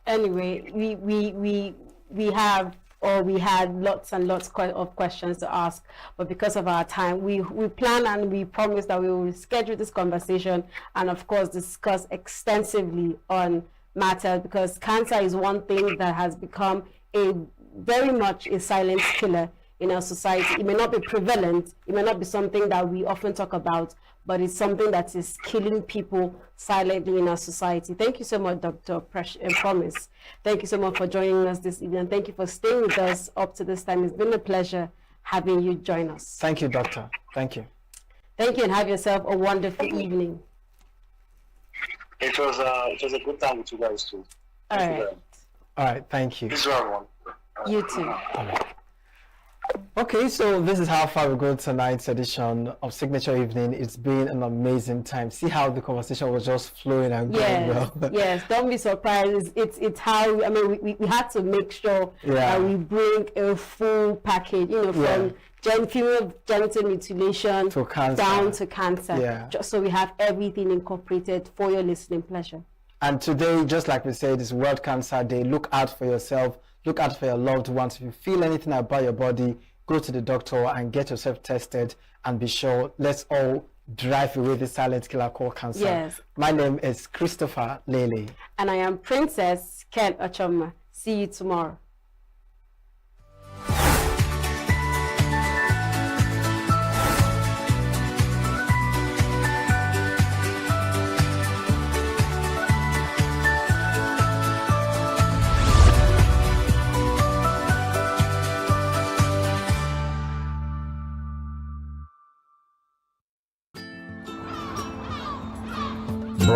S15: Anyway, we had lots and lots of questions to ask, but because of our time, we plan and we promise that we will schedule this conversation and of course discuss extensively on matters, because cancer is one thing that has become very much a silent killer in our society. It may not be prevalent, it may not be something that we often talk about, but it's something that is killing people silently in our society. Thank you so much, Dr. Promise. Thank you so much for joining us this evening. Thank you for staying with us up to this time. It's been a pleasure having you join us.
S14: Thank you, Doctor. Thank you.
S15: Thank you, and have yourself a wonderful evening.
S6: It was a good time with you guys too.
S15: All right.
S14: All right, thank you.
S6: This is everyone.
S15: You too.
S14: Okay, so this is how far we go tonight's edition of Signature Evening. It's been an amazing time. See how the conversation was just flowing and going well.
S15: Yes, don't be surprised. It's how, I mean, we had to make sure that we bring a full package, you know, from female genital mutilation
S14: to cancer,
S15: down to cancer, just so we have everything incorporated for your listening pleasure.
S14: And today, just like we said, is World Cancer Day. Look out for yourself. Look out for your loved ones. If you feel anything about your body, go to the doctor and get yourself tested, and be sure, let's all drive away the silent killer called cancer.
S15: Yes.
S14: My name is Christopher Lele.
S15: And I am Princess Ken Ochoma. See you tomorrow.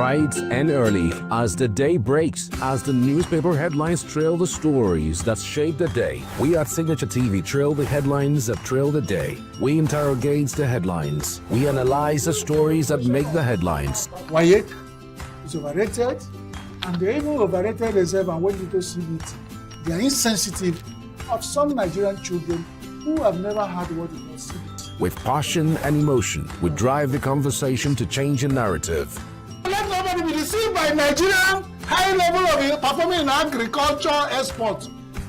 S4: bright and early as the day breaks, as the newspaper headlines trail the stories that shape the day. We at Signature TV trail the headlines that trail the day. We interrogate the headlines. We analyze the stories that make the headlines.
S7: Why is overrated, and they even overrated themselves, and when you go see it, they are insensitive of some Nigerian children who have never had what they call CBT.
S4: With passion and emotion, we drive the conversation to change a narrative.
S7: Let nobody be deceived by Nigerian high level of performing in agriculture export.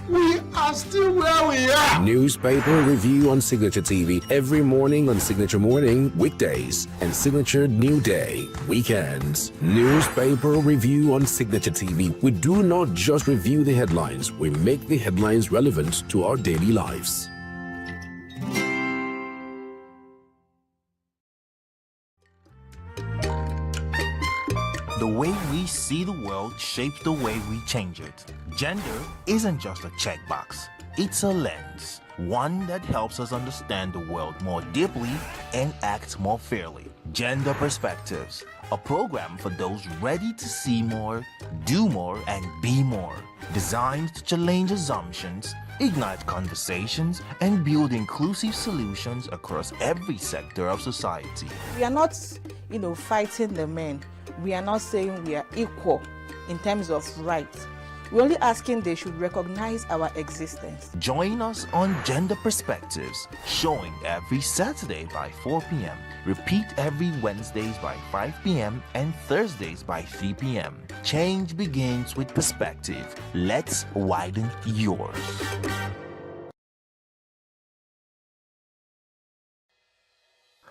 S7: We are still where we are.
S4: Newspaper review on Signature TV every morning on Signature Morning weekdays and Signature New Day weekends. Newspaper review on Signature TV. We do not just review the headlines, we make the headlines relevant to our daily lives.
S1: The way we see the world shapes the way we change it. Gender isn't just a checkbox, it's a lens, one that helps us understand the world more deeply and act more fairly. Gender Perspectives, a program for those ready to see more, do more, and be more. Designed to challenge assumptions, ignite conversations, and build inclusive solutions across every sector of society.
S5: We are not, fighting the men. We are not saying we are equal in terms of rights. We're only asking they should recognize our existence.
S1: Join us on Gender Perspectives, showing every Saturday by 4 p.m. Repeat every Wednesdays by 5 p.m. and Thursdays by 3 p.m. Change begins with perspective. Let's widen yours.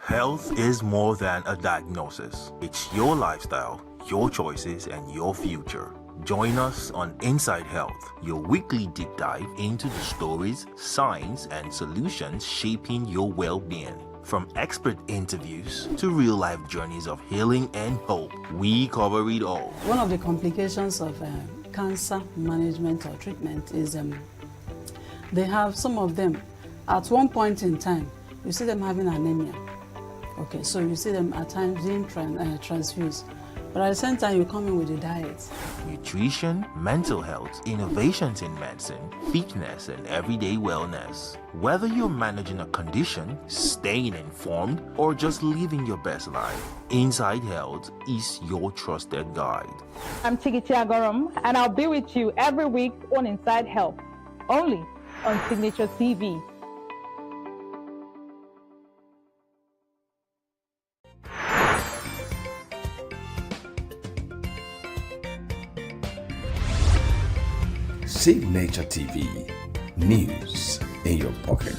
S1: Health is more than a diagnosis. It's your lifestyle, your choices, and your future. Join us on Inside Health, your weekly deep dive into the stories, science, and solutions shaping your well-being. From expert interviews to real-life journeys of healing and hope, we cover it all.
S2: One of the complications of cancer management or treatment is they have some of them at one point in time, you see them having anemia. Okay, so you see them at times being transfused. But at the same time, you come in with a diet.
S1: Nutrition, mental health, innovations in medicine, fitness, and everyday wellness. Whether you're managing a condition, staying informed, or just living your best life, Inside Health is your trusted guide.
S3: I'm Chigichi Agorum, and I'll be with you every week on Inside Health, only on Signature TV.
S12: Signature TV, news in your pocket.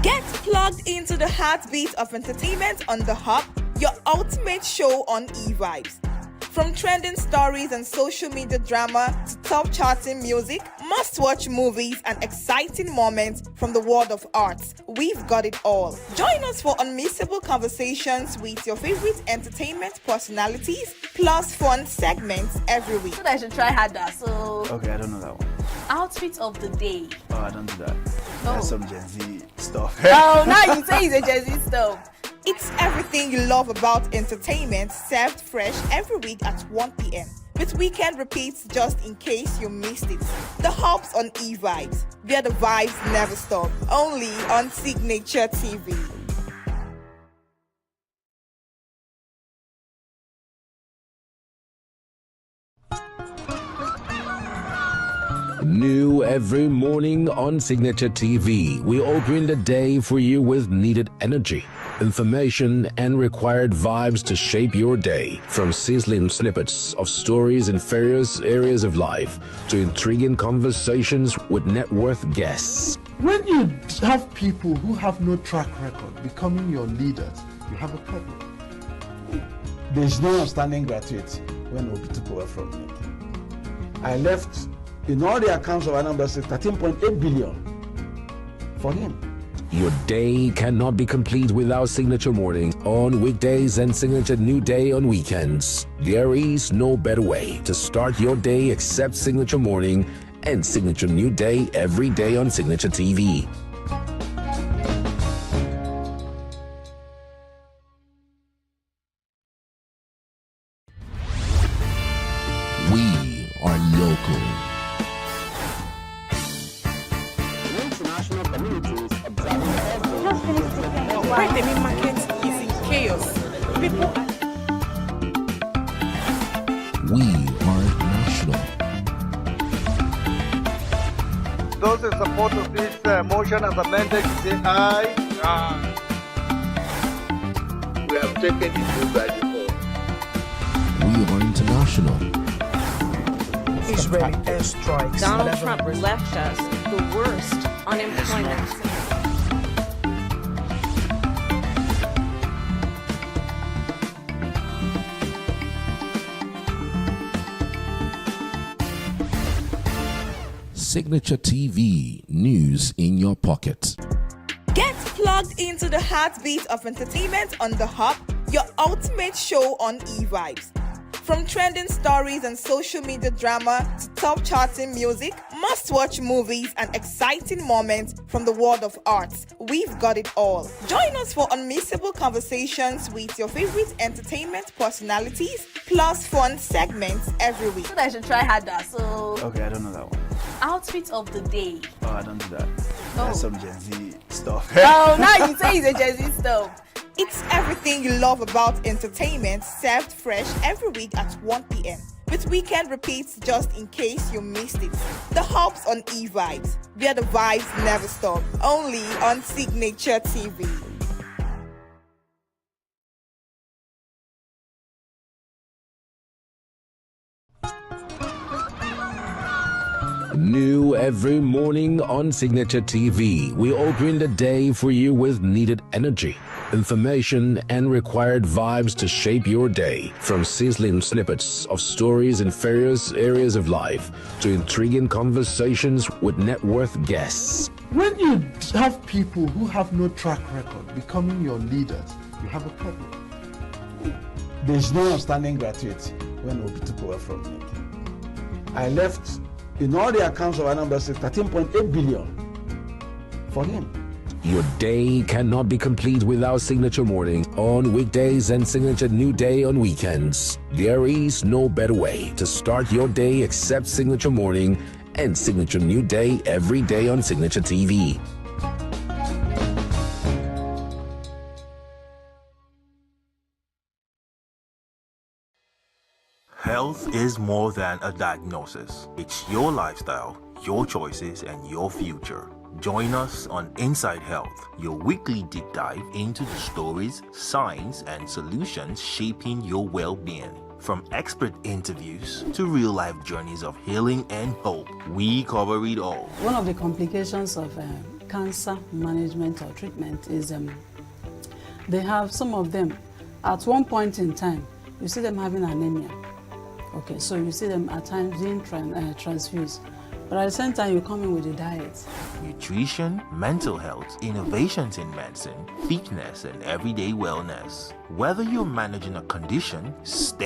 S8: Get plugged into the heartbeat of entertainment on The Hub, your ultimate show on e-vibes. From trending stories and social media drama to top charting music, must-watch movies and exciting moments from the world of arts, we've got it all. Join us for unmissable conversations with your favorite entertainment personalities, plus fun segments every week.
S16: So I should try harder. So
S23: Okay, I don't know that one.
S16: Outfit of the day.
S23: Oh, I don't do that. That's some Gen Z stuff.
S16: Oh, now you say it's a Gen Z stuff.
S8: It's everything you love about entertainment, served fresh every week at 1 p.m. with weekend repeats just in case you missed it. The Hub's on e-vibes, where the vibes never stop. Only on Signature TV.
S4: New every morning on Signature TV, we open the day for you with needed energy, information, and required vibes to shape your day. From sizzling snippets of stories in various areas of life to intriguing conversations with net worth guests.
S7: When you have people who have no track record becoming your leaders, you have a problem. There's no outstanding gratuity when Obi took over from me. I left in all the accounts of our number 13.8 billion for him.
S4: Your day cannot be complete without Signature Morning on weekdays and Signature New Day on weekends. There is no better way to start your day except Signature Morning and Signature New Day every day on Signature TV. We are local.
S15: International communities observing
S8: Why the main market is in chaos. People are
S4: We are national.
S11: Those in support of this motion as amended, say aye.
S13: We have taken it to by default.
S4: We are international.
S9: Israeli airstrikes. Donald Trump left us the worst unemployment.
S4: Signature TV, news in your pocket.
S8: Get plugged into the heartbeat of entertainment on the Hub, your ultimate show on e-vibes. From trending stories and social media drama to top charting music, must-watch movies and exciting moments from the world of arts, we've got it all. Join us for unmissable conversations with your favorite entertainment personalities, plus fun segments every week.
S16: I should try harder. So,
S23: Okay, I don't know that one.
S16: outfit of the day.
S23: Oh, I don't do that. That's some Gen Z stuff.
S16: Oh, now you say it's a Gen Z stuff.
S8: It's everything you love about entertainment, served fresh every week at 1 p.m. with weekend repeats just in case you missed it. The Hubs on e-vibes, where the vibes never stop. Only on Signature TV.
S4: New every morning on Signature TV. We open the day for you with needed energy, information, and required vibes to shape your day. From sizzling snippets of stories in various areas of life to intriguing conversations with net worth guests.
S7: When you have people who have no track record becoming your leaders, you have a problem. There's no outstanding graduate when Obi took over from me. I left, in all the accounts of our numbers, 13.8 billion for him.
S4: Your day cannot be complete without Signature Morning on weekdays and Signature New Day on weekends. There is no better way to start your day except Signature Morning and Signature New Day every day on Signature TV.
S1: Health is more than a diagnosis. It's your lifestyle, your choices, and your future. Join us on Inside Health, your weekly deep dive into the stories, science, and solutions shaping your well-being. From expert interviews to real-life journeys of healing and hope, we cover it all.
S2: One of the complications of cancer management or treatment is they have some of them, at one point in time, you see them having anemia. Okay, so you see them at times being transfused. But at the same time, you come in with a diet.
S1: Nutrition, mental health, innovations in medicine, fitness, and everyday wellness. Whether you're managing a condition, stay